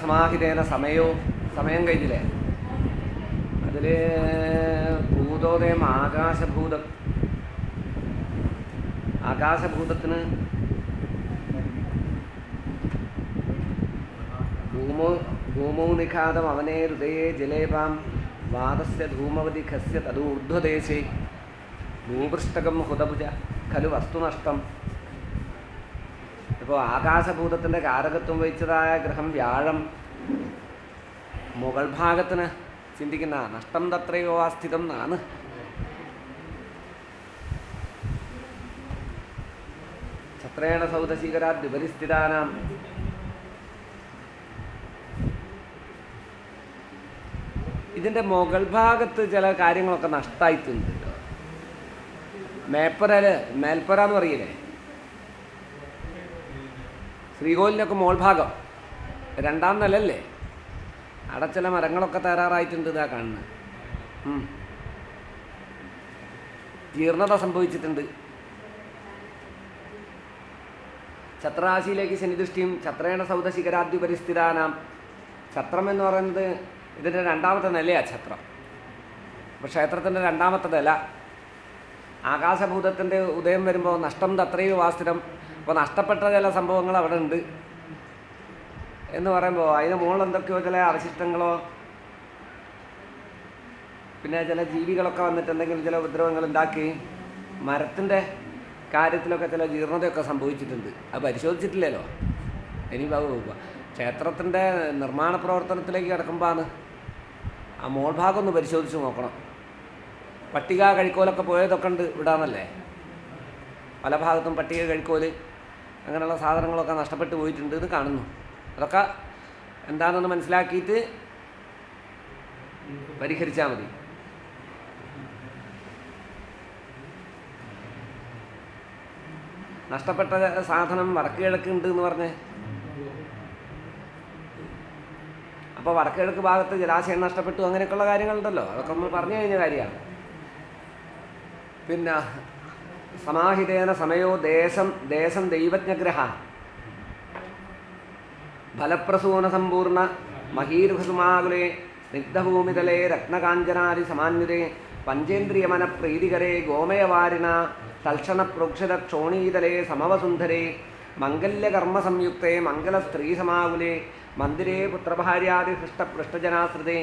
സമാഹിതേന സമയം കഴിഞ്ഞില്ലേ? അതിൽ ഭൂതോദയം ആകാശഭൂതത്തിന് ഭൂമൗ നിഖാതം അവനേ ഹൃദയേ ജലേപാം വാദസ്യ ധൂമവതി ഖസ്യ തദൂർധ്വദേശേ ഭൂപൃഷ്ടകം ഹുതഭുജ ഖലു വസ്തുനഷ്ടം. ഇപ്പോൾ ആകാശഭൂതത്തിൻ്റെ കാരകത്വം വഹിച്ചതായ ഗ്രഹം വ്യാഴം മുകൾ ഭാഗത്തിന് ചിന്തിക്കുന്ന നഷ്ടം തത്രയോ ആസ്ഥിതം എന്നാണ്. ഛത്രേണ സൗദശീകരാദ്യുപരിസ്ഥിതാനാം. ഇതിൻ്റെ മുകൾ ഭാഗത്ത് ചില കാര്യങ്ങളൊക്കെ നഷ്ടമായിട്ടുണ്ട്. മേൽപ്പുര എന്ന് പറയില്ലേ, ശ്രീകോവിലിനൊക്കെ മോൾ ഭാഗം 2ാം നിലല്ലേ, അവിടെ ചില മരങ്ങളൊക്കെ തയ്യാറായിട്ടുണ്ട്. ഇതാ കാണുന്നത് ജീർണത സംഭവിച്ചിട്ടുണ്ട്. ഛത്രരാശിയിലേക്ക് ശനിദൃഷ്ടിയും ഛത്രേണ സൗദശിഖരാദ്യുപരിസ്ഥിതാനാം. ഛത്രം എന്ന് പറയുന്നത് ഇതിൻ്റെ 2ാമത്തെ നിലയാണ് ഛത്രം. അപ്പോൾ ക്ഷേത്രത്തിൻ്റെ 2ാമത്തെ നില ആകാശഭൂതത്തിൻ്റെ ഉദയം വരുമ്പോൾ നഷ്ടം തത്രയോ വാസ്ഥിരം. അപ്പോൾ നഷ്ടപ്പെട്ട ചില സംഭവങ്ങൾ അവിടെ ഉണ്ട് എന്ന് പറയുമ്പോൾ അതിന് മുകളിൽ എന്തൊക്കെയോ ചില അവശിഷ്ടങ്ങളോ പിന്നെ ചില ജീവികളൊക്കെ വന്നിട്ട് എന്തെങ്കിലും ചില ഉപദ്രവങ്ങൾ ഉണ്ടാക്കി മരത്തിൻ്റെ കാര്യത്തിലൊക്കെ ചില ജീർണതയൊക്കെ സംഭവിച്ചിട്ടുണ്ട്. അത് പരിശോധിച്ചിട്ടില്ലല്ലോ. ഇനി ക്ഷേത്രത്തിൻ്റെ നിർമ്മാണ പ്രവർത്തനത്തിലേക്ക് കിടക്കുമ്പോഴാണ് ആ മോൾ ഭാഗം ഒന്ന് പരിശോധിച്ച് നോക്കണം. പട്ടിക കഴിക്കോലൊക്കെ പോയതൊക്കെ ഉണ്ട് ഇവിടാന്നല്ലേ. പല ഭാഗത്തും പട്ടിക കഴിക്കോല് അങ്ങനെയുള്ള സാധനങ്ങളൊക്കെ നഷ്ടപ്പെട്ടു പോയിട്ടുണ്ട് എന്ന് കാണുന്നു. അതൊക്കെ എന്താണെന്ന് മനസ്സിലാക്കിയിട്ട് പരിഹരിച്ചാൽ മതി. നഷ്ടപ്പെട്ട സാധനം വടക്ക് കിഴക്ക് ഉണ്ട് എന്ന് പറഞ്ഞ്, അപ്പോൾ വടക്ക് കിഴക്ക് ഭാഗത്ത് ജലാശയം നഷ്ടപ്പെട്ടു അങ്ങനെയൊക്കെയുള്ള കാര്യങ്ങളുണ്ടല്ലോ. അതൊക്കെ നമ്മൾ പറഞ്ഞു കഴിഞ്ഞ കാര്യമാണ്. പിന്നെ സമാഹിതേന സമയോ ദേശം ദൈവജ്ഞഗ്രഹ ഫലപ്രസൂന സമ്പൂർണ്ണ മഹീരുഹസുമാകുലേ സ്നിഗ്ധഭൂമിതലേ രത്നകാഞ്ചനാരി സമാന്യുതേ പഞ്ചേന്ദ്രിയമന പ്രീതികരേ ഗോമയവാരിണ തൽക്ഷണ പ്രോക്ഷിത ക്ഷോണീതലേ സമവസുന്ധരേ മംഗല്യകർമ്മസംയുക്തേ മംഗലസ്ത്രീസമാകുലേ മന്ദിരേ പുത്രഭാര്യാദി ഹൃഷ്ടപൃഷ്ടജനാശ്രിതേ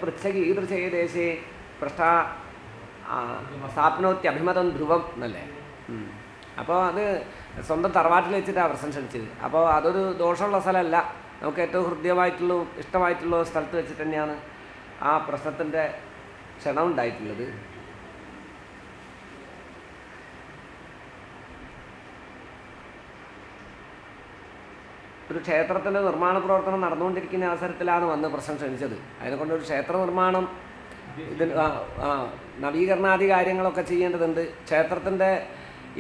പൃച്ഛകീദൃശേ ദേശേ പൃഷ്ഠ സ്ഥാപ്നോത്യഭിമതം ധ്രുവം എന്നല്ലേ. അപ്പോൾ അത് സ്വന്തം തറവാട്ടിൽ വെച്ചിട്ടാണ് പ്രശ്നം ക്ഷണിച്ചത്. അപ്പോൾ അതൊരു ദോഷമുള്ള സ്ഥലമല്ല. നമുക്ക് ഏറ്റവും ഹൃദ്യമായിട്ടുള്ള ഇഷ്ടമായിട്ടുള്ള സ്ഥലത്ത് വെച്ചിട്ട് തന്നെയാണ് ആ പ്രശ്നത്തിൻ്റെ ക്ഷണം ഉണ്ടായിട്ടുള്ളത്. ഒരു ക്ഷേത്രത്തിൻ്റെ നിർമ്മാണ പ്രവർത്തനം നടന്നുകൊണ്ടിരിക്കുന്ന അവസരത്തിലാണ് വന്ന് പ്രശ്നം ക്ഷണിച്ചത്. അതിനെക്കൊണ്ടൊരു ക്ഷേത്ര നിർമ്മാണം ഇതിന് നവീകരണാദി കാര്യങ്ങളൊക്കെ ചെയ്യേണ്ടതുണ്ട്. ക്ഷേത്രത്തിൻ്റെ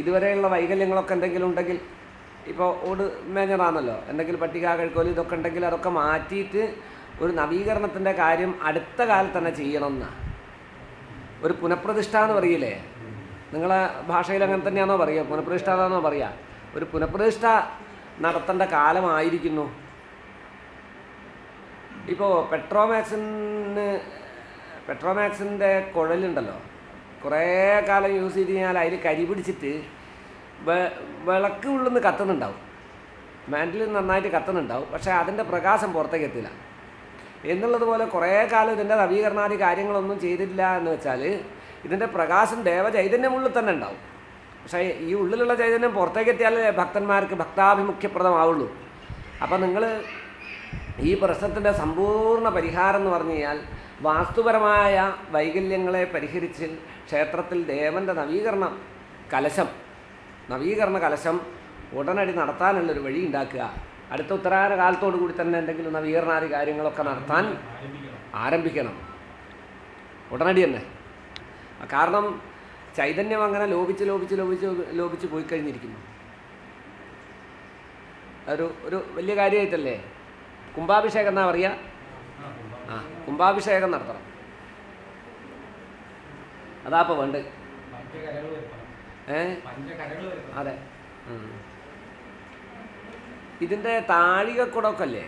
ഇതുവരെയുള്ള വൈകല്യങ്ങളൊക്കെ എന്തെങ്കിലും ഉണ്ടെങ്കിൽ, ഇപ്പോൾ ഓട് മേഞ്ഞറാണല്ലോ, എന്തെങ്കിലും പട്ടിക കഴിക്കോല് ഇതൊക്കെ ഉണ്ടെങ്കിൽ അതൊക്കെ മാറ്റിയിട്ട് ഒരു നവീകരണത്തിൻ്റെ കാര്യം അടുത്ത കാലത്ത് തന്നെ ചെയ്യണമെന്നാണ്. ഒരു പുനഃപ്രതിഷ്ഠ എന്ന് പറയില്ലേ, നിങ്ങളെ ഭാഷയിൽ അങ്ങനെ തന്നെയാണോ പറയുക? പുനഃപ്രതിഷ്ഠ എന്നാണോ പറയുക? ഒരു പുനഃപ്രതിഷ്ഠ നടത്തേണ്ട കാലമായിരിക്കുന്നു. ഇപ്പോൾ പെട്രോമാക്സിൻ്റെ കുഴലുണ്ടല്ലോ, കുറേ കാലം യൂസ് ചെയ്ത് കഴിഞ്ഞാൽ അതിൽ കരി പിടിച്ചിട്ട് വിളക്ക് ഉള്ളിൽ നിന്ന് കത്തുന്നുണ്ടാവും, മാൻഡിൽ നന്നായിട്ട് കത്തുന്നുണ്ടാവും, പക്ഷേ അതിൻ്റെ പ്രകാശം പുറത്തേക്ക് എത്തില്ല എന്നുള്ളതുപോലെ കുറേ കാലം ഇതിൻ്റെ നവീകരണാദി കാര്യങ്ങളൊന്നും ചെയ്തിട്ടില്ല എന്ന് വെച്ചാൽ ഇതിൻ്റെ പ്രകാശം ദേവചൈതന്യമുള്ളിൽ തന്നെ ഉണ്ടാവും. പക്ഷേ ഈ ഉള്ളിലുള്ള ചൈതന്യം പുറത്തേക്ക് എത്തിയാലേ ഭക്തന്മാർക്ക് ഭക്താഭിമുഖ്യപ്രദമാവുള്ളൂ. അപ്പം നിങ്ങൾ ഈ പ്രശ്നത്തിൻ്റെ സമ്പൂർണ്ണ പരിഹാരം എന്ന് പറഞ്ഞു കഴിഞ്ഞാൽ വാസ്തുപരമായ വൈകല്യങ്ങളെ പരിഹരിച്ച് ക്ഷേത്രത്തിൽ ദേവൻ്റെ നവീകരണ കലശം ഉടനടി നടത്താനുള്ളൊരു വഴി ഉണ്ടാക്കുക. അടുത്ത ഉത്തരായന കാലത്തോടു കൂടി തന്നെ എന്തെങ്കിലും നവീകരണാദി കാര്യങ്ങളൊക്കെ നടത്താൻ ആരംഭിക്കണം ഉടനടി തന്നെ. കാരണം ചൈതന്യം അങ്ങനെ ലോപിച്ച് പോയി കഴിഞ്ഞിരിക്കുന്നു. ഒരു വലിയ കാര്യമായിട്ടല്ലേ കുംഭാഭിഷേകം എന്നാ പറയുക. കുംഭാഭിഷേകം നടത്തണം. അതാപ്പോൾ വേണ്ട. അതെ. ഇതിൻ്റെ താഴികക്കുടമൊക്കെ അല്ലേ,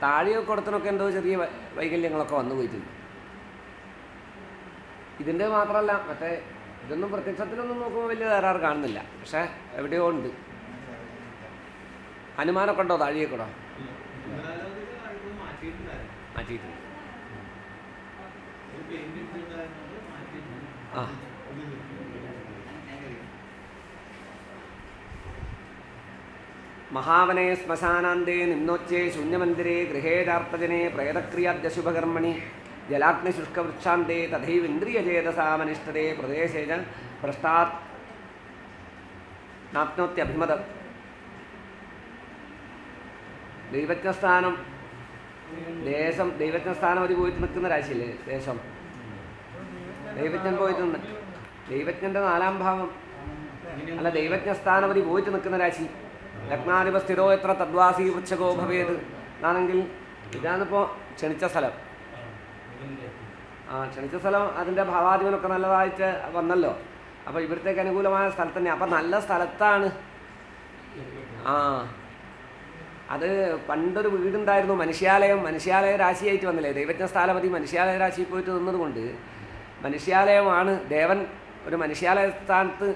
താഴെയൊക്കെ കൊടുത്തിനൊക്കെ എന്തോ ചെറിയ വൈകല്യങ്ങളൊക്കെ വന്നു പോയിട്ടുണ്ട്. ഇതിൻ്റെ മാത്രമല്ല, മറ്റേ ഇതൊന്നും പ്രത്യക്ഷത്തിലൊന്നും നോക്കുമ്പോൾ വലിയ തകരാറ് കാണുന്നില്ല. പക്ഷേ എവിടെയോ ഉണ്ട്. ഹനുമാനൊക്കെ ഉണ്ടോ താഴെയൊക്കെടോ? മാറ്റിയിട്ടുണ്ട്. ആ മഹാവനെ ശ്മശാനാന്തേ നിന്നോച്ചേ ശൂന്യമന്ദിരേ ഗൃഹേജാർപ്പജനെ പ്രേതക്രിയാദ്യശുഭകർമ്മണി ജലാഗ്നിശുഷ്കവൃക്ഷാന്തേ തഥൈവിന്ദ്രിയചേതസാമനിഷ്ഠതേ പ്രദേശേ ച ഭ്രഷ്ടാത് നാപ്നോത്യഭിമതം. ദൈവജ്ഞസ്ഥാനം ദേശം, ദൈവജ്ഞസ്ഥാനം ഒരു പോയിട്ട് നിൽക്കുന്ന രാശിയല്ലേ ദേശം. ദൈവജ്ഞൻ പോയിട്ട് ദൈവജ്ഞൻ്റെ 4-ാം ഭാവം അല്ല, ദൈവജ്ഞസ്ഥാനപതി പോയിട്ട് നിൽക്കുന്ന രാശി. ലഗ്നാധിപ സ്ഥിരോ എത്ര തദ്വാസി വൃക്ഷകോ ഭവേത് എന്നാണെങ്കിൽ ഇതാണിപ്പോൾ ക്ഷണിച്ച സ്ഥലം. ക്ഷണിച്ച സ്ഥലം അതിൻ്റെ ഭാവാധിപനൊക്കെ നല്ലതായിട്ട് വന്നല്ലോ. അപ്പോൾ ഇവിടത്തേക്ക് അനുകൂലമായ സ്ഥലത്ത് തന്നെ. അപ്പം നല്ല സ്ഥലത്താണ്. അത് പണ്ടൊരു വീടുണ്ടായിരുന്നു, മനുഷ്യാലയ രാശിയായിട്ട് വന്നില്ലേ. ദൈവജ്ഞ സ്ഥാനപതി മനുഷ്യാലയ രാശിയിൽ പോയിട്ട് നിന്നതുകൊണ്ട് മനുഷ്യാലയമാണ് ദേവൻ ഒരു മനുഷ്യാലയ സ്ഥാനത്ത്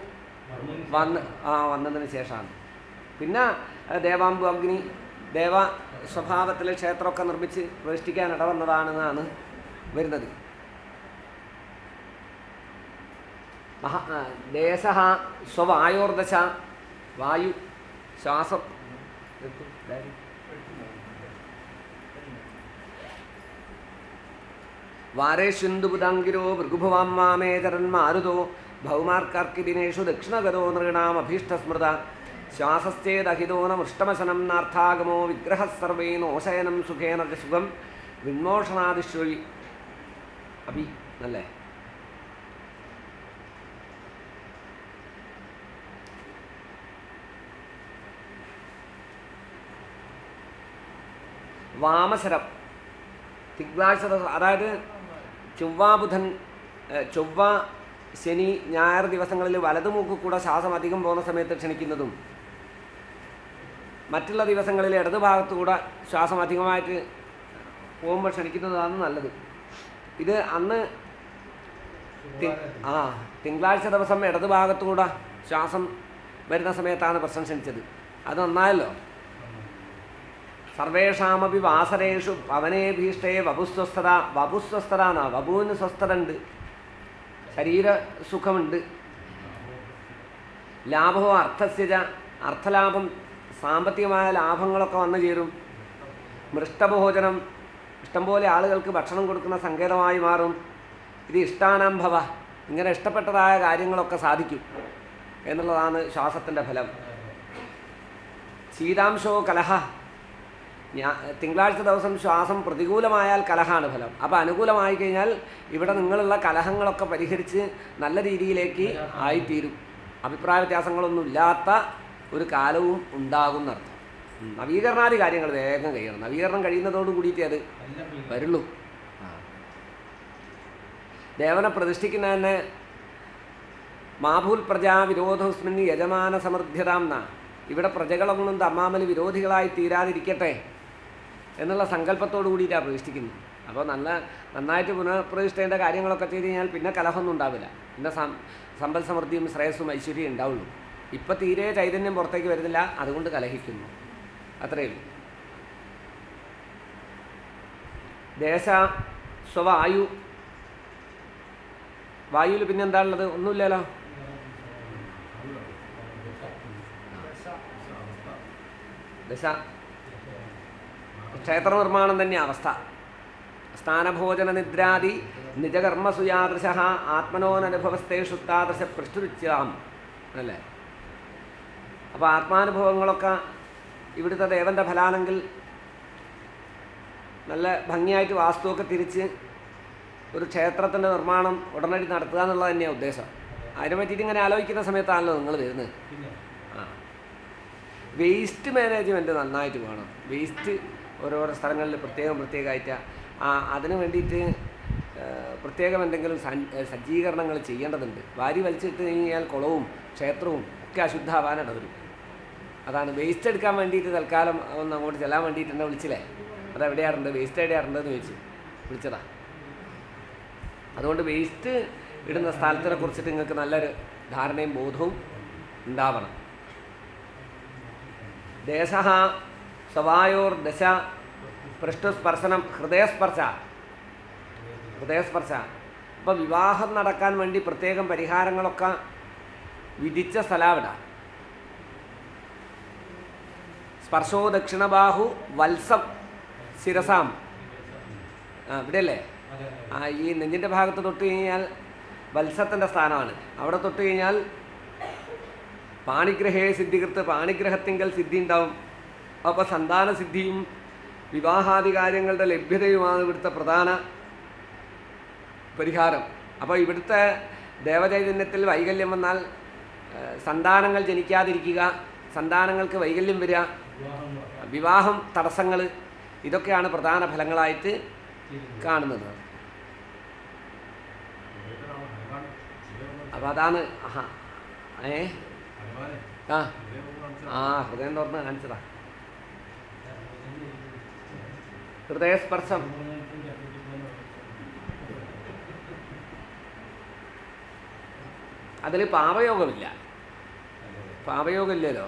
വന്നതിന് ശേഷമാണ്. പിന്നെ ദേവാംബു അഗ്നി ദേവ സ്വഭാവത്തിലെ ക്ഷേത്രമൊക്കെ നിർമ്മിച്ച് പ്രതിഷ്ഠിക്കാൻ ഇടവന്നതാണെന്നാണ് വരുന്നത്. ദേശ സ്വവായോർദശ, വായു ശ്വാസം. വാരേഷ്വന്ദുബുദാംഗിരോ ഭൃഗുഭവാമ്മാമേചരന്മാരുതോ ഭൗമാർക്കാർക്കിദിനേഷു ദക്ഷിണഗതോ നൃണാമഭീഷ്ടസ്മൃത ശ്വാസശ്ചേദഹിതോ നമൃഷ്ടമശനം നാർത്ഥാഗമോ വിഗ്രഹ സർവൈനോശയനം സുഖേന സുഖം വിന്മോഷണാദിശ്വി അഭി. നല്ലേ. വാമശരം തിങ്കളാഴ്ച, അതായത് ചൊവ്വ ശനി ഞായർ ദിവസങ്ങളിൽ വലതുമൂക്ക് കൂടെ ശ്വാസം അധികം പോകുന്ന സമയത്ത് ക്ഷണിക്കുന്നതും മറ്റുള്ള ദിവസങ്ങളിൽ ഇടതുഭാഗത്തുകൂടെ ശ്വാസം അധികമായിട്ട് പോകുമ്പോൾ ക്ഷണിക്കുന്നതാണ് നല്ലത്. ഇത് അന്ന് തിങ്കളാഴ്ച ദിവസം ഇടതുഭാഗത്തുകൂടെ ശ്വാസം വരുന്ന സമയത്താണ് പ്രശ്നം ക്ഷണിച്ചത്. അത് നന്നായല്ലോ. സർവേഷാമപി വാസരേഷു പവനേഭീഷ്ടേ വപുസ്വസ്ഥത. വപുസ്വസ്ഥത എന്നാ, വപുവിന് സ്വസ്ഥത ഉണ്ട്, ശരീരസുഖമുണ്ട്. ലാഭവും അർത്ഥസ്യജ, അർത്ഥലാഭം സാമ്പത്തികമായ ലാഭങ്ങളൊക്കെ വന്നു ചേരും. മൃഷ്ടഭോജനം, ഇഷ്ടംപോലെ ആളുകൾക്ക് ഭക്ഷണം കൊടുക്കുന്ന സങ്കേതമായി മാറും. ഇത് ഇഷ്ടാനാംഭവ, ഇങ്ങനെ ഇഷ്ടപ്പെട്ടതായ കാര്യങ്ങളൊക്കെ സാധിക്കും എന്നുള്ളതാണ് ശ്വാസത്തിൻ്റെ ഫലം. ശീതാംശോ കലഹ, തിങ്കളാഴ്ച ദിവസം ശ്വാസം പ്രതികൂലമായാൽ കലഹമാണ് ഫലം. അപ്പോൾ അനുകൂലമായി കഴിഞ്ഞാൽ ഇവിടെ നിങ്ങളുള്ള കലഹങ്ങളൊക്കെ പരിഹരിച്ച് നല്ല രീതിയിലേക്ക് ആയിത്തീരും. അഭിപ്രായ വ്യത്യാസങ്ങളൊന്നും ഇല്ലാത്ത ഒരു കാലവും ഉണ്ടാകുന്നർത്ഥം. നവീകരണാദി കാര്യങ്ങൾ വേഗം കഴിയണം. നവീകരണം കഴിയുന്നതോട് കൂടിയിട്ടേ അത് വരുള്ളൂ. ദേവനെ പ്രതിഷ്ഠിക്കുന്ന തന്നെ മാഭൂൽ പ്രജാ വിരോധോസ്മിൻ യജമാന സമൃദ്ധ്യതാം എന്നാ. ഇവിടെ പ്രജകളൊന്നും തമ്മാമൽ വിരോധികളായി തീരാതിരിക്കട്ടെ എന്നുള്ള സങ്കല്പത്തോടു കൂടിയിട്ടാണ് പ്രതിഷ്ഠിക്കുന്നത്. അപ്പോൾ നന്നായിട്ട് പുനഃപ്രതിഷ്ഠേണ്ട കാര്യങ്ങളൊക്കെ ചെയ്ത് കഴിഞ്ഞാൽ പിന്നെ കലഹമൊന്നും ഉണ്ടാവില്ല. പിന്നെ സമ്പൽ സമൃദ്ധിയും ശ്രേയസ്സും ഐശ്വര്യം ഉണ്ടാവുള്ളൂ. ഇപ്പം തീരെ ചൈതന്യം പുറത്തേക്ക് വരുന്നില്ല, അതുകൊണ്ട് കലഹിക്കുന്നു, അത്രയേ ഉള്ളൂ. ദേശ സ്വവായു, വായുവിൽ പിന്നെ എന്താ ഉള്ളത്? ഒന്നുമില്ലല്ലോ. ദശ ക്ഷേത്ര നിർമ്മാണം തന്നെ അവസ്ഥ. സ്ഥാനഭോജന നിദ്രാദി നിജകർമ്മസുയാദൃശ ആത്മനോനനുഭവസ്ഥേഷു താദൃശ പൃഷ്ഠുരുച്യാം അല്ലേ. അപ്പോൾ ആത്മാനുഭവങ്ങളൊക്കെ ഇവിടുത്തെ ദേവൻ്റെ ഫലാണെങ്കിൽ നല്ല ഭംഗിയായിട്ട് വാസ്തുവൊക്കെ തിരിച്ച് ഒരു ക്ഷേത്രത്തിൻ്റെ നിർമ്മാണം ഉടനടി നടത്തുക എന്നുള്ളത് തന്നെയാണ് ഉദ്ദേശം. അതിനെ പറ്റിയിട്ട് ഇങ്ങനെ ആലോചിക്കുന്ന സമയത്താണല്ലോ നിങ്ങൾ വരുന്നത്. വേസ്റ്റ് മാനേജ്മെൻറ്റ് നന്നായിട്ട് വേണം. വേസ്റ്റ് ഓരോരോ സ്ഥലങ്ങളിൽ പ്രത്യേകമായിട്ട് അതിന് വേണ്ടിയിട്ട് പ്രത്യേകം എന്തെങ്കിലും സജ്ജീകരണങ്ങൾ ചെയ്യേണ്ടതുണ്ട്. വാരി വലിച്ചിട്ട് കഴിഞ്ഞാൽ കുളവും ക്ഷേത്രവും ഒക്കെ അശുദ്ധമാവാനിട വരും. അതാണ് വേസ്റ്റ് എടുക്കാൻ വേണ്ടിയിട്ട് തൽക്കാലം ഒന്ന് അങ്ങോട്ട് ചെല്ലാൻ വേണ്ടിയിട്ട് എന്നെ വിളിച്ചില്ലേ. അതെവിടെയാറുണ്ട്, വേസ്റ്റ് എവിടെയാറുണ്ടെന്ന് ചോദിച്ചു വിളിച്ചതാ. അതുകൊണ്ട് വേസ്റ്റ് ഇടുന്ന സ്ഥലത്തിനെ കുറിച്ചിട്ട് നിങ്ങൾക്ക് നല്ലൊരു ധാരണയും ബോധവും ഉണ്ടാവണം. ദേശ സ്വവായോർ ദശ പൃഷ്ഠസ്പർശനം ഹൃദയസ്പർശ. അപ്പോൾ വിവാഹം നടക്കാൻ വേണ്ടി പ്രത്യേകം പരിഹാരങ്ങളൊക്കെ വിധിച്ച സ്ഥലമാണ്. സ്പർശോ ദക്ഷിണബാഹു വത്സം ശിരസാം. ഇവിടെയല്ലേ? ഈ നെഞ്ചിൻ്റെ ഭാഗത്ത് തൊട്ട് കഴിഞ്ഞാൽ വത്സത്തിൻ്റെ സ്ഥാനമാണ്. അവിടെ തൊട്ട് കഴിഞ്ഞാൽ പാണിഗ്രഹേ സിദ്ധികൃത്ത്, പാണിഗ്രഹത്തിങ്കൽ സിദ്ധി ഉണ്ടാവും. അപ്പോൾ സന്താന സിദ്ധിയും വിവാഹാദി കാര്യങ്ങളുടെ ലഭ്യതയുമാണ് ഇവിടുത്തെ പ്രധാന പരിഹാരം. അപ്പോൾ ഇവിടുത്തെ ദേവചൈതന്യത്തിൽ വൈകല്യം വന്നാൽ സന്താനങ്ങൾ ജനിക്കാതിരിക്കുക, സന്താനങ്ങൾക്ക് വൈകല്യം വരിക, വിവാഹം തടസ്സങ്ങൾ, ഇതൊക്കെയാണ് പ്രധാന ഫലങ്ങളായിട്ട് കാണുന്നത്. അപ്പോൾ അതാണ് ഹൃദയം തുറന്ന് കാണിച്ചതാ. ഹൃദയസ്പർശം. അതിൽ പാപയോഗമില്ലല്ലോ.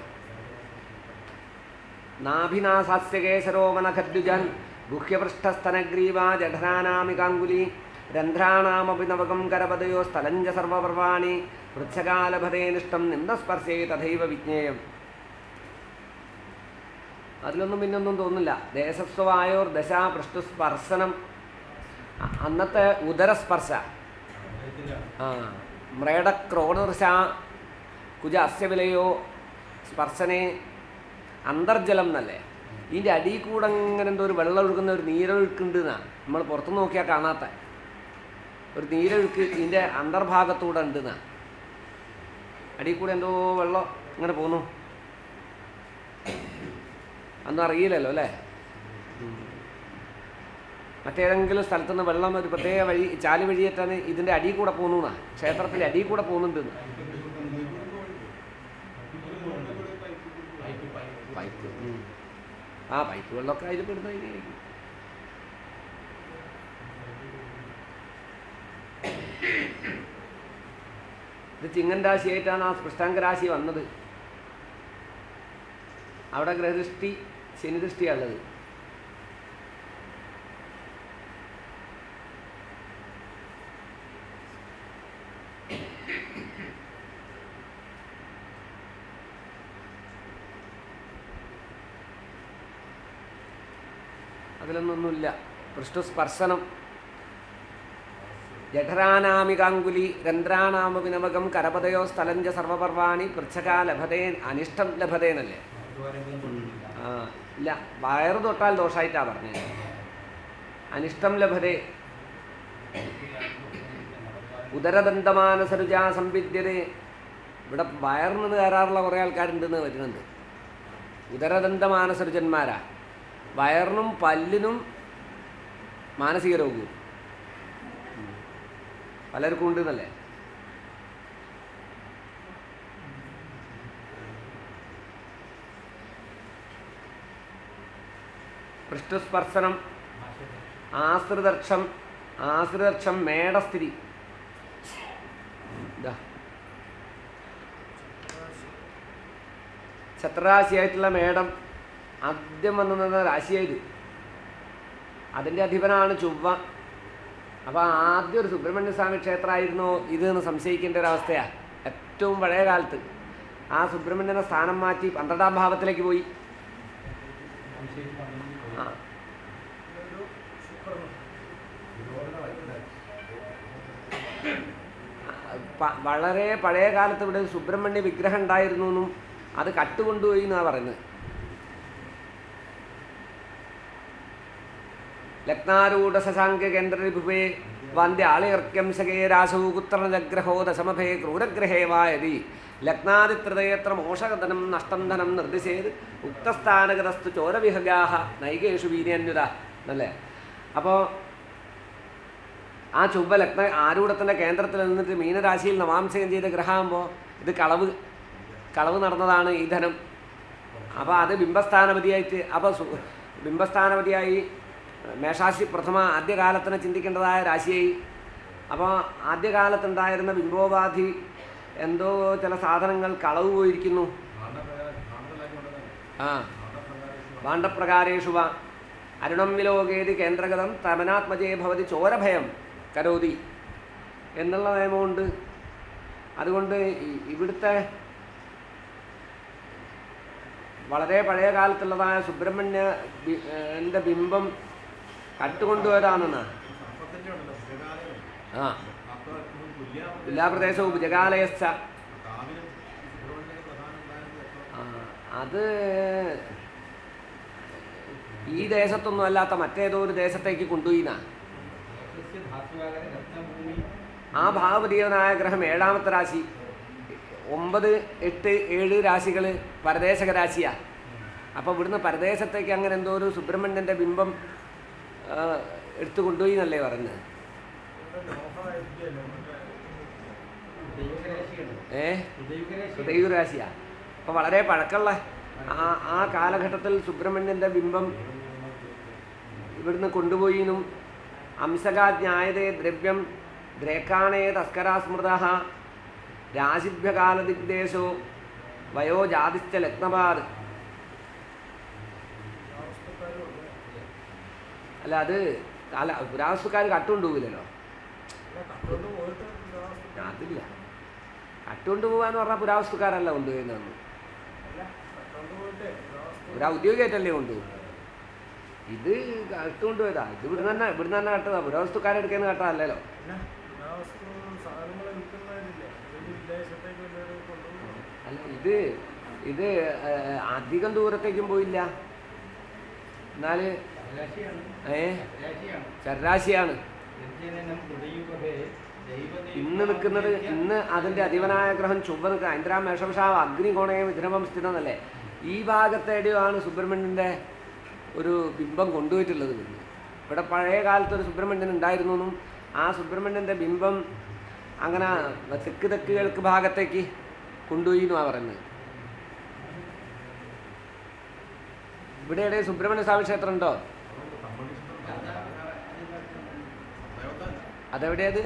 നാഭിനാസാസ്യകേശരോമനഖദ്വിജൻ ഗുഹ്യപൃഷ്ഠസ്തനഗ്രീവ ജഠരാനാമികാങ്കുലി രന്ധ്രാണാമഭിനവകം കരപദയോ സ്ഥലഞ്ച സർവപർവാണി പൃച്ഛകാലഭതേനിഷ്ടം നിന്ദസ്പർശേ തഥൈവ വിജ്ഞേയം. അതിലൊന്നും പിന്നൊന്നും തോന്നില്ല. ദേശസ്വവായോർ ദശ പൃഷ്ഠസ്പർശനം. അന്നത്തെ ഉദരസ്പർശ. മ്രേഡക്രോണർശ കുജ അസ്യവിലയോ സ്പർശനെ അന്തർജലം എന്നല്ലേ. ഇതിൻ്റെ അടിയിൽ കൂടെ അങ്ങനെ എന്തോ ഒരു വെള്ളം ഒഴുകുന്ന ഒരു നീരൊഴുക്കുണ്ട് എന്നാണ് നമ്മൾ പുറത്തു നോക്കിയാൽ കാണാത്ത ഒരു നീരൊഴുക്ക് ഇതിൻ്റെ അന്തർഭാഗത്തൂടെ ഉണ്ട് എന്നാണ്. അടിയിൽ കൂടെ എന്തോ വെള്ളം ഇങ്ങനെ പോന്നു. അന്നും അറിയില്ലല്ലോ അല്ലേ. മറ്റേതെങ്കിലും സ്ഥലത്തുനിന്ന് വെള്ളം ഒരു പ്രത്യേക വഴി ചാലി വഴിയേറ്റാണ് ഇതിൻ്റെ അടിയിൽ കൂടെ പോകുന്നു എന്നാണ്, ക്ഷേത്രത്തിൻ്റെ അടിയിൽ കൂടെ പോകുന്നുണ്ട്. പൈപ്പ് പൈപ്പ് വെള്ളമൊക്കെ അതിൽ പെടുന്നതിനായിരിക്കും. ഇത് ചിങ്ങൻ രാശിയായിട്ടാണ് ആ സ്പൃഷ്ടാംഗ രാശി വന്നത്. അവിടെ ഗ്രഹദൃഷ്ടി ശനിദൃഷ്ടിയാണുള്ളത്. അതിലൊന്നൊന്നുമില്ല. പൃഷ്ഠസ്പർശനം. ജഠരാനാമികാങ്കുലി രന്ധ്രാണാമവിനവകം കരപദയോ സ്ഥലഞ്ച സർവപർവാണി പൃച്ഛകാ ലഭതേ അനിഷ്ടം ലഭതേനല്ലേ. ഇല്ല, വയറ് തൊട്ടാൽ ദോഷമായിട്ടാണ് പറഞ്ഞത്. അനിഷ്ടം ലഭതേ. ഉദരദന്തമാനസരുജാ സംവിദ്യതേ. ഇവിടെ വയറിൽ നിന്ന് കയറാറുള്ള കുറേ ആൾക്കാരുണ്ടെന്ന് വരുന്നുണ്ട്. ഉദരദന്തമാനസരുജന്മാരാ. വയറിനും പല്ലിനും മാനസിക രോഗവും പലർക്കും ഉണ്ടെന്നല്ലേ. പൃഷ്ഠസ്പർശനം. ആശ്രിതർക്ഷം മേടസ്ഥിതി. ഛത്രരാശിയായിട്ടുള്ള മേടം ആദ്യം വന്നു നിന്ന രാശിയായത്. അതിൻ്റെ അധിപനാണ് ചൊവ്വ. അപ്പോൾ ആദ്യം ഒരു സുബ്രഹ്മണ്യ സ്വാമി ക്ഷേത്രമായിരുന്നോ ഇതെന്ന് സംശയിക്കേണ്ട ഒരവസ്ഥയാണ്. ഏറ്റവും പഴയ കാലത്ത് ആ സുബ്രഹ്മണ്യനെ സ്ഥാനം മാറ്റി 12ാം ഭാവത്തിലേക്ക് പോയി. വളരെ പഴയ കാലത്ത് ഇവിടെ സുബ്രഹ്മണ്യ വിഗ്രഹം ഉണ്ടായിരുന്നു എന്നും അത് കട്ടുകൊണ്ടുപോയി എന്നാണ് പറയുന്നത്. ലഗ്നാരൂഢ ശശാങ്ക കേന്ദ്രരിഭുവേ വന്ധ്യ ആളിയർക്യംശകേ രാശൂകുത്രജഗ്രഹോ ദശമഭേ ക്രൂരഗ്രഹേ വായതി ലഗ്നാദിത്രതയത്ര മോഷകധനം നഷ്ടം ധനം നിർദ്ദിശേത് ഉക്തസ്ഥാനഗതസ്തു ചോരവിഹഗാഹ നൈകേഷു വീര്യന്യുത എന്നല്ലേ. അപ്പോൾ ആ ചൊവ്വ ലഗ്ന ആരൂഢത്തിൻ്റെ കേന്ദ്രത്തിൽ നിന്നിട്ട് മീനരാശിയിൽ നവാംശകം ചെയ്ത ഗ്രഹമാകുമ്പോൾ ഇത് കളവ് നടന്നതാണ് ഈ ധനം. അപ്പോൾ അത് ബിംബസ്ഥാനപതിയായിട്ട്, അപ്പോൾ ബിംബസ്ഥാനപതിയായി മേഷാശി പ്രഥമ ആദ്യകാലത്തിനെ ചിന്തിക്കേണ്ടതായ രാശിയായി. അപ്പോൾ ആദ്യകാലത്തുണ്ടായിരുന്ന ബിംബോപാധി എന്തോ ചില സാധനങ്ങൾ കളവ് പോയിരിക്കുന്നു. ആ ഭാണ്ഡപ്രകാരേഷു വ അരുണം വിലോകേതി കേന്ദ്രഗതം തമനാത്മജേ ഭവതി ചോരഭയം കരോതി എന്നുള്ള നിയമമുണ്ട്. അതുകൊണ്ട് ഇവിടുത്തെ വളരെ പഴയ കാലത്തുള്ളതായ സുബ്രഹ്മണ്യൻ്റെ ബിംബം കട്ടുകൊണ്ടുവരാണെന്ന്. ആ തുല്യാപ്രദേശവും ഭുജകാലയസ്ഥ. അത് ഈ ദേശത്തൊന്നും അല്ലാത്ത മറ്റേതോ ഒരു ദേശത്തേക്ക് കൊണ്ടുപോയിനാ. ആ ഭാവതീയനായ ഗ്രഹം 7ാമത്തെ രാശി. 9, 8, 7 രാശികൾ പരദേശക രാശിയാണ്. അപ്പോൾ ഇവിടുന്ന് പരദേശത്തേക്ക് അങ്ങനെ എന്തോ ഒരു സുബ്രഹ്മണ്യൻ്റെ ബിംബം എടുത്തു കൊണ്ടുപോയി എന്നല്ലേ പറഞ്ഞത്. ദൈവരാശിയാണ്. അപ്പോൾ വളരെ പഴക്കമുള്ള ആ കാലഘട്ടത്തിൽ സുബ്രഹ്മണ്യൻ്റെ ബിംബം ഇവിടുന്ന് കൊണ്ടുപോയിനും അംശകാജ്ഞായതേ ദ്രവ്യം ദ്രേക്കാണേ തസ്കരാസ്മൃത രാശിഭ്യകാലദിഗ്ദേശോ വയോജാതിശ്ച ലഗ്നപാത്. അല്ല, അത് പുരാവസ്തുക്കാർ കട്ടുകൊണ്ടുപോകില്ലല്ലോ. അതില്ല, കട്ടുകൊണ്ടുപോകാന്ന് പറഞ്ഞാൽ പുരാവസ്തുക്കാരല്ല കൊണ്ടുപോകുന്നതെന്ന്. ഉദ്യോഗമായിട്ടല്ലേ കൊണ്ടുപോകും. ഇത് കട്ടുകൊണ്ടുപോയതാ. ഇത് ഇവിടുന്ന് തന്നെ കട്ടതാ. പുരാവസ്തുക്കാരെടുക്കുന്ന കട്ടതല്ലല്ലോ. അല്ല, ഇത് അധികം ദൂരത്തേക്കും പോയില്ല. എന്നാൽ ചരരാശിയാണ് ഇന്ന് നിൽക്കുന്നത്. ഇന്ന് അതിൻ്റെ അധിപനായ ഗ്രഹം ചൊവ്വ നിൽക്കുക. ഇന്ദ്രാം മേഷവശാവ് അഗ്നികോണയം വിഗ്രഹം സ്ഥിതമെന്നല്ലേ. ഈ ഭാഗത്തേടെയാണ് സുബ്രഹ്മണ്യൻ്റെ ഒരു ബിംബം കൊണ്ടുപോയിട്ടുള്ളത്. ഇവിടെ പഴയ കാലത്തൊരു സുബ്രഹ്മണ്യൻ ഉണ്ടായിരുന്നു എന്നും ആ സുബ്രഹ്മണ്യൻ്റെ ബിംബം അങ്ങനെ തെക്ക് കിഴക്ക് ഭാഗത്തേക്ക് കൊണ്ടുപോയി എന്നാണ് പറയുന്നത്. ഇവിടെ എവിടെ സുബ്രഹ്മണ്യ സ്വാമി ക്ഷേത്രം ഉണ്ടോ? അതെവിടെയത്?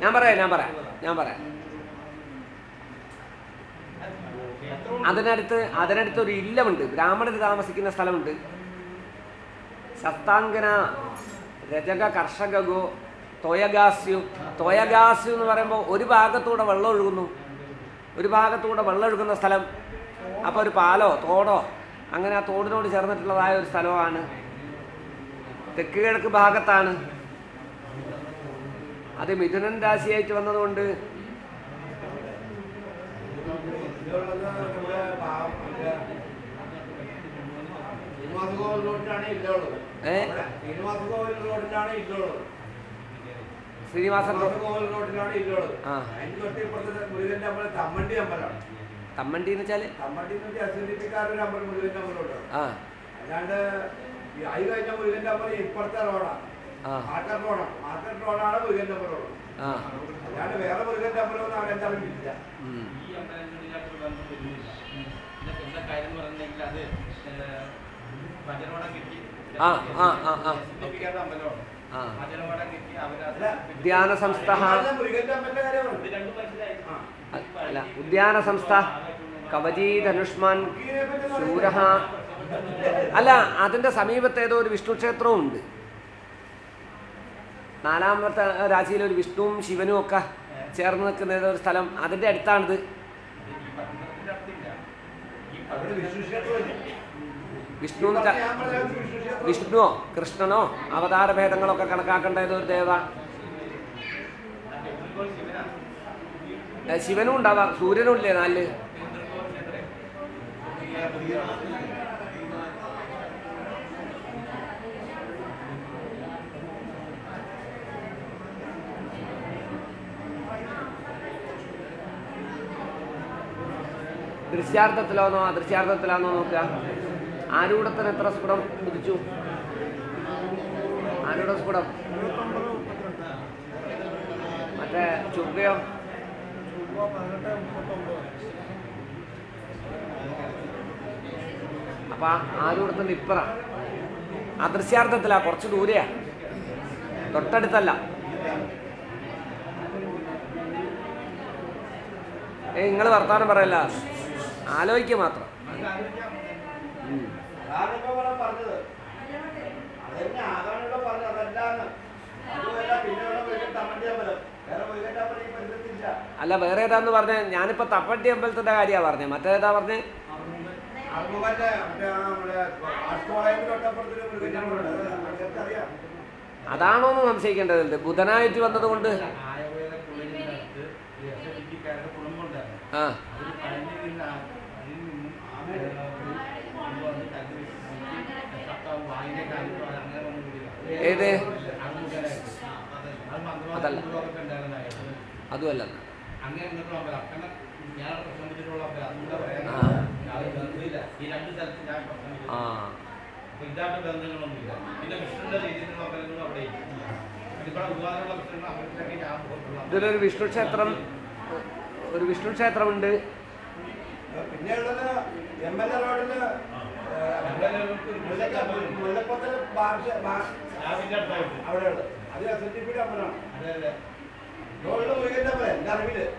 ഞാൻ പറയാം. അതിനടുത്ത് ഒരു ഇല്ലമുണ്ട്. ബ്രാഹ്മണർ താമസിക്കുന്ന സ്ഥലമുണ്ട്. ശസ്താംഗന രജക കർഷകഗോ തോയഗാസ്യു. തോയഗാസ്യു എന്ന് പറയുമ്പോൾ ഒരു ഭാഗത്തൂടെ വെള്ളം ഒഴുകുന്ന സ്ഥലം. അപ്പോൾ ഒരു പാലോ തോടോ അങ്ങനെ ആ തോടിനോട് ചേർന്നിട്ടുള്ളതായ ഒരു സ്ഥലമാണ്. തെക്ക് കിഴക്ക് ഭാഗത്താണ്. അത് മിഥുനൻ രാശിയായിട്ട് വന്നതുകൊണ്ട് ശ്രീനിവാസൻ തമ്മണ്ടി എന്ന് വെച്ചാല് ഇപ്പുറത്തെ റോഡാണ്. മാർക്കറ്റ് റോഡാണ് മുരുകന്റെ അമ്പലം. വേറെ മുരുകന്റെ അമ്പലം അവിടെ എന്തായാലും ഇല്ല. ഉദ്യാന സംസ്ഥ അല്ല, ഉദ്യാന സംസ്ഥ കവചീ ധനുഷ്മാൻ ശൂരഹ. അല്ല, അതിൻ്റെ സമീപത്ത് ഏതോ ഒരു വിഷ്ണു ക്ഷേത്രവും ഉണ്ട്. 4ാമത്തെ രാശിയിലൊരു വിഷ്ണുവും ശിവനും ഒക്കെ ചേർന്ന് നിൽക്കുന്ന ഏതോ ഒരു സ്ഥലം, അതിൻ്റെ അടുത്താണിത്. വിഷ്ണുവോ കൃഷ്ണനോ അവതാരഭേദങ്ങളൊക്കെ കണക്കാക്കേണ്ട ഏതോ ഒരു ദേവത. ശിവനും ഉണ്ടാവാം, സൂര്യനും ഇല്ലേ 4? ദൃശ്യാർത്ഥത്തിലാണോ അദൃശ്യാർത്ഥത്തിലാണോ നോക്കുക. ആരൂഢത്തിന് എത്ര സ്ഫുടം ഉദിച്ചു? ആരൂഢ സ്ഫുടം. മറ്റേ ചുവയോ? അപ്പൊ ആരൂഢത്തിന്റെ ഇപ്പറ അദൃശ്യാർത്ഥത്തിലാ, കുറച്ച് ദൂരെയാ, തൊട്ടടുത്തല്ല. നിങ്ങൾ വർത്താനം പറയല്ല, ആലോചിക്കുക മാത്രം. അല്ല, വേറെ ഏതാന്ന് പറഞ്ഞേ? ഞാനിപ്പോ തപ്പട്ടി അമ്പലത്തിന്റെ കാര്യമാണ് പറഞ്ഞത്. മറ്റേതാ പറഞ്ഞേ? അതാണോന്ന് സംശയിക്കേണ്ടതുണ്ട്. ബുധനായിട്ട് വന്നതുകൊണ്ട് ആ ഏത്? അതല്ല, അതുമല്ല. ഇതിലൊരു വിഷ്ണു ക്ഷേത്രം, ഒരു വിഷ്ണു ക്ഷേത്രമുണ്ട്. പിന്നെ ഉള്ളത് MLA റോഡില് അവിടെയുള്ളത് അത് SNDP അമ്പലമാണ്.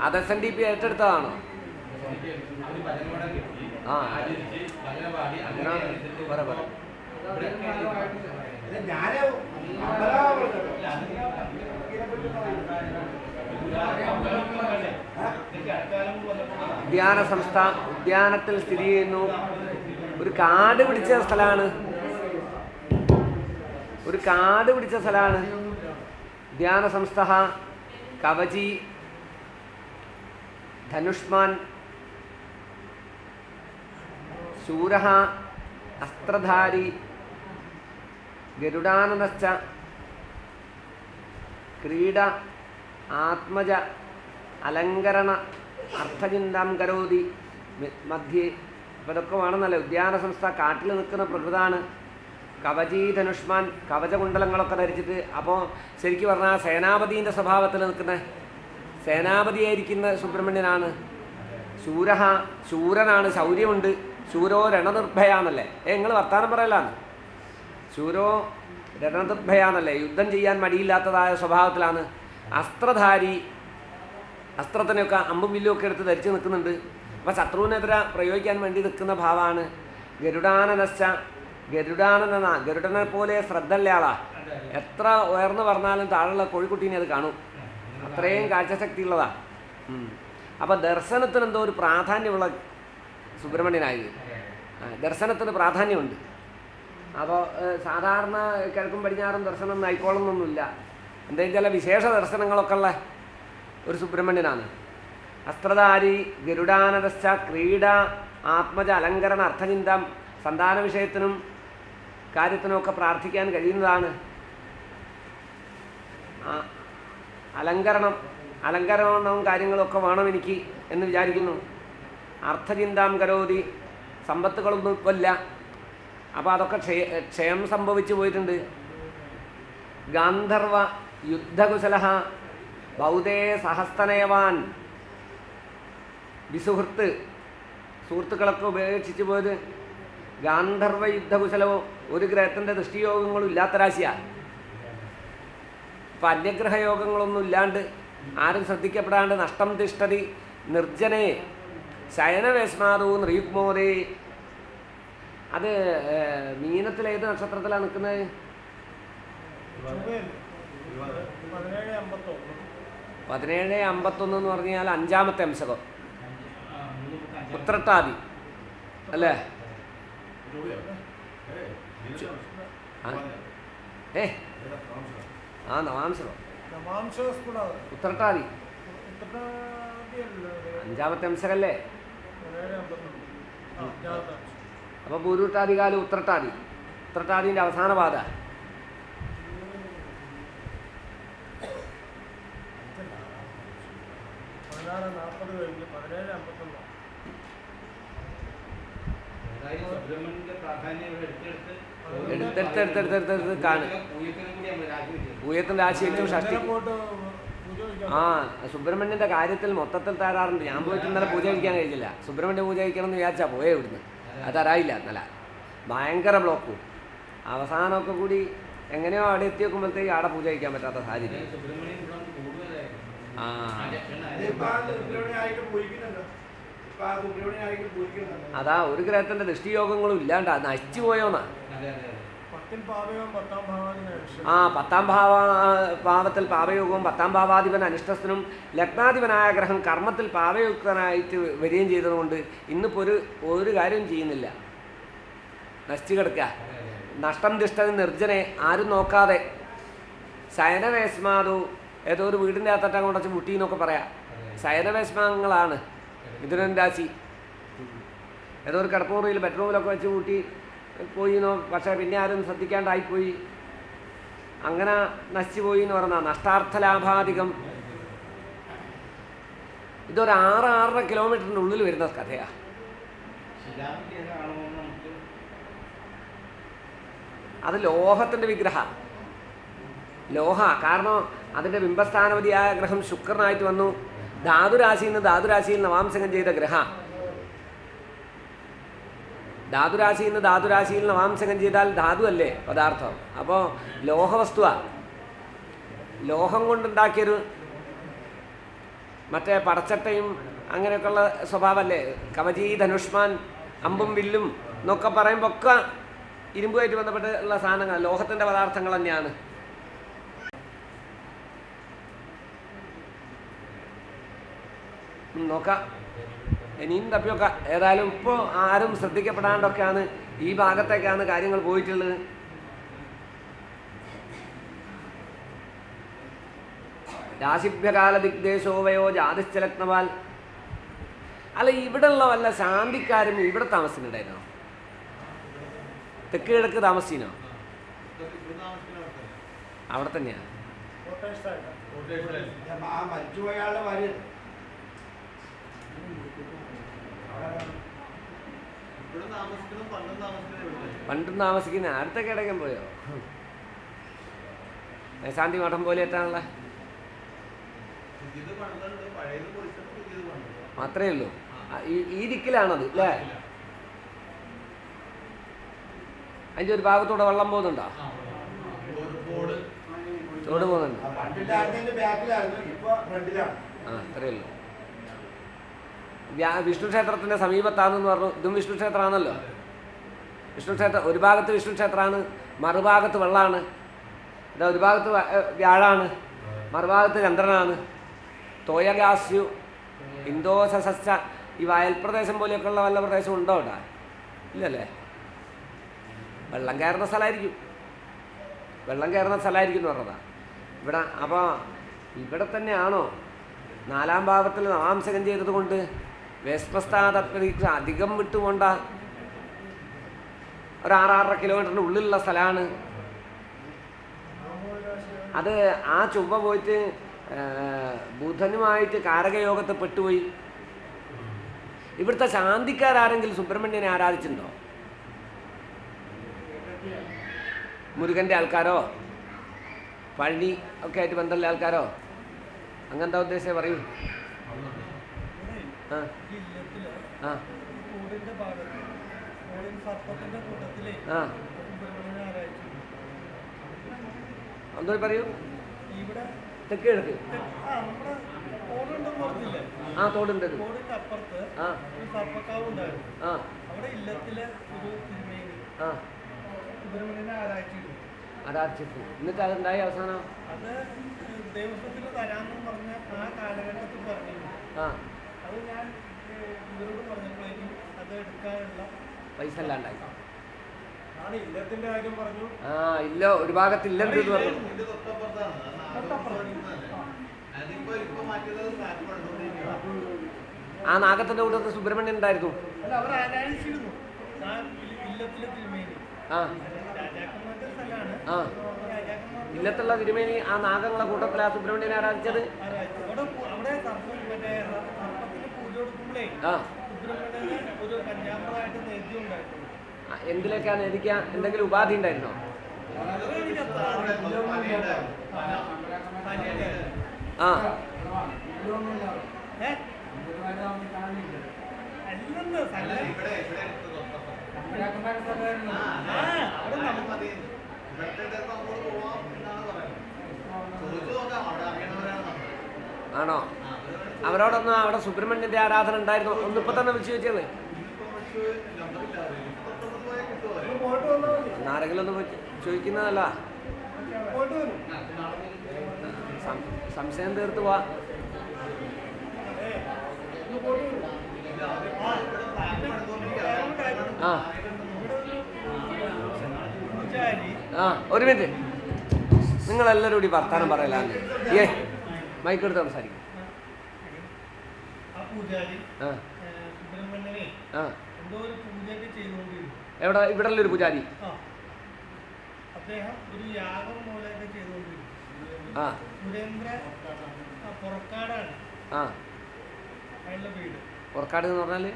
അത് SNDP ഏറ്റെടുത്തതാണോ? ആ ഞാന് ഉദ്യാനത്തിൽ സ്ഥിതി ചെയ്യുന്നു. ഒരു കാട് പിടിച്ച സ്ഥലമാണ്, ഒരു കാട് പിടിച്ച സ്ഥലമാണ്. ഉദ്യാന സംസ്ഥ കവചി, ധനുഷ്മാൻ, ശൂരഃ, അസ്ത്രധാരി, ഗരുഡാനനശ്ച, ക്രീഡ, ആത്മജ, അലങ്കരണ, അർത്ഥചിന്താം കരോതി മധ്യേ. അപ്പോൾ ഇതൊക്കെ വേണമെന്നല്ലേ. ഉദ്യാന സംസ്ഥ കാട്ടിൽ നിൽക്കുന്ന പ്രകൃതാണ്. കവചി, ധനുഷ്മാൻ, കവചകുണ്ടലങ്ങളൊക്കെ ധരിച്ചിട്ട്. അപ്പോൾ ശരിക്കും പറഞ്ഞാൽ സേനാപതിൻ്റെ സ്വഭാവത്തിൽ നിൽക്കുന്ന, സേനാപതിയായിരിക്കുന്ന സുബ്രഹ്മണ്യനാണ്. ശൂരഃ, ശൂരനാണ്, ശൗര്യമുണ്ട്. ശൂരോ രണനിർഭയാന്നല്ലേ. നിങ്ങൾ വർത്താനം പറയലാണ്. ശൂരോ രണനിർഭയാന്നല്ലേ, യുദ്ധം ചെയ്യാൻ മടിയില്ലാത്തതായ സ്വഭാവത്തിലാണ്. അസ്ത്രധാരി, അസ്ത്രത്തിനൊക്കെ അമ്പും വില്ലും ഒക്കെ എടുത്ത് ധരിച്ച് നിൽക്കുന്നുണ്ട്. അപ്പോൾ ശത്രുവിനെതിരെ പ്രയോഗിക്കാൻ വേണ്ടി നിൽക്കുന്ന ഭാവമാണ്. ഗരുഡാനനശ്ച, ഗരുഡാനന, ഗരുഡനെ പോലെ ശ്രദ്ധയുള്ള ആളാ. എത്ര ഉയർന്നു പറഞ്ഞാലും താഴെയുള്ള കോഴിക്കുട്ടീനെ അത് കാണും. അത്രയും കാഴ്ചശക്തി ഉള്ളതാ. അപ്പം ദർശനത്തിന് എന്തോ ഒരു പ്രാധാന്യമുള്ള സുബ്രഹ്മണ്യനായത്. ദർശനത്തിന് പ്രാധാന്യമുണ്ട്. അപ്പോൾ സാധാരണ കിഴക്കും പടിഞ്ഞാറും ദർശനം ഒന്നും ആയിക്കോളണമെന്നൊന്നുമില്ല. എന്തെങ്കിലും ചില വിശേഷ ദർശനങ്ങളൊക്കെ ഉള്ള ഒരു സുബ്രഹ്മണ്യനാണ്. അസ്ത്രധാരി, ഗരുഡാനരശ്ച, ക്രീഡ, ആത്മജ, അലങ്കരണ, അർത്ഥചിന്താം, സന്താന വിഷയത്തിനും കാര്യത്തിനുമൊക്കെ പ്രാർത്ഥിക്കാൻ കഴിയുന്നതാണ്. അലങ്കരണവും കാര്യങ്ങളൊക്കെ വേണം എനിക്ക് എന്ന് വിചാരിക്കുന്നു. അർത്ഥചിന്താം കരോതി, സമ്പത്തുകളൊന്നും കൊല്ല. അപ്പോൾ അതൊക്കെ ക്ഷയം സംഭവിച്ചു പോയിട്ടുണ്ട്. ഗാന്ധർവ യുദ്ധകുശല, ബൗദ്ധേ സഹസ്തനയവാൻ, വിസുഹൃത്ത്, സുഹൃത്തുക്കളൊക്കെ ഉപേക്ഷിച്ചു പോയത്. ഗാന്ധർവ യുദ്ധകുശലവും ഒരു ഗ്രഹത്തിൻ്റെ ദൃഷ്ടിയോഗങ്ങളും ഇല്ലാത്ത രാശിയാണ്. ഇപ്പം അന്യഗ്രഹയോഗങ്ങളൊന്നും ഇല്ലാണ്ട്, ആരും ശ്രദ്ധിക്കപ്പെടാണ്ട്, നഷ്ടം തിഷ്ടതി നിർജ്ജനെ ശയനവേശ്മാതോ നൃയുഗ്മോദേ. അത് മീനത്തിലേത് നക്ഷത്രത്തിലാണ് നിൽക്കുന്നത്? 1751 എന്ന് പറഞ്ഞാൽ 5ാമത്തെ അംശകം, ഉത്രട്ടാതി അല്ലേ? നവാംശകം, ഉത്രട്ടാതി 5ാമത്തെ അംശകല്ലേ? അപ്പോൾ പൂരുട്ടാതികാലം ഉത്രട്ടാതി, ഉത്രട്ടാതിൻ്റെ അവസാന പാത. എടുത്തെടുത്തെടുത്തെടുത്ത് കാണും. പൂയത്തിൻ്റെ രാശി ഏറ്റവും ഷഷ്ടി. ആ സുബ്രഹ്മണ്യൻ്റെ കാര്യത്തിൽ മൊത്തത്തിൽ തരാറുണ്ട്. ഞാൻ പോയിട്ട് ഇന്നലെ പൂജ കഴിക്കാൻ കഴിഞ്ഞില്ല. സുബ്രഹ്മണ്യ പൂജ കഴിക്കണം എന്ന് വിചാരിച്ചാൽ പോയേ ഇവിടുന്ന്. അത് തരായില്ല ഇന്നലെ. ഭയങ്കര ബ്ലോക്കും. അവസാനമൊക്കെ കൂടി എങ്ങനെയോ അവിടെ എത്തി നോക്കുമ്പോഴത്തേക്ക് അവിടെ പൂജ കഴിക്കാൻ പറ്റാത്ത സാഹചര്യം. ആ അതാ ഒരു ഗ്രഹത്തിൻ്റെ ദൃഷ്ടിയോഗങ്ങളും ഇല്ലാണ്ടാ നശിച്ചു പോയോന്നാ. ആ 10ാം ഭാവത്തിൽ പാപയോഗവും 10ാം ഭാവാധിപൻ അനിഷ്ടസ്ഥനും ലഗ്നാധിപനായ ഗ്രഹം കർമ്മത്തിൽ പാപയുക്തനായിട്ട് വരികയും ചെയ്തതുകൊണ്ട് ഇന്നിപ്പോൾ ഒരു കാര്യവും ചെയ്യുന്നില്ല. നശിച്ചു കിടക്കുക. നഷ്ടം ദിഷ്ടം നിർജ്ജനെ ആരും നോക്കാതെ ശയനവേസ്മാതു ഏതോ ഒരു വീടിൻ്റെ അകത്തട്ടം കൊണ്ടച്ച് മുട്ടി എന്നൊക്കെ പറയാം. ശയനവേസ്മാങ്ങളാണ് മിഥുനൻ രാശി. ഏതോ ഒരു കിടപ്പുമുറിയിൽ ബെഡ്റൂമിലൊക്കെ വെച്ച് കൂട്ടി പോയിന്നോ. പക്ഷേ പിന്നെ ആരും ശ്രദ്ധിക്കാണ്ടായിപ്പോയി. അങ്ങനെ നശിച്ചു പോയി എന്ന് പറഞ്ഞാൽ നഷ്ടാർത്ഥ ലാഭാധികം. ഇതൊരു 6-6.5 കിലോമീറ്ററിൻ്റെ ഉള്ളിൽ വരുന്ന കഥയാണ്. അത് ലോഹത്തിൻ്റെ വിഗ്രഹ ലോഹ. കാരണം അതിൻ്റെ ബിംബസ്ഥാനപതിയായ ഗ്രഹം ശുക്രനായിട്ട് വന്നു. ധാതുരാശിയിൽ നിന്ന് നവാംശകം ചെയ്ത ഗ്രഹ. ധാതുരാശിയിൽ നിന്ന് നവാംശകം ചെയ്താൽ ധാതു അല്ലേ പദാർത്ഥം. അപ്പോൾ ലോഹവസ്തുവാണ്. ലോഹം കൊണ്ടുണ്ടാക്കിയൊരു മറ്റേ പടച്ചട്ടയും അങ്ങനെയൊക്കെയുള്ള സ്വഭാവമല്ലേ. കവചീ ധനുഷ്മാൻ അമ്പും വില്ലും എന്നൊക്കെ പറയുമ്പോൾ ഒക്കെ ഇരുമ്പുമായിട്ട് ബന്ധപ്പെട്ടുള്ള സാധനങ്ങൾ ലോഹത്തിൻ്റെ പദാർത്ഥങ്ങൾ തന്നെയാണ്. നോക്കാം ഇനിയും തപ്പിയൊക്കെ. ഏതായാലും ഇപ്പോൾ ആരും ശ്രദ്ധിക്കപ്പെടാണ്ടൊക്കെയാണ് ഈ ഭാഗത്തേക്കാണ് കാര്യങ്ങൾ പോയിട്ടുള്ളത്. രാശിഭ്യകാല ദിഗ്ദേശോവയോ ജാതിശ്ചലഗ്നവാൽ. അല്ല ഇവിടെയുള്ള വല്ല ശാന്തിക്കാരും ഇവിടെ താമസിക്കുന്നുണ്ടായിരുന്നോ? തെക്ക് കിഴക്ക് താമസിച്ചിനോ? അവിടെ തന്നെയാണ്. പണ്ടും താമസിക്കുന്ന അടുത്തൊക്കെ ഇടയ്ക്കും പോയോ? ശാന്തി മഠം പോലെ എത്താനുള്ള മാത്രമേ ഉള്ളൂ. ഈ ദിക്കിലാണത് അല്ലേ? അതിൻ്റെ ഒരു ഭാഗത്തൂടെ വെള്ളം പോകുന്നുണ്ടോ? ചോട് പോകുന്നുണ്ട്. ആ അത്രയേ ഉള്ളൂ. വിഷ്ണു ക്ഷേത്രത്തിൻ്റെ സമീപത്താണെന്ന് പറഞ്ഞു. ഇതും വിഷ്ണു ക്ഷേത്രമാണല്ലോ. വിഷ്ണു ക്ഷേത്രം ഒരു ഭാഗത്ത് വിഷ്ണു ക്ഷേത്രമാണ്, മറുഭാഗത്ത് വെള്ളമാണ്. ഇതാ ഒരു ഭാഗത്ത് വ്യാഴാണ്, മറുഭാഗത്ത് ചന്ദ്രനാണ്. തോയഗാസ്യു ഇന്തോസസ. ഈ വയൽ പ്രദേശം പോലെയൊക്കെയുള്ള വല്ല പ്രദേശം ഉണ്ടോ ഇവിടെ? ഇല്ലല്ലേ. വെള്ളം കയറുന്ന സ്ഥലമായിരിക്കും എന്ന് പറഞ്ഞതാണ് ഇവിടെ. അപ്പോൾ ഇവിടെ തന്നെയാണോ 4ാം ഭാവത്തിൽ നവാംശകം ചെയ്തത് കൊണ്ട് വേസ്പസ്ഥാതത്പരീക്ഷ അധികം വിട്ടുകൊണ്ട ഒരു 6-6.5 കിലോമീറ്ററിൻ്റെ ഉള്ളിലുള്ള സ്ഥലമാണ് അത്. ആ ചൊവ്വ പോയിട്ട് ബുധനുമായിട്ട് കാരകയോഗത്തെ പെട്ടുപോയി. ഇവിടുത്തെ ശാന്തിക്കാരെങ്കിലും സുബ്രഹ്മണ്യനെ ആരാധിച്ചിട്ടുണ്ടോ? മുരുകൻ്റെ ആൾക്കാരോ പഴനി ഒക്കെ ആയിട്ട് ബന്ധമുള്ള ആൾക്കാരോ? അങ്ങനത്തെ ഉദ്ദേശം പറയൂ. ആ ആ ആ എന്തോ പറയൂ. തെക്ക് കിഴക്ക് ആ തോടുണ്ട്. ആ ആ ആരാധിച്ചു. എന്നിട്ട് അതുണ്ടായി അവസാനം ദേവസ്വത്തിൽ തരാമെന്ന് പറഞ്ഞ ആ കാലഘട്ടത്തിൽ പറഞ്ഞു. അത് ഞാൻ ഇവരോട് പറഞ്ഞപ്പോഴേക്കും അത് എടുക്കാനുള്ള പൈസ അല്ലാണ്ടായി. ആണ് ഇല്ലത്തിന്റെ കാര്യം പറഞ്ഞു. ആ ഇല്ല, ഒരു ഭാഗത്ത് ഇല്ലെന്ന് പറഞ്ഞു. ആ നാഗത്തിന്റെ കൂട്ടത്തിൽ സുബ്രഹ്മണ്യൻ ഉണ്ടായിരുന്നു. അല്ല അവർ ആരാധിച്ചിരുന്നു ഇല്ലത്തിലെ തിരുമേനി. ആ രാജാക്കന്മാരുടെ സ്ഥലമാണ്. ആ ഇല്ലത്തുള്ള തിരുമേനി ആ നാഗങ്ങളെ കൂട്ടത്തിൽ ആ സുബ്രഹ്മണ്യനെ ആരാധിച്ചത്. അവിടെ സർപ്പത്തിന് പൂജ കൊടുക്കുമ്പോഴേ സുബ്രഹ്മണ്യനെ ഒരു കന്യാമൃതമായിട്ട് ആദ്യം ഉണ്ടായിട്ടുള്ളൂ. എന്തിലേക്കാണ് എനിക്ക് എന്തെങ്കിലും ഉപാധി ഉണ്ടായിരുന്നോ? അത് എനിക്ക് അത്ര അറിയില്ല. ആ ഏ? അല്ലെന്ന് സ്ഥലം. അവിടെ നമുക്ക് ആണോ? അവരോടൊന്നും അവിടെ സുബ്രഹ്മണ്യന്റെ ആരാധന ഉണ്ടായിരുന്നു? ഒന്നിപ്പോ തന്നെ വിളിച്ചു ചോദിച്ചത്. ആരെങ്കിലും ഒന്ന് ചോദിക്കുന്നതല്ല, പോയിട്ട് വരും. സംശയം തീർത്ത് പോവാ. ആ ആ ഒരു മിനിറ്റ്, നിങ്ങളെല്ലാവരും കൂടി വർത്താനം പറയലാന്ന്. മൈക്കെടുത്ത് സംസാരിക്കും. ആ പൂജാരി ആ സുബ്രഹ്മണ്യനെ ആ എന്തോ ഒരു പൂജയൊക്കെ ചെയ്തുകൊണ്ടിരുന്നു. എവിടെ? ഇവിടെ ഒരു പൂജാരി. ആ അദ്ദേഹം ഒരു യാഗം പോലെയൊക്കെ ചെയ്തുകൊണ്ടിരുന്നു. ആ സുരേന്ദ്ര പുറക്കാടാണ് ആ അയാളുടെ വീട്. പുറക്കാട് എന്ന് പറഞ്ഞാല്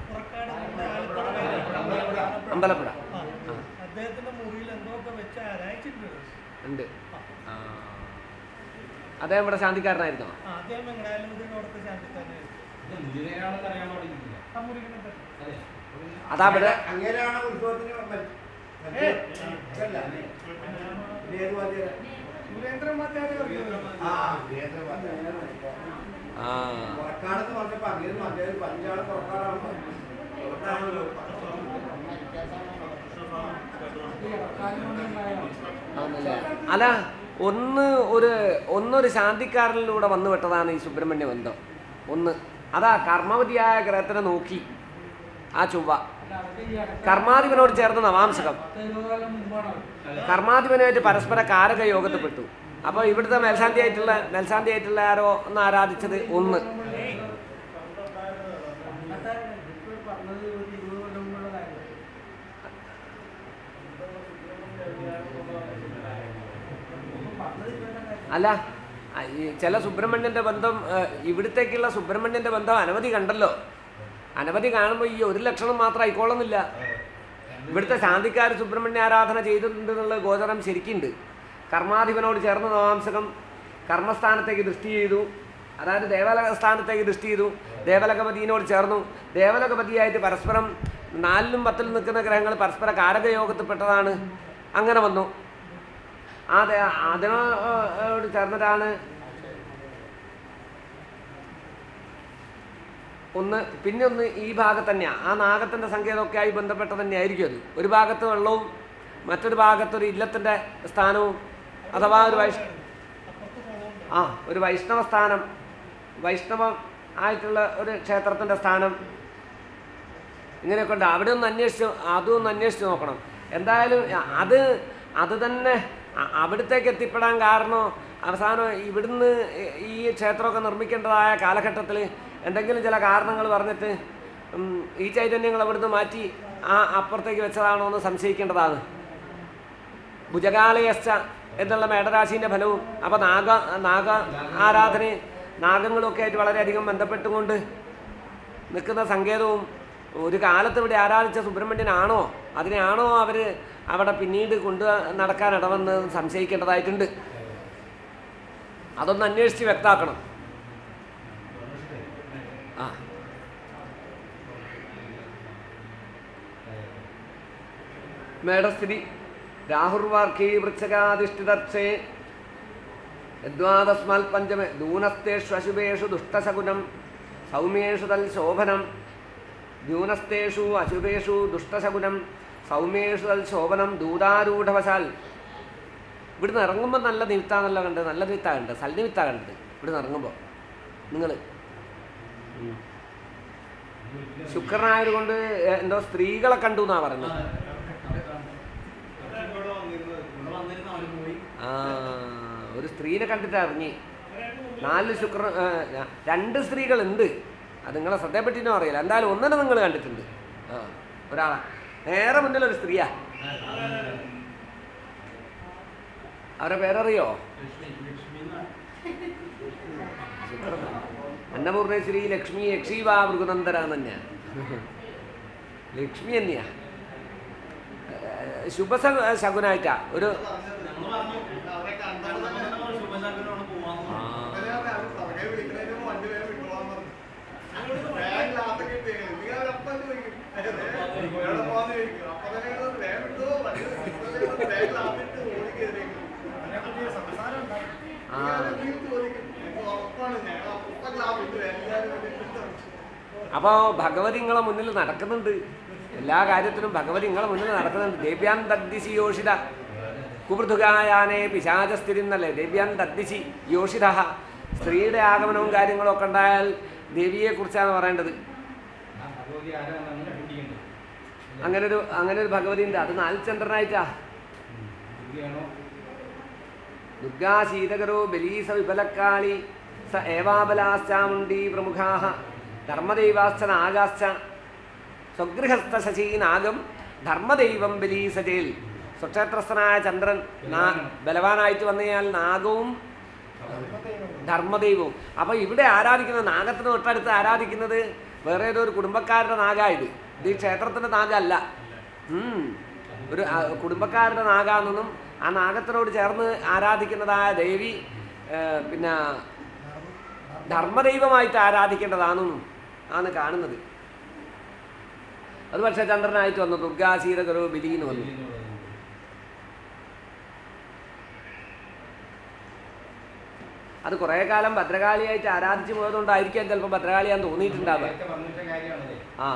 പുറക്കാട് നമ്മുടെ ആലപ്പുഴ കഴിഞ്ഞ അമ്പലപ്പുഴ. ആ അദ്ദേഹത്തിന്റെ മുറിയിൽ എന്തോ ഒക്കെ വെച്ച് ആരായിച്ചിട്ടുണ്ട്. ഉണ്ട്. ആ അദ്ദേഹം ഇവിടെ ശാന്തിക്കാരനായിരുന്നോ? ആ അദ്ദേഹം വെങ്ങടാലൂരിൽ അവിടുത്തെ ശാന്തിക്കാരനായിരുന്നു. ആ മുറികളെ പറ്റി അതാ ഇവിടെ അങ്ങനെയാണ് ഉത്സവത്തിന് സുരേന്ദ്രൻ മാറ്റാരെ ആ പുറക്കാടെന്ന് പറഞ്ഞപ്പോ അങ്ങനെ മറ്റേ പഞ്ചാള് പുറക്കാടാണ്. ആണല്ലേ? അല്ല, ഒന്നൊരു ശാന്തിക്കാരനിലൂടെ വന്നു വിട്ടതാണ് ഈ സുബ്രഹ്മണ്യ ബന്ധം. ഒന്ന് അതാ കർമ്മവതിയായ ഗ്രഹത്തിനെ നോക്കി ആ ചൊവ്വ കർമാധിപനോട് ചേർന്ന് നവാംശകം കർമാധിപനായിട്ട് പരസ്പര കാരക യോഗത്തിൽപ്പെട്ടു. അപ്പോൾ ഇവിടുത്തെ മേൽശാന്തിയായിട്ടുള്ള ആരോ ഒന്ന് ആരാധിച്ചത് ഒന്ന്. അല്ല, ഈ ചില സുബ്രഹ്മണ്യൻ്റെ ബന്ധം, ഇവിടത്തേക്കുള്ള സുബ്രഹ്മണ്യൻ്റെ ബന്ധം അനവധി കണ്ടല്ലോ. അനവധി കാണുമ്പോൾ ഈ ഒരു ലക്ഷണം മാത്രം ആയിക്കോളുന്നില്ല. ഇവിടുത്തെ ശാന്തിക്കാർ സുബ്രഹ്മണ്യ ആരാധന ചെയ്തിട്ടുണ്ടെന്നുള്ള ഗോചരം ശരിക്കുണ്ട്. കർമാധിപനോട് ചേർന്ന് നവാംശകം കർമ്മസ്ഥാനത്തേക്ക് ദൃഷ്ടി ചെയ്തു, അതായത് ദേവലക സ്ഥാനത്തേക്ക് ദൃഷ്ടി ചെയ്തു. ദേവലകപതിയോട് ചേർന്നു. ദേവലകപതിയായിട്ട് പരസ്പരം 4ലും 10ലും നിൽക്കുന്ന ഗ്രഹങ്ങൾ പരസ്പര കാരകയോഗത്തിൽപ്പെട്ടതാണ്. അങ്ങനെ വന്നു. അതിനോട് ചേർന്നിട്ടാണ് പിന്നെ ഒന്ന് ഈ ഭാഗത്ത് തന്നെയാണ്. ആ നാഗത്തിൻ്റെ സങ്കേതമൊക്കെ ആയി ബന്ധപ്പെട്ട തന്നെയായിരിക്കും അത്. ഒരു ഭാഗത്ത് വെള്ളവും മറ്റൊരു ഭാഗത്തൊരു ഇല്ലത്തിൻ്റെ സ്ഥാനവും, അഥവാ ഒരു വൈഷ്ണവ സ്ഥാനം, വൈഷ്ണവം ആയിട്ടുള്ള ഒരു ക്ഷേത്രത്തിൻ്റെ സ്ഥാനം, ഇങ്ങനെയൊക്കെ ഉണ്ട്. അവിടെ ഒന്ന് അന്വേഷിച്ച് നോക്കണം. എന്തായാലും അത് തന്നെ അവിടത്തേക്ക് എത്തിപ്പെടാൻ കാരണം അവസാനം ഇവിടുന്ന് ഈ ക്ഷേത്രമൊക്കെ നിർമ്മിക്കേണ്ടതായ കാലഘട്ടത്തിൽ എന്തെങ്കിലും ചില കാരണങ്ങൾ പറഞ്ഞിട്ട് ഈ ചൈതന്യങ്ങൾ അവിടുന്ന് മാറ്റി അപ്പുറത്തേക്ക് വെച്ചതാണോ എന്ന് സംശയിക്കേണ്ടതാണ്. ഭുജകാലയശ്ച എന്നുള്ള മേടരാശീൻ്റെ ഫലവും അപ്പോൾ നാഗ ആരാധനയും നാഗങ്ങളൊക്കെ ആയിട്ട് വളരെയധികം ബന്ധപ്പെട്ടുകൊണ്ട് നിൽക്കുന്ന സങ്കേതവും ഒരു കാലത്ത് ഇവിടെ ആരാധിച്ച സുബ്രഹ്മണ്യനാണോ അതിനെയാണോ അവർ അവിടെ പിന്നീട് കൊണ്ടു നടക്കാൻ ഇടവെന്ന് സംശയിക്കേണ്ടതായിട്ടുണ്ട്. അതൊന്ന് അന്വേഷിച്ച് വ്യക്തമാക്കണം. ആ മേടസ്ഥിതി രാഹുർവാർക്കീ വൃക്ഷകാധിഷ്ഠിതർച്ചേ യദ്വാദസ്മാൽ പഞ്ചമേ ദൂനസ്തേഷു അശുഭേഷു ദുഷ്ടശകുനം സൗമ്യേഷു തൽ ശോഭനം. ദ്യൂനസ്തേഷു അശുഭേഷു ദുഷ്ടശകുനം സൗമ്യേഷു തൽ ശോഭനം ദൂതാരൂഢവശാൽ. ഇവിടുന്ന് ഇറങ്ങുമ്പോൾ നല്ല നിമിത്താണല്ലോ കണ്ടത്, നല്ല നിമിത്താണ് കണ്ടത്, സൽനിമിത്താണ് കണ്ടത്. ഇവിടുന്ന് ഇറങ്ങുമ്പോൾ നിങ്ങൾ ശുക്രനായതുകൊണ്ട് എന്തോ സ്ത്രീകളെ കണ്ടു എന്നാണ് പറയുന്നത്. ഒരു സ്ത്രീനെ കണ്ടിട്ട് ഇറങ്ങി. 2 സ്ത്രീകളുണ്ട്. അത് നിങ്ങളെ ശ്രദ്ധയെപ്പറ്റിനോ അറിയില്ല. എന്തായാലും ഒന്നിനെ നിങ്ങൾ കണ്ടിട്ടുണ്ട്. ഒരാളെ നേരെ മുന്നിലൊരു സ്ത്രീയാ. അവരെ പേരറിയോ? അന്നപൂർണേശ്വരി ലക്ഷ്മി യക്ഷീവാ മൃഗനന്ദര തന്നെയാണ്. ലക്ഷ്മി തന്നെയാ ശകുനായിട്ടാ ഒരു അപ്പോൾ ഭഗവതി നിങ്ങളെ മുന്നിൽ നടക്കുന്നുണ്ട്. എല്ലാ കാര്യത്തിനും ഭഗവതി നിങ്ങളെ മുന്നിൽ നടക്കുന്നുണ്ട്. ദേവ്യാൻ തദ്ദിശി യോഷിത കുപൃഥുകായാനേ പിശാചസ്ഥിതി എന്നല്ലേ. ദേവ്യാൻ തദ്ദിശി യോഷിത. സ്ത്രീയുടെ ആഗമനവും കാര്യങ്ങളും ഒക്കെ ഉണ്ടായാൽ ദേവിയെക്കുറിച്ചാണ് പറയേണ്ടത്. അങ്ങനൊരു ഭഗവതി ഉണ്ട്. അത് നാൽചന്ദ്രനായിട്ടാ. ദുർഗാ ശീതകരോ ബലീസ വിപലക്കാളി സ ഏവാബലാശ്ചാമുണ്ടീ പ്രമുഖാഃ ധർമ്മദൈവാശ്ച നാഗാശ്ച സ്വഗൃഹസ്ഥ ശശീനാഗം ധർമ്മദൈവം ബലീസചേൽ. സ്വക്ഷേത്രസ്ഥനായ ചന്ദ്രൻ ബലവാനായിട്ട് വന്നു കഴിഞ്ഞാൽ നാഗവും ധർമ്മദൈവവും. അപ്പോൾ ഇവിടെ ആരാധിക്കുന്നത് നാഗത്തിന് തൊട്ടടുത്ത് ആരാധിക്കുന്നത് വേറെ ഏതോ ഒരു കുടുംബക്കാരുടെ നാഗായത്. ഇത് ഈ ക്ഷേത്രത്തിൻ്റെ നാഗമല്ല, ഒരു കുടുംബക്കാരുടെ നാഗാണെന്നും ആ നാഗത്തിനോട് ചേർന്ന് ആരാധിക്കുന്നതായ ദേവി പിന്നെ ധർമ്മദൈവമായിട്ട് ആരാധിക്കേണ്ടതാണെന്നും ആണ് കാണുന്നത്. അത് പക്ഷേ ചന്ദ്രനായിട്ട് വന്നു. ദുർഗാശീലകരോ ബലിന്ന് വന്നു. അത് കുറേ കാലം ഭദ്രകാളിയായിട്ട് ആരാധിച്ചു പോയതുകൊണ്ടായിരിക്കാം ചിലപ്പോൾ ഭദ്രകാളിയാന്ന് തോന്നിയിട്ടുണ്ടാവുക. ആ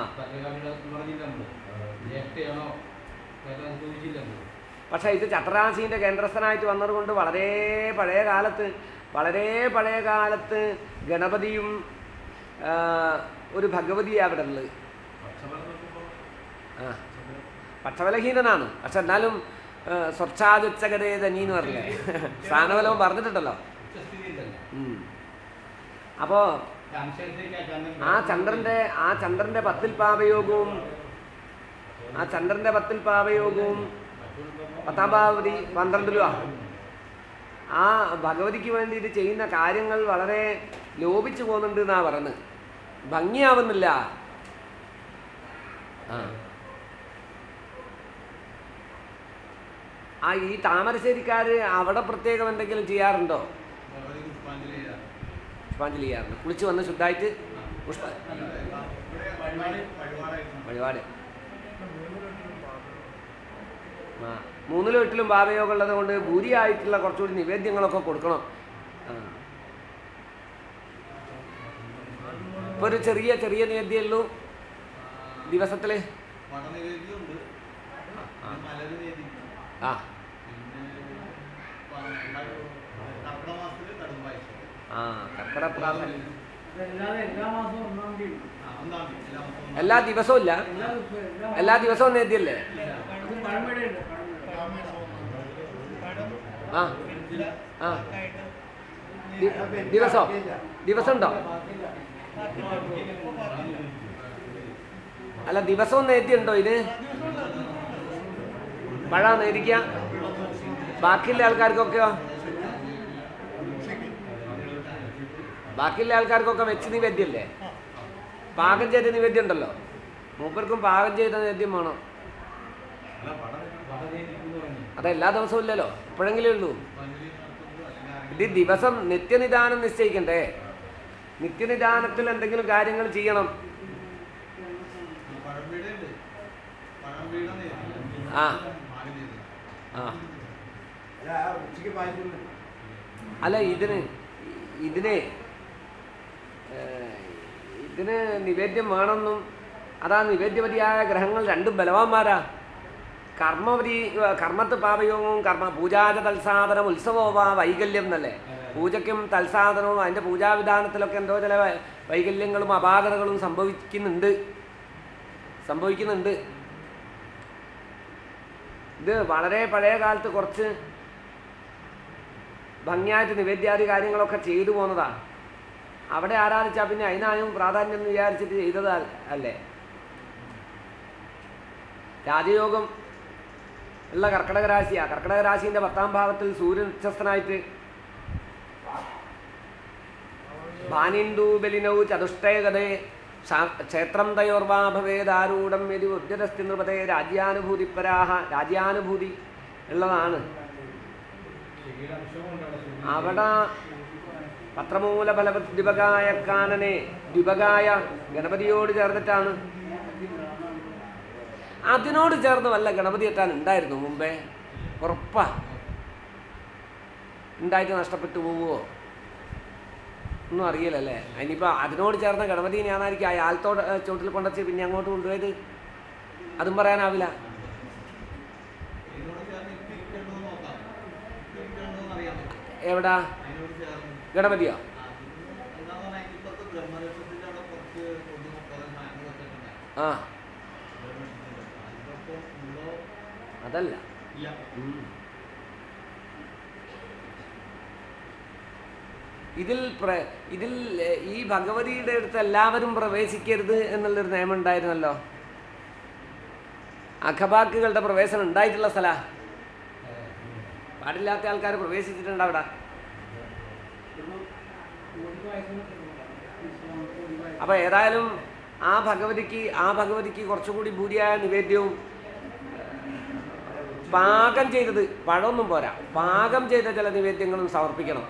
പക്ഷേ ഇത് ചക്രരാശീൻ്റെ കേന്ദ്രസ്ഥനായിട്ട് വന്നതുകൊണ്ട് വളരെ പഴയ കാലത്ത് ഗണപതിയും ഒരു ഭഗവതിയാണ് അവിടെ ഉള്ളത്. ആ പക്ഷബലഹീനനാണ്. പക്ഷെ എന്നാലും സ്വച്ഛാദുച്ചകരേ തനീന്ന് പറഞ്ഞില്ലേ, സ്ഥാനബലവും പറഞ്ഞിട്ടുണ്ടല്ലോ. അപ്പോൾ ആ ചന്ദ്രൻ്റെ പത്തിൽ പാപയോഗവും പത്താം ഭാവതി 12 ആ ഭഗവതിക്ക് വേണ്ടിയിട്ട് ചെയ്യുന്ന കാര്യങ്ങൾ വളരെ ലോപിച്ചു പോകുന്നുണ്ട് എന്നാണ് പറയുന്നത്. ഭംഗിയാവുന്നില്ല. ഈ താമരശ്ശേരിക്കാർ അവിടെ പ്രത്യേകം എന്തെങ്കിലും ചെയ്യാറുണ്ടോ? പുഷ്പാഞ്ജലി ചെയ്യാറുണ്ട്. കുളിച്ച് വന്ന് ശുദ്ധമായിട്ട് വഴിപാട്. ആ 3 വീട്ടിലും ഭാവയോഗം ഉള്ളത് കൊണ്ട് ഭൂരിയായിട്ടുള്ള കുറച്ചുകൂടി നിവേദ്യങ്ങളൊക്കെ കൊടുക്കണം. ഇപ്പോൾ ഒരു ചെറിയ നിവേദ്യമേ ദിവസത്തിൽ. ആ കർക്കിടക പ്രാർത്ഥന എല്ലാ ദിവസവും ഇല്ല. എല്ലാ ദിവസവും നേദ്യല്ലേ? ആ ആ ദിവസം ഉണ്ടോ? അല്ല ദിവസവും നേദ്യം ഉണ്ടോ? ഇത് പഴ നേദിക്കുക. ബാക്കിയുള്ള ആൾക്കാർക്കൊക്കെയോ? ബാക്കിയുള്ള ആൾക്കാർക്കൊക്കെ വെച്ച് നിവേദ്യല്ലേ? പാകം ചെയ്ത നിവേദ്യം ഉണ്ടല്ലോ. മൂപ്പർക്കും പാകം ചെയ്ത നിവേദ്യം വേണം. അതെല്ലാ ദിവസവും ഇല്ലല്ലോ, എപ്പോഴെങ്കിലും ഉള്ളൂ. ഇത് ദിവസം നിത്യനിദാനം നിശ്ചയിക്കണ്ടേ? നിത്യനിദാനത്തിൽ എന്തെങ്കിലും കാര്യങ്ങൾ ചെയ്യണം. ആ ആ അല്ല ഇതിന് നിവേദ്യം വേണമെന്നും അതാ നിവേദ്യപതിയായ ഗ്രഹങ്ങൾ രണ്ടും ബലവാന്മാരാ. കർമ്മത്ത് പാപയോഗവും പൂജാച തൽസാധനം ഉത്സവോവാ വൈകല്യം എന്നല്ലേ. പൂജയ്ക്കും തൽസാധനവും അതിൻ്റെ പൂജാവിധാനത്തിലൊക്കെ എന്തോ ചില വൈകല്യങ്ങളും അപാകതകളും സംഭവിക്കുന്നുണ്ട്. ഇത് വളരെ പഴയ കാലത്ത് കുറച്ച് ഭംഗിയായിട്ട് നിവേദ്യാദി കാര്യങ്ങളൊക്കെ ചെയ്തു പോകുന്നതാണ്. അവിടെ ആരാധിച്ചാൽ പിന്നെ അതിനായും പ്രാധാന്യം എന്ന് വിചാരിച്ചിട്ട് ചെയ്തത് അല്ലേ. രാജയോഗം ഉള്ള കർക്കിടക രാശിയാണ്. കർക്കിടക രാശിൻ്റെ 10ാം ഭാവത്തിൽ സൂര്യൻ ഉച്ചസ്ഥനായിട്ട് ഭാനിന്ദു ബലിനൗ ചതുഷ്ടയഗതേ ക്ഷേത്രം തയോർവാ ഭവേദാരൂഢം യതി ഉദ്യതസ്തി നൃപതേ രാജ്യാനുഭൂതിപരാഹ. രാജ്യാനുഭൂതി ഉള്ളതാണ്. അവിടെ പത്രമൂല ഫലദ്വിപകായ കാനനെ ദ്വിപകായ ഗണപതിയോട് ചേർന്നിട്ടാണ്. അതിനോട് ചേർന്ന് വല്ല ഗണപതി എത്താൻ ഉണ്ടായിരുന്നു മുമ്പേ? ഉറപ്പാ. ഉണ്ടായിട്ട് നഷ്ടപ്പെട്ടു പോവുമോ ഒന്നും അറിയില്ലല്ലേ. ഇനിയിപ്പോൾ അതിനോട് ചേർന്ന ഗണപതി ഞാനായിരിക്കും ആ ആലത്തോട് ചോട്ടിൽ കൊണ്ടുവച്ച് പിന്നെ അങ്ങോട്ട് കൊണ്ടുപോയത്, അതും പറയാനാവില്ല. എവിടാ ഗണപതിയോ? ആ അതല്ല. ഇതിൽ ഈ ഭഗവതിയുടെ അടുത്ത് എല്ലാവരും പ്രവേശിക്കരുത് എന്നുള്ളൊരു നിയമം ഉണ്ടായിരുന്നല്ലോ. അഖബാക്കുകളുടെ പ്രവേശനം ഉണ്ടായിട്ടുള്ള സ്ഥല, പാടില്ലാത്ത ആൾക്കാർ പ്രവേശിച്ചിട്ടുണ്ട് അവിടെ. അപ്പോൾ ഏതായാലും ആ ഭഗവതിക്ക് കുറച്ചുകൂടി ഭൂരിയായ നിവേദ്യവും പാകം ചെയ്തത്, പഴമൊന്നും പോരാ, പാകം ചെയ്ത ചില നിവേദ്യങ്ങളും സമർപ്പിക്കണം.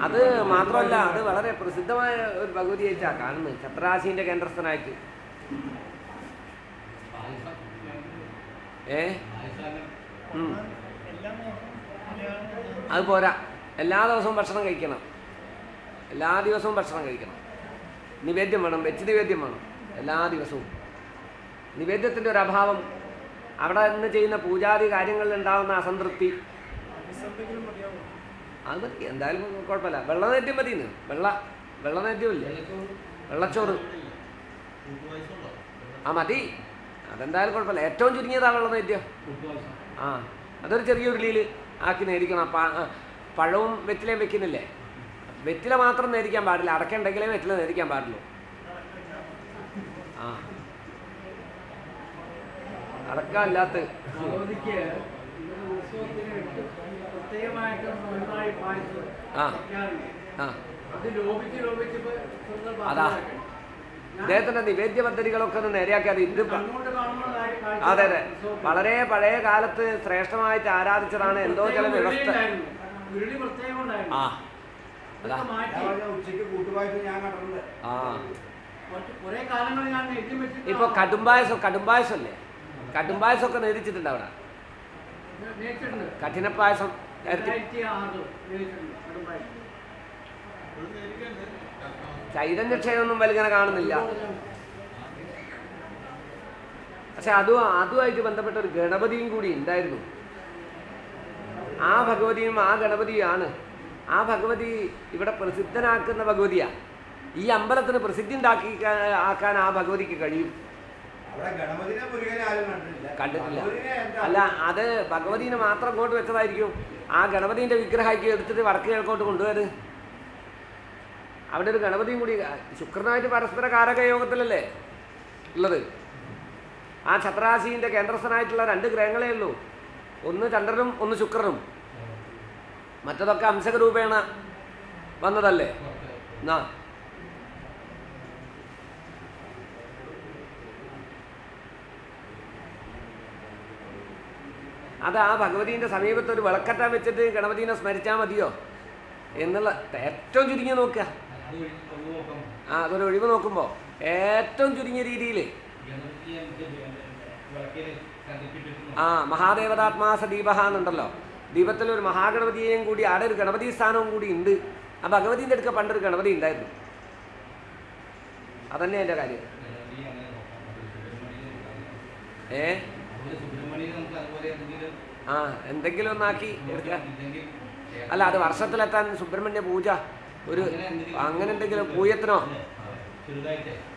അത് മാത്രമല്ല, അത് വളരെ പ്രസിദ്ധമായ ഒരു ഭഗവതിയായിട്ടാണ് കാണുന്നത്, ഛത്രാശീൻ്റെ കേന്ദ്രസ്ഥനായിട്ട്. അത് പോരാ, എല്ലാ ദിവസവും ഭക്ഷണം കഴിക്കണം, എല്ലാ ദിവസവും ഭക്ഷണം കഴിക്കണം. നിവേദ്യം വേണം, വെച്ച് നിവേദ്യം വേണം എല്ലാ ദിവസവും. നിവേദ്യത്തിൻ്റെ ഒരു അഭാവം, അവിടെ നിന്ന് ചെയ്യുന്ന പൂജാതി കാര്യങ്ങളിൽ ഉണ്ടാകുന്ന അസംതൃപ്തി, അത് മതി, എന്തായാലും കുഴപ്പമില്ല. വെള്ളനേദ്യം മതിയെന്ന്, വെള്ളനേദ്യമില്ലേ, വെള്ളച്ചോറ് ആ മതി, അതെന്തായാലും കുഴപ്പമില്ല. ഏറ്റവും ചുരുങ്ങിയതാണ് വെള്ളനേദ്യം. ആ അതൊരു ചെറിയ ഉരുളിയിൽ ആക്കി നേരിക്കണം. പഴവും വെറ്റിലയും വെക്കുന്നില്ലേ, വെറ്റില മാത്രം നേരിക്കാൻ പാടില്ല, അടക്കുണ്ടെങ്കിലേ വെറ്റില നേരിക്കാൻ പാടുള്ളൂ. ആ അടക്കമില്ലാത്ത അതാ അദ്ദേഹത്തിൻ്റെ നിവേദ്യ പദ്ധതികളൊക്കെ ഒന്ന് നേരെയാക്കിയത്. ഇത് അതെ അതെ, വളരെ പഴയ കാലത്ത് ശ്രേഷ്ഠമായിട്ട് ആരാധിച്ചതാണ് എന്തോ ചില വ്യവസ്ഥ. ആ ഇപ്പൊ കടുംബായസല്ലേ, കടുംബായസമൊക്കെ നേരിച്ചിട്ടുണ്ട് അവിടെ. കഠിനപ്പായസം ചൈതന്യക്ഷയമൊന്നും വലിങ്ങനെ കാണുന്നില്ല. പക്ഷെ അതുമായിട്ട് ബന്ധപ്പെട്ട ഒരു ഗണപതിയും കൂടി ഉണ്ടായിരുന്നു. ആ ഭഗവതിയും ആ ഗണപതിയാണ്. ആ ഭഗവതി ഇവിടെ പ്രസിദ്ധനാക്കുന്ന ഭഗവതിയാണ്. ഈ അമ്പലത്തിന് പ്രസിദ്ധി ആക്കാൻ ആ ഭഗവതിക്ക് കഴിയും. കണ്ടിട്ടില്ല. അല്ല, അത് ഭഗവതിനെ മാത്രം അങ്ങോട്ട് വെച്ചതായിരിക്കും. ആ ഗണപതിൻ്റെ വിഗ്രഹമാക്കി എടുത്തിട്ട് വടക്ക് കിഴക്കോട്ട് കൊണ്ടുപോയത്. അവിടെ ഒരു ഗണപതിയും കൂടി ശുക്രനായിട്ട് പരസ്പര കാരകയോഗത്തിലല്ലേ ഉള്ളത്. ആ ഛത്രാശീൻ്റെ കേന്ദ്രസ്ഥനായിട്ടുള്ള 2 ഗ്രഹങ്ങളേ ഉള്ളൂ, ഒന്ന് ചന്ദ്രനും ഒന്ന് ശുക്രനും. മറ്റതൊക്കെ അംശകരൂപേണ വന്നതല്ലേ. എന്നാ അത് ആ ഭഗവതീൻ്റെ സമീപത്ത് ഒരു വിളക്കറ്റ വെച്ചിട്ട് ഗണപതിനെ സ്മരിച്ചാൽ മതിയോ എന്നുള്ള ഏറ്റവും ചുരുങ്ങിയ നോക്കുക. ആ അതൊരു ഒഴിവ് നോക്കുമ്പോൾ ഏറ്റവും ചുരുങ്ങിയ രീതിയിൽ ആ മഹാദേവതാത്മാസ ദീപഹ എന്നുണ്ടല്ലോ, ദീപത്തിലൊരു മഹാഗണപതിയെയും കൂടി ആടെ ഒരു ഗണപതി സ്ഥാനവും കൂടി ഉണ്ട്. ആ ഭഗവതീൻ്റെ അടുക്ക പണ്ടൊരു ഗണപതി ഉണ്ടായിരുന്നു. അതന്നെ എൻ്റെ കാര്യം. ആ എന്തെങ്കിലും ഒന്നാക്കി എടുക്കുക. അല്ല, അത് വർഷത്തിലെത്താൻ സുബ്രഹ്മണ്യ പൂജ ഒരു അങ്ങനെ എന്തെങ്കിലും പൂയത്തിനോ.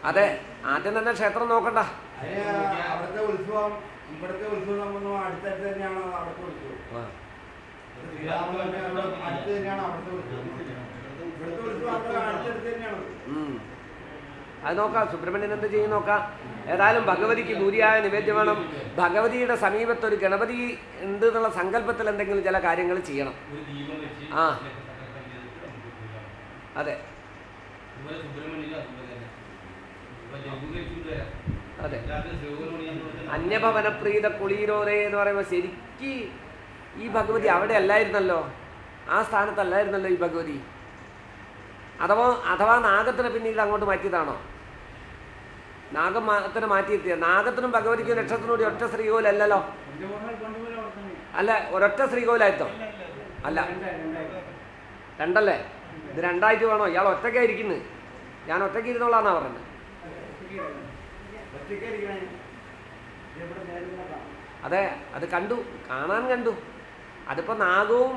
അതെ, ആദ്യം തന്നെ ക്ഷേത്രം നോക്കണ്ട. അവിടുത്തെ ഉത്സവം ഇവിടുത്തെ ഉത്സവം അടുത്തടുത്ത് തന്നെയാണോ? അവിടുത്തെ ഉത്സവം അടുത്ത് തന്നെയാണ് അവിടുത്തെ ഉത്സവം. ഇവിടുത്തെ ഉത്സവം അടുത്തടുത്ത് തന്നെയാണ്. അത് നോക്കാം, സുബ്രഹ്മണ്യൻ എന്ത് ചെയ്യും നോക്കാം. ഏതായാലും ഭഗവതിക്ക് ഭൂരിയായ നിവേദ്യം വേണം. ഭഗവതിയുടെ സമീപത്ത് ഒരു ഗണപതി ഉണ്ട് എന്നുള്ള സങ്കല്പത്തിൽ എന്തെങ്കിലും ചില കാര്യങ്ങൾ ചെയ്യണം. ആ അതെ, അതെ, അന്യഭവനപ്രീത കുളീരോരേ എന്ന് പറയുമ്പോൾ ശരിക്ക് ഈ ഭഗവതി അവിടെ അല്ലായിരുന്നല്ലോ, ആ സ്ഥാനത്തല്ലായിരുന്നല്ലോ ഈ ഭഗവതി. അഥവാ നാഗത്തിനെ പിന്നീട് അങ്ങോട്ട് മാറ്റിയതാണോ? നാഗത്തിനെ മാറ്റിയെത്തിയ നാഗത്തിനും ഭഗവതിക്കും നക്ഷത്രത്തിനും കൂടി ഒറ്റ ശ്രീകോലല്ലോ. അല്ല, ഒരൊറ്റ ശ്രീകോലായിരുന്നോ? അല്ല, രണ്ടല്ലേ? ഇത് രണ്ടായിട്ട് വേണോ? ഇയാൾ ഒറ്റയ്ക്കായിരിക്കുന്നത്, ഞാൻ ഒറ്റയ്ക്ക് ഇരുന്നോളാന്നാ പറയുന്നത്. അതെ, അത് കാണാൻ കണ്ടു. അതിപ്പോൾ നാഗവും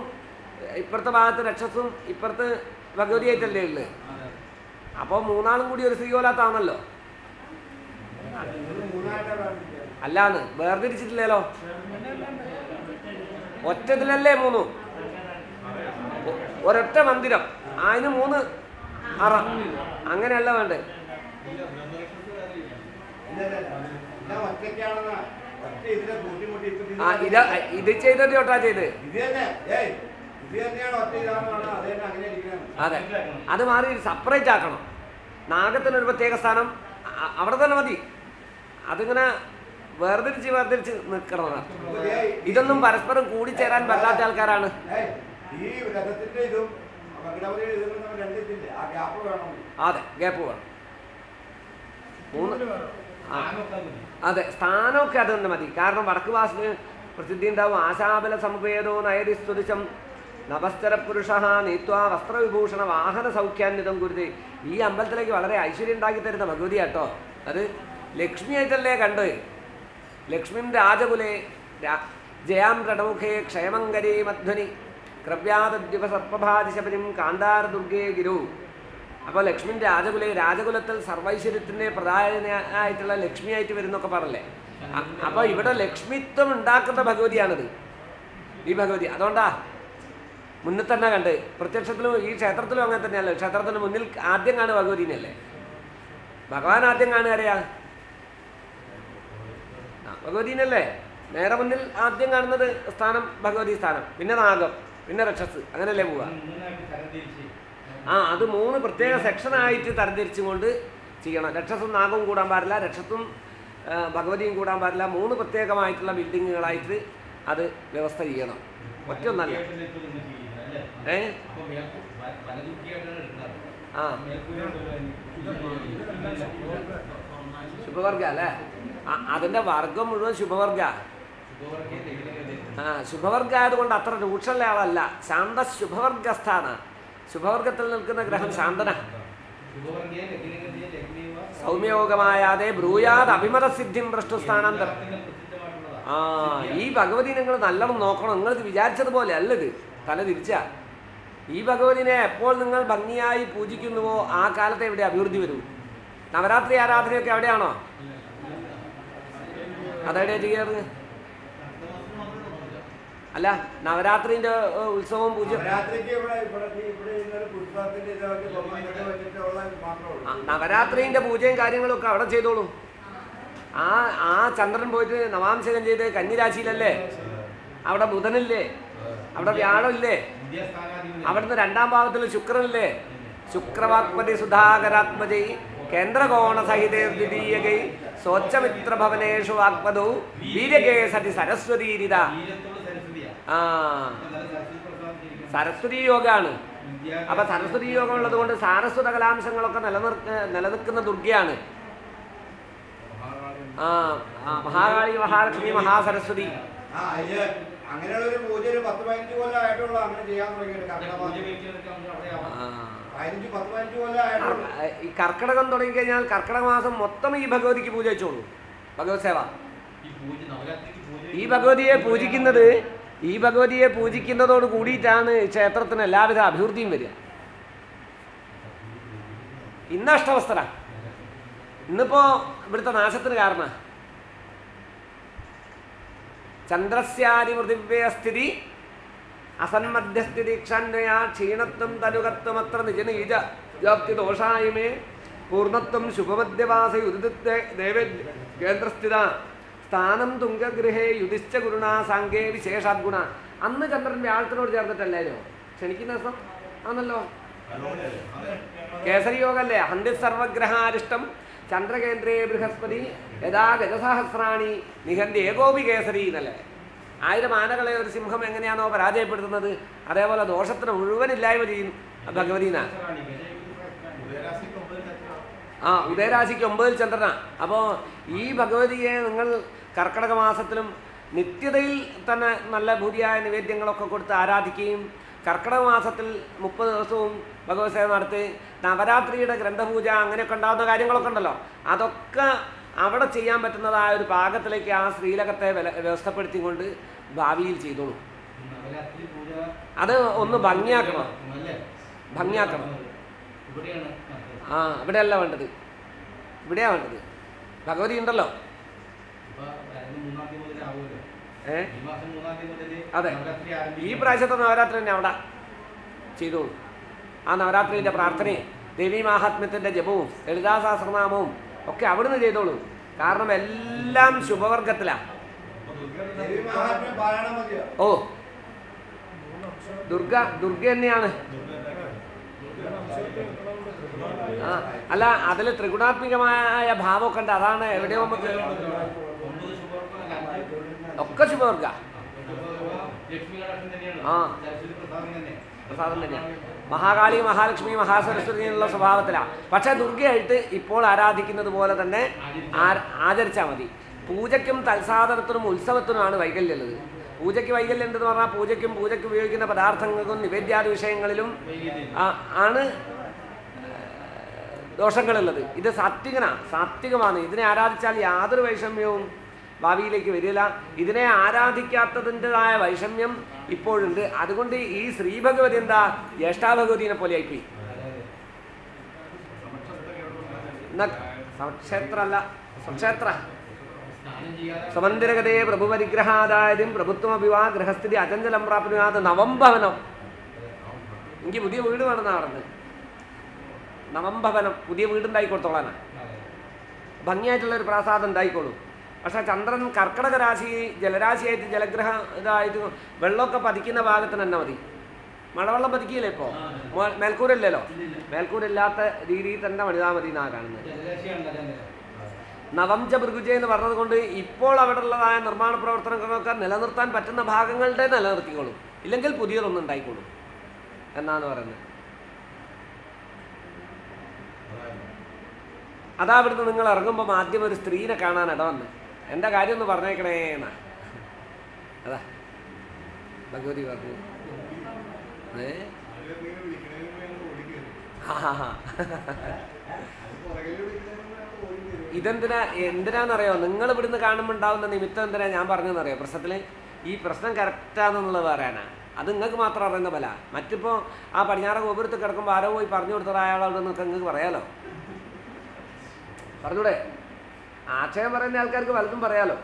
ഇപ്പുറത്തെ ഭാഗത്ത് രക്ഷസും ഇപ്പുറത്ത് ഭഗവതിയായിട്ടല്ലേ ഉള്ളത്. അപ്പോൾ മൂന്നാളും കൂടി ഒരു ശ്രീകോലാത്താണല്ലോ. അല്ലാന്ന് വേർതിരിച്ചിട്ടില്ലല്ലോ, ഒറ്റതിലല്ലേ മൂന്നും. ഒരൊറ്റ മന്ദിരം, അതിന് 3 അറ, അങ്ങനെയല്ല വേണ്ടേ. ഇത് ചെയ്തത് ഒട്ടാ ചെയ്ത്. അതെ, അത് മാറി സെപ്പറേറ്റ് ആക്കണം. നാഗത്തിനൊരു പ്രത്യേക സ്ഥാനം അവിടെ തന്നെ മതി. അതിങ്ങനെ വേർതിരിച്ച് നിൽക്കണം. ഇതൊന്നും പരസ്പരം കൂടിച്ചേരാൻ പറ്റാത്ത ആൾക്കാരാണ്. അതെ, ഗ്യാപ്പ് വേണം. 3 അതെ, സ്ഥാനമൊക്കെ അത് തന്നെ മതി. കാരണം വടക്ക് വാസിന് പ്രസിദ്ധി ഉണ്ടാവും. ആശാബല സമഭേദോ നയതി സ്തുതിശം നവസ്തര പുരുഷ നീത്വാ വസ്ത്രവിഭൂഷണ വാഹന സൗഖ്യാന്വിതം കുരുതി. ഈ അമ്പലത്തിലേക്ക് വളരെ ഐശ്വര്യം ഉണ്ടാക്കി തരുന്ന ഭഗവതിയാട്ടോ. അത് ലക്ഷ്മിയായിട്ടല്ലേ കണ്ട്. ലക്ഷ്മിം രാജകുലേ ജയാം രണമുഖേ ക്ഷയമങ്കരേ മധ്വനി ക്രവ്യാദ്വ സർപ്പഭാതിശബരിം കാന്താര ദുർഗേ ഗിരു. അപ്പോൾ ലക്ഷ്മി രാജകുലത്തിൽ സർവൈശ്വര്യത്തിൻ്റെ പ്രധാനമായിട്ടുള്ള ലക്ഷ്മിയായിട്ട് വരുന്നൊക്കെ പറഞ്ഞല്ലേ. അപ്പോൾ ഇവിടെ ലക്ഷ്മിത്വം ഉണ്ടാക്കുന്ന ഭഗവതിയാണിത്, ഈ ഭഗവതി. അതുകൊണ്ടാ മുന്നിൽ തന്നെ കണ്ട്. പ്രത്യക്ഷത്തിലും ഈ ക്ഷേത്രത്തിലും അങ്ങനെ തന്നെയല്ലോ. ക്ഷേത്രത്തിന് മുന്നിൽ ആദ്യം കാണുക ഭഗവതിനെയല്ലേ. ഭഗവാൻ ആദ്യം കാണുക ആരെയാ? ഭഗവതിനല്ലേ. നേരെ മുന്നിൽ ആദ്യം കാണുന്നത് സ്ഥാനം ഭഗവതി സ്ഥാനം, പിന്നെ നാഗം, പിന്നെ രക്ഷസ്, അങ്ങനെയല്ലേ പോവുക. അത് 3 പ്രത്യേക സെക്ഷനായിട്ട് തരംതിരിച്ചും കൊണ്ട് ചെയ്യണം. രക്ഷസും നാഗവും കൂടാൻ പാടില്ല, രക്ഷസും ഭഗവതിയും കൂടാൻ പാടില്ല. 3 പ്രത്യേകമായിട്ടുള്ള ബിൽഡിങ്ങുകളായിട്ട് അത് വ്യവസ്ഥ ചെയ്യണം. ഒറ്റൊന്നല്ല. ശുഭവർഗ അല്ലേ? അതിൻ്റെ വർഗം മുഴുവൻ ശുഭവർഗ. ശുഭവർഗ ആയതുകൊണ്ട് അത്ര രൂക്ഷമുള്ള ആളല്ല. ശാന്ത ശുഭവർഗസ്ഥാന. ശുഭവർഗത്തിൽ നിൽക്കുന്ന ഗ്രഹം ശാന്തന. സൗമ്യയോഗമായാതെ ബ്രൂയാത് അഭിമതസിദ്ധിം ഭ്രഷ്ടുസ്ഥാനാന്തരം. ഈ ഭഗവതി നിങ്ങൾ നല്ലോണം നോക്കണം. നിങ്ങളിത് വിചാരിച്ചതുപോലെ അല്ലത്, തല തിരിച്ച. ഈ ഭഗവതിനെ എപ്പോൾ നിങ്ങൾ ഭംഗിയായി പൂജിക്കുന്നുവോ ആ കാലത്ത് എവിടെ അഭിവൃദ്ധി വരും. നവരാത്രി ആരാധനയൊക്കെ എവിടെയാണോ അതെവിടെയാ ചെയ്യാറ്? അല്ല, നവരാത്രിന്റെ ഉത്സവവും പൂജ. നവരാത്രിന്റെ പൂജയും കാര്യങ്ങളും ഒക്കെ അവിടെ ചെയ്തോളൂ. ആ ചന്ദ്രൻ പോയിട്ട് നവാംശകം ചെയ്ത് കന്നിരാശിയിലല്ലേ? അവിടെ ബുധനില്ലേ? അവിടെ വ്യാഴമില്ലേ? അവിടുന്ന് 2ാം ഭാവത്തിൽ ശുക്രനില്ലേ? ശുക്രവാക്പതി സുധാകരാത്മജൈ കേന്ദ്രകോണ സഹിതേ ദ്വിതീയകൈ സ്വച്ഛമിത്രഭവനേഷു വാക്പദൗ വീര്യകേ സതി സരസ്വതീരിത. സരസ്വതി യോഗമാണ്. അപ്പൊ സരസ്വതി യോഗം ഉള്ളത് കൊണ്ട് സാരസ്വത കലാംശങ്ങളൊക്കെ നിലനിൽക്കുന്ന ദുർഗയാണ്. മഹാകാളി, മഹാലക്ഷ്മി, മഹാസരസ്വതി. ഈ കർക്കിടകം തുടങ്ങിക്കഴിഞ്ഞാൽ കർക്കിടക മാസം മൊത്തം ഈ ഭഗവതിക്ക് പൂജ വെച്ചോളൂ. ഭഗവത് സേവ. ഈ ഭഗവതിയെ പൂജിക്കുന്നതോട് കൂടിയിട്ടാണ് ക്ഷേത്രത്തിന് എല്ലാവിധ അഭിവൃദ്ധിയും വരിക. ഇന്ന് അഷ്ടവസ്ത്ര, ഇന്നിപ്പോ ഇവിടുത്തെ നാശത്തിന് കാരണം ചന്ദ്രസ്യാദിമൃതിവ്യസ്ഥിതി അസന്മധ്യസ്ഥിതി ക്ഷാന്വയാ ക്ഷീണത്വം തനുകത്വമത്ര നിജനീജ വ്യാപ്തി ദോഷായമേ പൂർണ്ണത്വം ശുഭമധ്യവാസ യുദിത്വ ദേവ കേന്ദ്രസ്ഥിത സ്ഥാനം തുംഗഗൃഹേ യുധിശ്ച ഗുരുണാ സാങ്കേ വിശേഷാദ്ഗുണ. അന്ന് ചന്ദ്രൻ വ്യാഴത്തിനോട് ചേർന്നിട്ടല്ലായോ ക്ഷണിക്കുന്ന ദിവസം ആണല്ലോ. കേസരി യോഗല്ലേ? ഹന്തി സർവഗ്രഹാരിഷ്ടം ചന്ദ്രകേന്ദ്രേ ബൃഹസ്പതി യഥാ ഗജസഹസ്രാണി നിഹന്തി ഏകോപി കേസരി എന്നല്ലേ. 1000 ആനകളെ ഒരു സിംഹം എങ്ങനെയാണോ പരാജയപ്പെടുത്തുന്നത്, അതേപോലെ ദോഷത്തിന് മുഴുവനില്ലായ്മ ചെയ്യും ഭഗവതീനാണ്. ഉദയരാശിക്ക് 9 ചന്ദ്രനാ. അപ്പോൾ ഈ ഭഗവതിയെ നിങ്ങൾ കർക്കിടക മാസത്തിലും നിത്യതയിൽ തന്നെ നല്ല ഭൂരിയായ നിവേദ്യങ്ങളൊക്കെ കൊടുത്ത് ആരാധിക്കുകയും കർക്കിടക മാസത്തിൽ 30 ദിവസവും ഭഗവത് സേവ നടത്തി നവരാത്രിയുടെ ഗ്രന്ഥപൂജ അങ്ങനെയൊക്കെ ഉണ്ടാകുന്ന കാര്യങ്ങളൊക്കെ ഉണ്ടല്ലോ, അതൊക്കെ അവിടെ ചെയ്യാൻ പറ്റുന്നതായ ഒരു പാകത്തിലേക്ക് ആ ശ്രീലകത്തെ വ്യവസ്ഥപ്പെടുത്തിക്കൊണ്ട് ഭാവിയിൽ ചെയ്തോളൂ. അത് ഒന്ന് ഭംഗിയാക്കണം. ഇവിടെയല്ല വേണ്ടത്, ഇവിടെയാണ് വേണ്ടത്. ഭഗവതി ഉണ്ടല്ലോ. അതെ, ഈ പ്രാവശ്യത്തെ നവരാത്രി തന്നെ അവിടെ ചെയ്തോളൂ. ആ നവരാത്രിൻ്റെ പ്രാർത്ഥനയും ദേവീ മാഹാത്മ്യത്തിൻ്റെ ജപവും ലളിതാ സഹസ്രനാമവും ഒക്കെ അവിടുന്ന് ചെയ്തോളൂ. കാരണം എല്ലാം ശുഭവർഗത്തിലാണ്. ഓ, ദുർഗ തന്നെയാണ്. അല്ല, അതിൽ ത്രിഗുണാത്മികമായ ഭാവമൊക്കെ ഉണ്ട്. അതാണ് എവിടെയോ നമുക്ക് ഒക്കെ ശുഭവർഗ. പ്രസാദം തന്നെയാണ്. മഹാകാളി, മഹാലക്ഷ്മി, മഹാസരസ്വതി എന്നുള്ള സ്വഭാവത്തിലാണ്. പക്ഷേ ദുർഗയായിട്ട് ഇപ്പോൾ ആരാധിക്കുന്നത് പോലെ തന്നെ ആചരിച്ചാൽ മതി. പൂജയ്ക്കും തൽസാധനത്തിനും ഉത്സവത്തിനുമാണ് വൈകല്യമുള്ളത്. പൂജയ്ക്ക് വൈകല്യം ഉണ്ടെന്ന് പറഞ്ഞാൽ പൂജയ്ക്ക് ഉപയോഗിക്കുന്ന പദാർത്ഥങ്ങൾക്കും നിവേദ്യാദി വിഷയങ്ങളിലും ആണ് ദോഷങ്ങളുള്ളത്. ഇത് സാത്വികമാണ്. ഇതിനെ ആരാധിച്ചാൽ യാതൊരു വൈഷമ്യവും ഭാവിയിലേക്ക് വരില്ല. ഇതിനെ ആരാധിക്കാത്തതിൻ്റെതായ വൈഷമ്യം ഇപ്പോഴുണ്ട്. അതുകൊണ്ട് ഈ ശ്രീഭഗവതി എന്താ ജ്യേഷ്ഠാഭഗവതിനെ പോലെ ആയിപ്പോയി. സമക്ഷേത്രമല്ല, സ്വക്ഷേത്ര സമന്ദിരഗതേ പ്രഭുപരിഗ്രഹാദായതും പ്രഭുത്വമഭിവാ ഗൃഹസ്ഥിതി അചഞ്ചലം പ്രാപ്നുയാത് നവംഭവനം. എനിക്ക് പുതിയ വീട് വേണമെന്നാണ് പറഞ്ഞത്. നവംഭവനം, പുതിയ വീടുണ്ടായിക്കൊടുത്തോളാനാണ്. ഭംഗിയായിട്ടുള്ളൊരു പ്രാസാദം ഉണ്ടായിക്കോളൂ. പക്ഷേ ചന്ദ്രൻ കർക്കിടക രാശി ജലരാശിയായിട്ട് ജലഗ്രഹ ഇതായിട്ട് വെള്ളമൊക്കെ പതിക്കുന്ന ഭാഗത്തിന് തന്നെ മതി. മഴവെള്ളം പതിക്കില്ലേ ഇപ്പോൾ? മേൽക്കൂരല്ലല്ലോ. മേൽക്കൂരില്ലാത്ത രീതിയിൽ തന്നെ മണിതാ മതി എന്നാണ് കാണുന്നത്. നവംച ഭൃഗുജ എന്ന് പറഞ്ഞത് കൊണ്ട് ഇപ്പോൾ അവിടെ ഉള്ളതായ നിർമ്മാണ പ്രവർത്തനങ്ങളൊക്കെ നിലനിർത്താൻ പറ്റുന്ന ഭാഗങ്ങളുടെ നിലനിർത്തിക്കോളും. ഇല്ലെങ്കിൽ പുതിയതൊന്നും ഉണ്ടായിക്കോളും എന്നാണ് പറയുന്നത്. അതാ ഇവിടുന്ന് നിങ്ങൾ ഇറങ്ങുമ്പോൾ ആദ്യം ഒരു സ്ത്രീനെ കാണാൻ ഇടവന്ന് എൻ്റെ കാര്യം ഒന്ന് പറഞ്ഞേക്കണേ എന്നാ. അതാ ഭഗവതി പറഞ്ഞു. എന്തിനാണെന്നറിയോ? നിങ്ങൾ ഇവിടുന്ന് കാണുമ്പോൾ ഉണ്ടാവുന്ന നിമിത്തം എന്തിനാ ഞാൻ പറഞ്ഞതെന്നറിയോ? പ്രശ്നത്തിൽ ഈ പ്രശ്നം കറക്റ്റാണെന്നുള്ളത് പറയാനാണ്. അത് നിങ്ങൾക്ക് മാത്രം അറിയുന്ന പോലെ. മറ്റിപ്പോൾ ആ പടിഞ്ഞാറ ഗോപുരത്ത് കിടക്കുമ്പോൾ ആരോ പോയി പറഞ്ഞു കൊടുത്തത് അയാളോട് നിങ്ങൾക്ക് പറയാലോ, പറഞ്ഞൂടെ? ആക്ഷേപം പറയുന്ന ആൾക്കാർക്ക് പലതും പറയാലോ.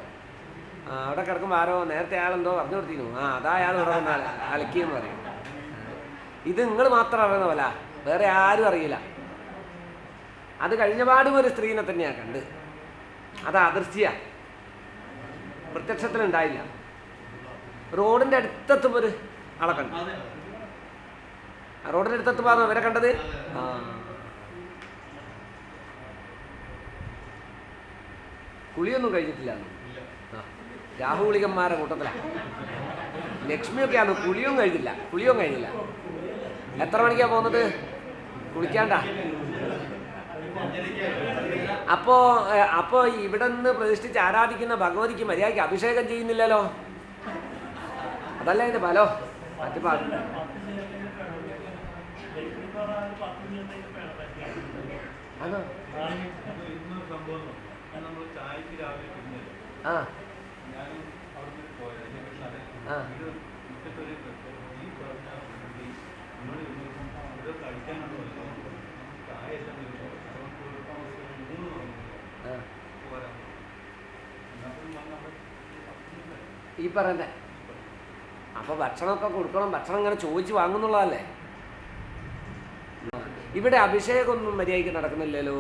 അവിടെ കിടക്കുമ്പോൾ ആരോ നേരത്തെ അയാളെന്തോ പറഞ്ഞു കൊടുത്തിരുന്നു, അതാ അയാൾ ഇവിടെ വന്നാൽ അലക്കിയെന്ന് പറയും. ഇത് നിങ്ങൾ മാത്രം അറിയുന്ന പോലെ, വേറെ ആരും അറിയില്ല. അത് കഴിഞ്ഞപാടും ഒരു സ്ത്രീനെ തന്നെയാണ് കണ്ട്. അത് അദൃശ്യ, പ്രത്യക്ഷത്തിലുണ്ടായില്ല. റോഡിൻ്റെ അടുത്തെത്തുമ്പോൾ ഒരു ആളെ കണ്ടു. റോഡിൻ്റെ അടുത്തെത്തുമ്പോൾ അവരെ കണ്ടത്. കുളിയൊന്നും കഴിഞ്ഞിട്ടില്ല. രാഹുകുളികന്മാരുടെ കൂട്ടത്തിലാണ്. ലക്ഷ്മിയൊക്കെയാണ്. കുളിയും കഴിഞ്ഞില്ല. എത്ര മണിക്കാണ് പോകുന്നത്? കുളിക്കാണ്ട. അപ്പോൾ ഇവിടെ നിന്ന് പ്രതിഷ്ഠിച്ച് ആരാധിക്കുന്ന ഭഗവതിക്ക് മര്യാദയ്ക്ക് അഭിഷേകം ചെയ്യുന്നില്ലല്ലോ. അതല്ല അതിൻ്റെ ഫലോ. മറ്റു ആണോ? ഈ പറയുന്നത്. അപ്പോൾ ഭക്ഷണമൊക്കെ കൊടുക്കണം. ഭക്ഷണം ഇങ്ങനെ ചോദിച്ച് വാങ്ങുന്നുള്ളതല്ലേ. ഇവിടെ അഭിഷേകമൊന്നും മര്യാദയ്ക്ക് നടക്കുന്നില്ലല്ലോ.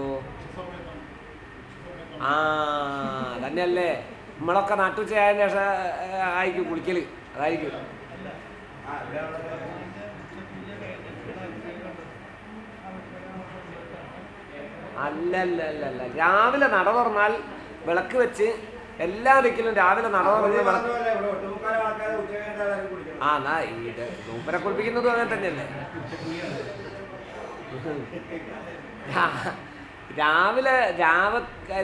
തന്നെയല്ലേ നമ്മളൊക്കെ നാട്ടുച്ചയായതിന് ശേഷം ആയിരിക്കും കുളിക്കൽ. അതായിരിക്കും. അല്ല രാവിലെ നട തുറന്നാൽ വിളക്ക് വെച്ച് എല്ലാ ദിക്കിലും രാവിലെ നട തുറന്ന് വിളക്ക്. ഇവിടെ ഒട്ടുമുക്കാൽ ആൾക്കാരെ ഉച്ച കഴിഞ്ഞാൽ കുടിക്കണം. ആ എന്നാ ഈ മൂപ്പരെ കുളിപ്പിക്കുന്നതും അങ്ങനെ തന്നെയല്ലേ.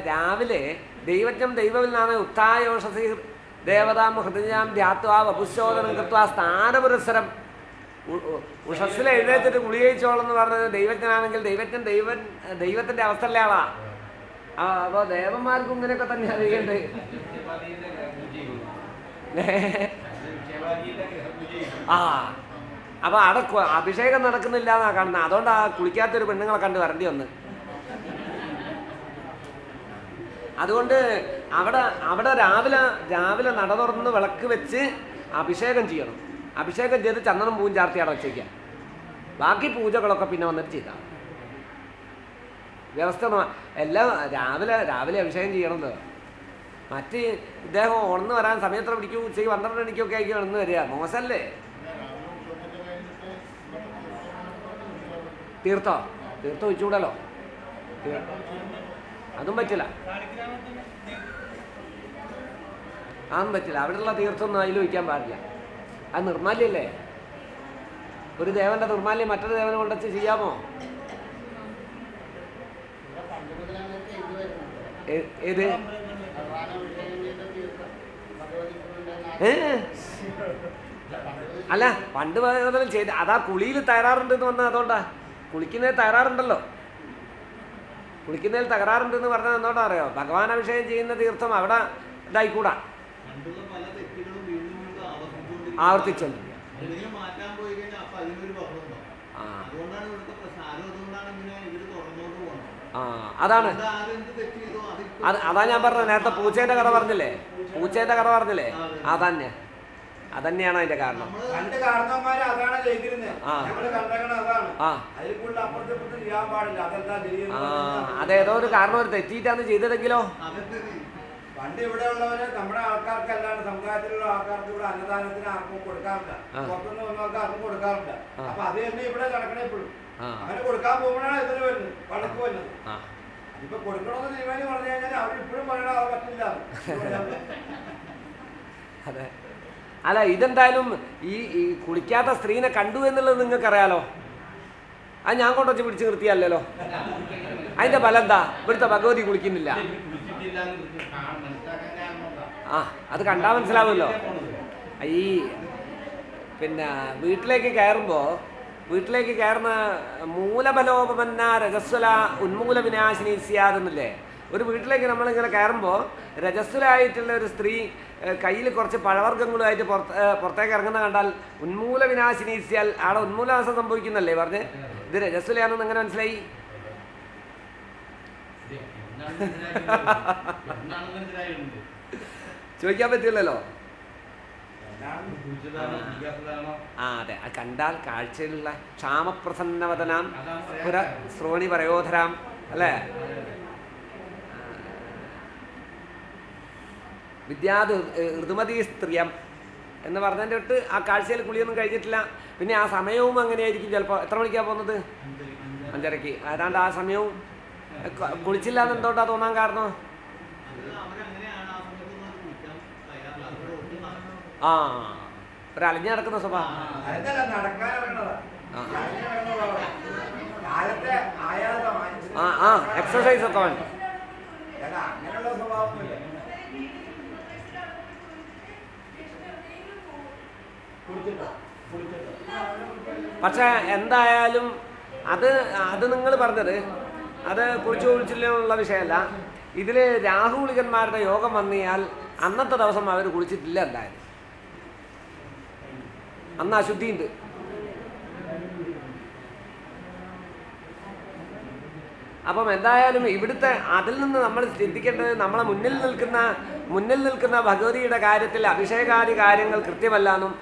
രാവിലെ ദൈവജ്ഞം ദൈവവിൽനാണ് ഉത്തായോഷസി ദേവതാം ഹൃദയാം ധ്യാത്വാ വപുശോധനം കൃത്വാ സ്ഥാനപുരസ്സരം. ഉഷസ്സിൽ എഴുന്നേറ്റിട്ട് കുളി കഴിച്ചോളെന്ന് പറഞ്ഞത് ദൈവജ്ഞനാണെങ്കിൽ ദൈവത്തിൻ്റെ അവസ്ഥയിലെ ആളാ. അപ്പോൾ ദേവന്മാർക്കും ഇങ്ങനെയൊക്കെ തന്നെ അറിയേണ്ടത്. ആ അപ്പോൾ അവിടെ അഭിഷേകം നടക്കുന്നില്ല എന്നാണ് കാണുന്നത്. അതുകൊണ്ടാണ് കുളിക്കാത്തൊരു പെണ്ണുങ്ങളെ കണ്ട് വരേണ്ടി വന്ന്. അതുകൊണ്ട് അവിടെ രാവിലെ നട തുറന്ന് വിളക്ക് വെച്ച് അഭിഷേകം ചെയ്യണം. അഭിഷേകം ചെയ്ത് ചന്ദനം പൂവും ചാർത്തി അവിടെ വെച്ചേക്കാം. ബാക്കി പൂജകളൊക്കെ പിന്നെ വന്നിട്ട് ചെയ്താൽ വ്യവസ്ഥ എല്ലാം രാവിലെ അഭിഷേകം ചെയ്യണമെന്ന്. മറ്റ് ഇദ്ദേഹം ഉണർന്ന് വരാൻ സമയത്ര പിടിക്കും. ഉച്ചയ്ക്ക് 12 മണിക്കൊക്കെ ആയിരിക്കും ഉണർന്ന് വരിക. മോശമല്ലേ? തീർത്ഥം ഒഴിച്ചുകൂടല്ലോ. അതും പറ്റില്ല. അതൊന്നും പറ്റില്ല. അവിടെയുള്ള തീർത്ഥമൊന്നും അതിൽ ഒഴിക്കാൻ പാടില്ല. അത് നിർമാല്യല്ലേ? ഒരു ദേവന്റെ നിർമാല്യം മറ്റൊരു ദേവനെ കൊണ്ടുവച്ച് ചെയ്യാമോ? ഏത് അല്ല പണ്ട് മുതൽ ചെയ്ത് അതാ കുളിയിൽ തകരാറുണ്ടെന്ന് പറഞ്ഞാൽ അതുകൊണ്ടാ. കുളിക്കുന്നതിൽ തകരാറുണ്ടല്ലോ. കുളിക്കുന്നതിൽ തകരാറുണ്ടെന്ന് പറഞ്ഞാൽ എന്തുകൊണ്ടാ അറിയോ? ഭഗവാൻ അഭിഷേകം ചെയ്യുന്ന തീർത്ഥം അവിടെ ഇതായിക്കൂടാ, ആവർത്തിച്ചോണ്ടിരിക്കുക. അതാണ് അതാ ഞാൻ പറഞ്ഞത് നേരത്തെ പൂച്ചേന്റെ കഥ പറഞ്ഞില്ലേ? അതന്നെയാണ് അതിന്റെ കാരണം. അതേതോ ഒരു കാരണം ഒരു തെറ്റിയിട്ടാണ് ചെയ്തതെങ്കിലോ. പണ്ട് ഇവിടെ ഉള്ളവര് നമ്മുടെ ആൾക്കാർക്ക് അല്ലാണ്ട് സമുദായത്തിലുള്ള ആൾക്കാർക്ക് ഇവിടെ അന്നദാനത്തിന് ആർക്കും കൊടുക്കാറില്ല. പുറത്തുനിന്ന് വന്നവർക്ക് ആർക്കും കൊടുക്കാറില്ല. അപ്പൊ അത് തന്നെ ഇവിടെ നടക്കണേ ഇപ്പോഴും. അങ്ങനെ കൊടുക്കാൻ പോകുമ്പോഴാണ് ഇതിന് വരുന്നത്, വഴക്ക് വരുന്നത്. ഇപ്പൊ കൊടുക്കണമെന്ന് തീരുമാനം പറഞ്ഞു കഴിഞ്ഞാൽ അവരിപ്പോഴും പറയണ അത് പറ്റില്ല. അതെ. അല്ല ഇതെന്തായാലും ഈ കുളിക്കാത്ത സ്ത്രീനെ കണ്ടു എന്നുള്ളത് നിങ്ങൾക്ക് അറിയാലോ. അത് ഞാൻ കൊണ്ടുവച്ച് പിടിച്ച് നിർത്തിയല്ലോ. അതിന്റെ ഫലം എന്താ? ഇവിടുത്തെ ഭഗവതി കുളിക്കുന്നില്ല. അത് കണ്ടാൽ മനസ്സിലാവുമല്ലോ. ഈ പിന്നെ വീട്ടിലേക്ക് കയറുന്ന മൂലബലോപമന്ന രജസ്വല ഉന്മൂല വിനാശിനി സ്യാതെന്നില്ലേ? ഒരു വീട്ടിലേക്ക് നമ്മളിങ്ങനെ കയറുമ്പോൾ രജസ്വലായിട്ടുള്ള ഒരു സ്ത്രീ കയ്യിൽ കുറച്ച് പഴവർഗ്ഗങ്ങളുമായിട്ട് പുറത്തേക്ക് ഇറങ്ങുന്ന കണ്ടാൽ ഉന്മൂല വിനാശിനി സ്യാൽ ആടെ ഉന്മൂലനാശം സംഭവിക്കുന്നല്ലേ പറഞ്ഞ്? ഇത് രജസ്വലയാണെന്ന് എങ്ങനെ മനസ്സിലായി? ചോദിക്കാൻ പറ്റില്ലല്ലോ. അതെ. കണ്ടാൽ കാഴ്ചയിലുള്ള ക്ഷാമപ്രസന്നവദനാം പുര ശ്രോണി പരയോധരാം അല്ലേ? വിദ്യാത് ഋതുമതി സ്ത്രീയം എന്ന് പറഞ്ഞതിൻ്റെ തൊട്ട് ആ കാഴ്ചയിൽ കുളിയൊന്നും കഴിഞ്ഞിട്ടില്ല. പിന്നെ ആ സമയവും അങ്ങനെയായിരിക്കും. ചിലപ്പോൾ എത്ര മണിക്കാണ് പോകുന്നത്? 5:30. ഏതാണ്ട് ആ സമയവും കുളിച്ചില്ല എന്ന് എന്തുകൊണ്ടാ തോന്നാൻ കാരണം? ഒരു അലഞ്ഞു നടക്കുന്ന സ്വഭാവം. എക്സസൈസ് ഒക്കെ വേണ്ട. പക്ഷെ എന്തായാലും അത് നിങ്ങൾ പറഞ്ഞത് അത് കുളിച്ചില്ല വിഷയമല്ല. ഇതിൽ രാഹുകുളികന്മാരുടെ യോഗം വന്നിയാൽ അന്നത്തെ ദിവസം അവർ കുളിച്ചിട്ടില്ല. എന്തായാലും അന്ന് അശുദ്ധിയുണ്ട്. അപ്പം എന്തായാലും ഇവിടുത്തെ അതിൽ നിന്ന് നമ്മൾ ചിന്തിക്കേണ്ടത് നമ്മളെ മുന്നിൽ നിൽക്കുന്ന ഭഗവതിയുടെ കാര്യത്തിൽ അഭിഷേകാദി കാര്യങ്ങൾ കൃത്യമല്ലാന്നും.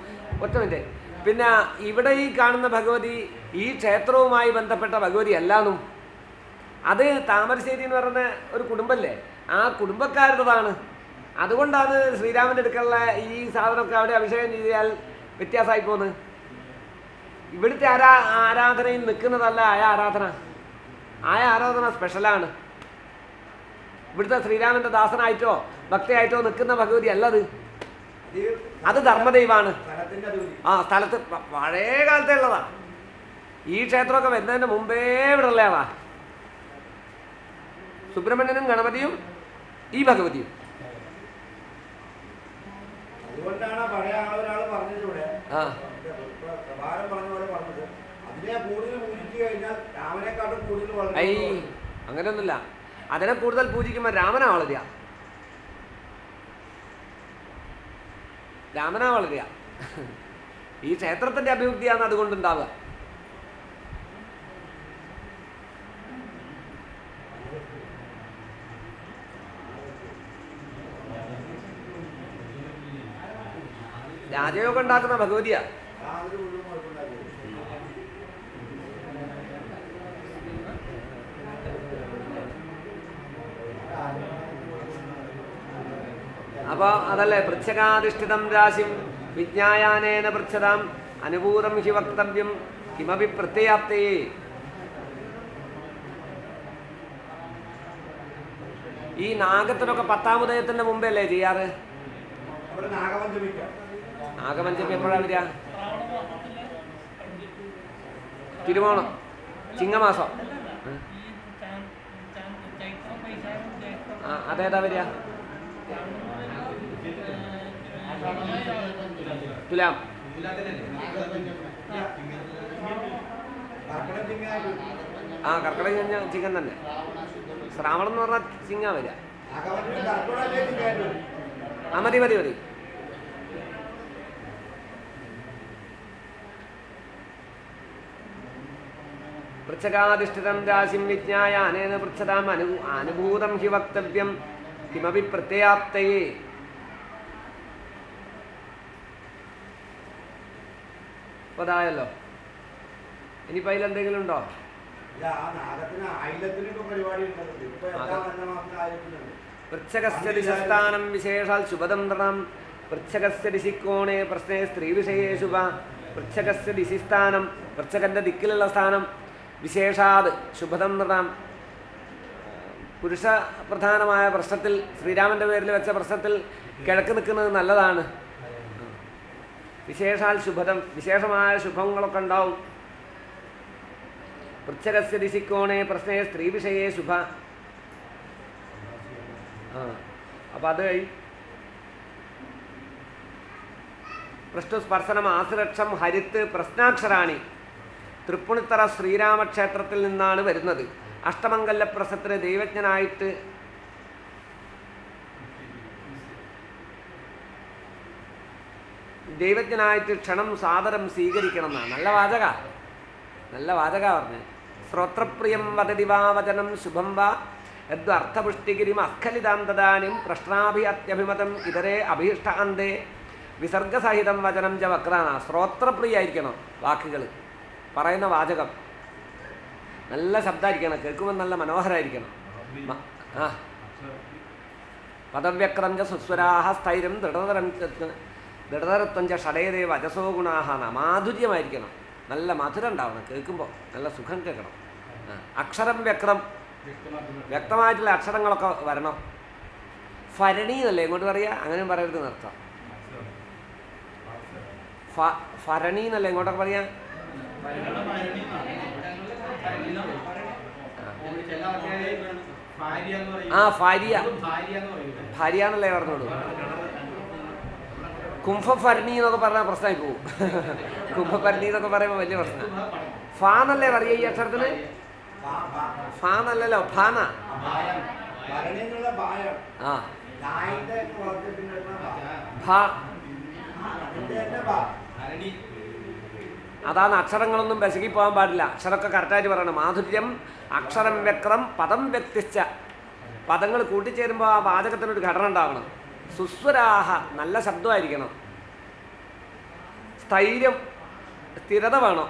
ഒറ്റ മിനിറ്റ്. പിന്നെ ഇവിടെ ഈ കാണുന്ന ഭഗവതി ഈ ക്ഷേത്രവുമായി ബന്ധപ്പെട്ട ഭഗവതി അല്ലാന്നും. അത് താമരശ്ശേരി എന്ന് പറയുന്ന ഒരു കുടുംബമല്ലേ, ആ കുടുംബക്കാരുടേതാണ്. അതുകൊണ്ടാണ് ശ്രീരാമൻ്റെ അടുക്കളുള്ള ഈ സാധനമൊക്കെ അവിടെ അഭിഷേകം ചെയ്താൽ വ്യത്യാസമായി പോകുന്നത്. ഇവിടുത്തെ ആരാധനയിൽ നിൽക്കുന്നതല്ല ആരാധന. ആരാധന സ്പെഷ്യലാണ്. ഇവിടുത്തെ ശ്രീരാമൻ്റെ ദാസനായിട്ടോ ഭക്തയായിട്ടോ നിൽക്കുന്ന ഭഗവതി അല്ലത്, അത് ധർമ്മദൈവമാണ്. ആ സ്ഥലത്ത് പഴയ കാലത്തെ ഉള്ളതാ. ഈ ക്ഷേത്രമൊക്കെ വരുന്നതിന് മുമ്പേ ഇവിടെ ഉള്ളതാ. സുബ്രഹ്മണ്യനും ഗണപതിയും ഈ ഭഗവതിയും. അതുകൊണ്ടാണ് പഴയ ആളൊരാൾ പറഞ്ഞതിലൂടെ പ്രഭാരം പറഞ്ഞ പോലെ പറഞ്ഞത്, അതിനെ കൂടുതൽ പൂജിച്ചു കഴിഞ്ഞാൽ രാമനെക്കാട്ടും കൂടുതൽ ഐ അങ്ങനെയൊന്നുമില്ല. അതിനെ കൂടുതൽ പൂജിക്കുമ്പോൾ രാമനാ വളരുക, രാമനാ വളരുക. ഈ ക്ഷേത്രത്തിന്റെ അഭിവൃദ്ധിയാണ് അതുകൊണ്ടുണ്ടാവുക. രാജയോഗം ഉണ്ടാക്കുന്ന ഭഗവതിയാ. അപ്പോൾ അതല്ലേ പൃച്ഛകാധിഷ്ഠിതം രാശിം വിജ്ഞായാനേന പൃച്ഛതാം അനുഭൂതം ഹി വക്തവ്യം കിമപി പ്രത്യയാപ്തേ. ഈ നാഗത്തിനൊക്കെ 10-ാം ഉദയത്തിന്റെ മുമ്പേ അല്ലേ ചെയ്യാറ്? നാഗപഞ്ചമി എപ്പോഴാണ് വരിക? തിരുവോണം, ചിങ്ങമാസം. അതേതാ വരിക? തുലാം. കർക്കിടക ചിങ്ങം തന്നെ. ശ്രാവണം എന്ന് പറഞ്ഞാൽ ചിങ്ങ വരിക. മതി മതി മതി. പൃച്ഛകാധിഷ്ഠിതം രാശിം വിജ്ഞായാനേന പൃച്ഛതാം അനുഭൂതം ഹി വക്തവ്യം കിമപി പ്രത്യയാപ്തയേ. അതായല്ലോ. ഇനിയിപ്പോൾ അതിലെന്തെങ്കിലും ഉണ്ടോ? പൃച്ഛകസ്യ ദിശസ്ഥാനം വിശേഷാൽ ശുഭദം നൃണം. പൃച്ഛകസ്യ ദിശിക്കോണേ പ്രശ്നേ സ്ത്രീവിഷയേ ശുഭ. പൃച്ഛകസ്യ ദിശിസ്ഥാനം, പൃച്ഛകന്റെ ദിക്കിലുള്ള സ്ഥാനം. വിശേഷാത് ശുഭദം നൃണം, പുരുഷ പ്രധാനമായ പ്രശ്നത്തിൽ, ശ്രീരാമന്റെ പേരിൽ വെച്ച പ്രശ്നത്തിൽ കിഴക്ക് നിൽക്കുന്നത് നല്ലതാണ്. വിശേഷാൽ ശുഭദം, വിശേഷമായ ശുഭങ്ങളൊക്കെ ഉണ്ടാവും. പൃച്ഛകസ്യ ദിശിക്കോണേ പ്രശ്നേ സ്ത്രീവിഷയേ ശുഭ. അപ്പം അത് പൃഷ്ഠസ്പർശനം ആസുരക്ഷം ഹരിത്ത് പ്രശ്നാക്ഷരാണി. തൃപ്പുണിത്തറ ശ്രീരാമക്ഷേത്രത്തിൽ നിന്നാണ് വരുന്നത്. അഷ്ടമംഗലപ്രസത്തിന് ദൈവജ്ഞനായിട്ട് ക്ഷണം സാദരം സ്വീകരിക്കണം എന്നാണ്. നല്ല വാചക, നല്ല വാചക പറഞ്ഞ്. ശ്രോത്രപ്രിയം വദതി വാ വചനം ശുഭം വാ യദ് അർത്ഥപുഷ്ടിഗിരിം അസ്ഖലിതാം തദാനിം പ്രശ്നാഭി അത്യഭിമതം ഇതരേ അഭീഷ്ടാന്തേ വിസർഗസഹിതം വചനം ച വക്രാന. ശ്രോത്രപ്രിയായിരിക്കണം വാക്കുകൾ, പറയുന്ന വാചകം നല്ല ശബ്ദമായിരിക്കണം, കേൾക്കുമ്പോൾ നല്ല മനോഹരമായിരിക്കണം. പദവ്യക്രം ച സുസ്വരാഹ സ്ഥൈര്യം ദൃഢതരത്വം ച ഷടേതേ വചസോ ഗുണാഹ. മാധുര്യമായിരിക്കണം, നല്ല മധുരം ഉണ്ടാവണം, കേൾക്കുമ്പോൾ നല്ല സുഖം കേൾക്കണം. അക്ഷരം വ്യക്തം, വ്യക്തമായിട്ടുള്ള അക്ഷരങ്ങളൊക്കെ വരണം. ഫരണി എന്നല്ലേ ഇങ്ങോട്ട് പറയുക? അങ്ങനെയും പറയരുത് നിർത്താം. ഫരണി എന്നല്ലേ ഇങ്ങോട്ടൊക്കെ പറയാ? ഭാര്യ, ഭാര്യ എന്നല്ലേ പറഞ്ഞോളൂ. കുംഭഭരണി എന്നൊക്കെ പറഞ്ഞാൽ പ്രശ്നമായി പോവും. കുംഭഭരണി എന്നൊക്കെ പറയുമ്പോൾ വലിയ പ്രശ്നം. ഫാ എന്നല്ലേ പറയുക ഈ അക്ഷരത്തിന്? ഫാ എന്നല്ലല്ലോ, ഫാന. അതാണ്. അക്ഷരങ്ങളൊന്നും ബശകി പോകാൻ പാടില്ല, അക്ഷരമൊക്കെ കറക്റ്റായിട്ട് പറയണം. മാധുര്യം അക്ഷരം വ്യക്രം പദം വ്യക്തിച്ച. പദങ്ങൾ കൂട്ടിച്ചേരുമ്പോൾ ആ വാചകത്തിനൊരു ഘടന ഉണ്ടാവണം. സുസ്വരാഹ, നല്ല ശബ്ദമായിരിക്കണം. സ്ഥൈര്യം, സ്ഥിരത വേണം.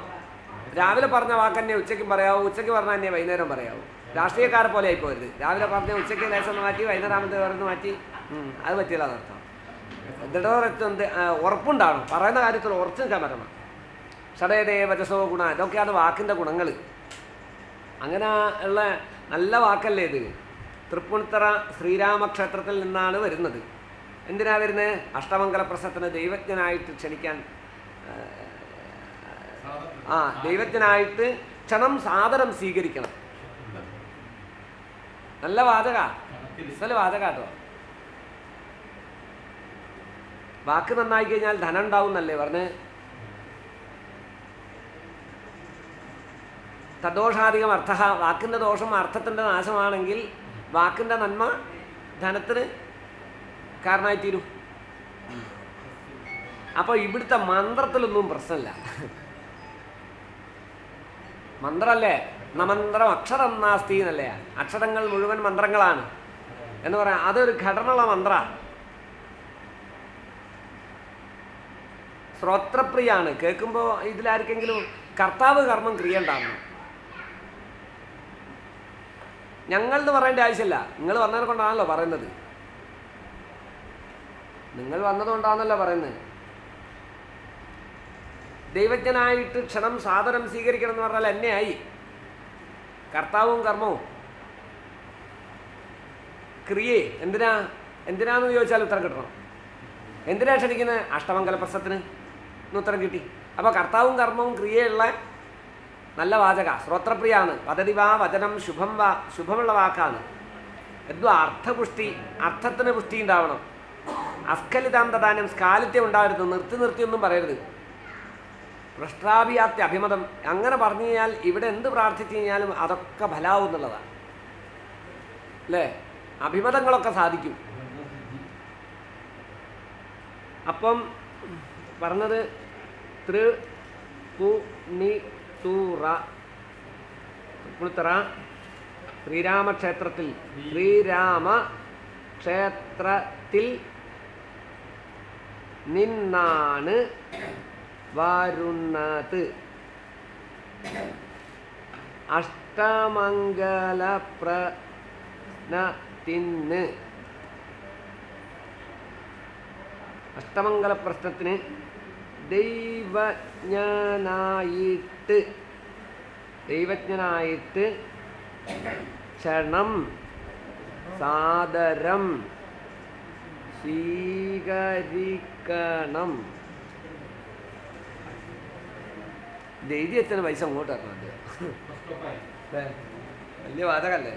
രാവിലെ പറഞ്ഞ വാക്കന്നെ ഉച്ചയ്ക്കും പറയാവൂ, ഉച്ചയ്ക്ക് പറഞ്ഞാൽ തന്നെ വൈകുന്നേരം പറയാവൂ. രാഷ്ട്രീയക്കാരെ പോലെ ആയിപ്പോരുത്. രാവിലെ പറഞ്ഞ ഉച്ചയ്ക്ക് ലേശം മാറ്റി വൈകുന്നേരത്തെ പറഞ്ഞ് മാറ്റി, അത് പറ്റില്ല എന്നർത്ഥം. ദൃഢതരത്വം, ഉറപ്പുണ്ടാവണം. പറയുന്ന കാര്യത്തിൽ ഉറച്ചു നിൽക്കാൻ പറ്റണം. ഷടേതേ വചസോ ഗുണ, ഇതൊക്കെയാണ് വാക്കിൻ്റെ ഗുണങ്ങൾ. അങ്ങനെ ഉള്ള നല്ല വാക്കല്ലേ ഇത്. തൃപ്പൂണിത്തറ ശ്രീരാമക്ഷേത്രത്തിൽ നിന്നാണ് വരുന്നത്. എന്തിനാ വരുന്നത്? അഷ്ടമംഗല പ്രസവത്തിന് ദൈവജ്ഞനായിട്ട് ക്ഷണിക്കാൻ, ദൈവജ്ഞനായിട്ട് ക്ഷണം സാദരം സ്വീകരിക്കണം. നല്ല വാചക, നല്ല വാചക കേട്ടോ. വാക്ക് നന്നായി കഴിഞ്ഞാൽ ധനം ഉണ്ടാവും എന്നല്ലേ പറഞ്ഞ്. തദ്ദോഷാധികം അർത്ഥ, വാക്കിൻ്റെ ദോഷം അർത്ഥത്തിൻ്റെ നാശമാണെങ്കിൽ വാക്കിൻ്റെ നന്മ ധനത്തിന് കാരണമായിത്തീരും. അപ്പോൾ ഇവിടുത്തെ മന്ത്രത്തിലൊന്നും പ്രശ്നമില്ല. മന്ത്രമല്ലേ, നമന്ത്രം അക്ഷരം നാസ്തി എന്നല്ലേ, അക്ഷരങ്ങൾ മുഴുവൻ മന്ത്രങ്ങളാണ് എന്ന് പറയാം. അതൊരു ഘടനയുള്ള മന്ത്രമാണ്. ശ്രോത്രപ്രിയാണ്. കേൾക്കുമ്പോൾ ഇതിലാർക്കെങ്കിലും കർത്താവ് കർമ്മം ക്രിയ ഉണ്ടാകുന്നു. ഞങ്ങളെന്ന് പറയേണ്ട ആവശ്യമില്ല, നിങ്ങൾ വന്നതിനെ കൊണ്ടാണല്ലോ പറയുന്നത്. നിങ്ങൾ വന്നതുകൊണ്ടാണല്ലോ പറയുന്നത്. ദൈവജ്ഞനായിട്ട് ക്ഷണം സാദരം സ്വീകരിക്കണം എന്ന് പറഞ്ഞാൽ എന്നെയായി കർത്താവും കർമ്മവും ക്രിയേ. എന്തിനാന്ന് ചോദിച്ചാൽ ഉത്തരം കിട്ടണം. എന്തിനാ ക്ഷണിക്കുന്നത്? അഷ്ടമംഗല പ്രസവത്തിന് ഉത്തരം കിട്ടി. അപ്പോൾ കർത്താവും കർമ്മവും ക്രിയയുള്ള നല്ല വാചക, ശ്രോത്രപ്രിയാണ്. പദ്ധതി വാ വചനം ശുഭം വാ, ശുഭമുള്ള വാക്കാണ്. എന്തോ അർത്ഥപുഷ്ടി, അർത്ഥത്തിന് പുഷ്ടി ഉണ്ടാവണം. അസ്ഖലിതാം തദാനം, സ്കാലിത്യം ഉണ്ടാവരുത്, നിർത്തിയൊന്നും പറയരുത്. പൃഷ്ടാഭിയാപ്തി അഭിമതം, അങ്ങനെ പറഞ്ഞു കഴിഞ്ഞാൽ ഇവിടെ എന്ത് പ്രാർത്ഥിച്ചു കഴിഞ്ഞാലും അതൊക്കെ ഫലാവും എന്നുള്ളതാണ് അല്ലേ. അഭിമതങ്ങളൊക്കെ സാധിക്കും. അപ്പം പറഞ്ഞത് തൃപ്പൂണിത്തുറ ശ്രീരാമക്ഷേത്രത്തിൽ നിന്നാണ് വരുന്നത്. അഷ്ടമംഗല പ്രശ്നത്തിന്, അഷ്ടമംഗല പ്രശ്നത്തിന് ദൈവജ്ഞനായിട്ട് ക്ഷണം സാദരം സ്വീകരിക്കണം. എഴുതിയച്ഛന് പൈസ അങ്ങോട്ട് തരണം. വലിയ വാചകല്ലേ.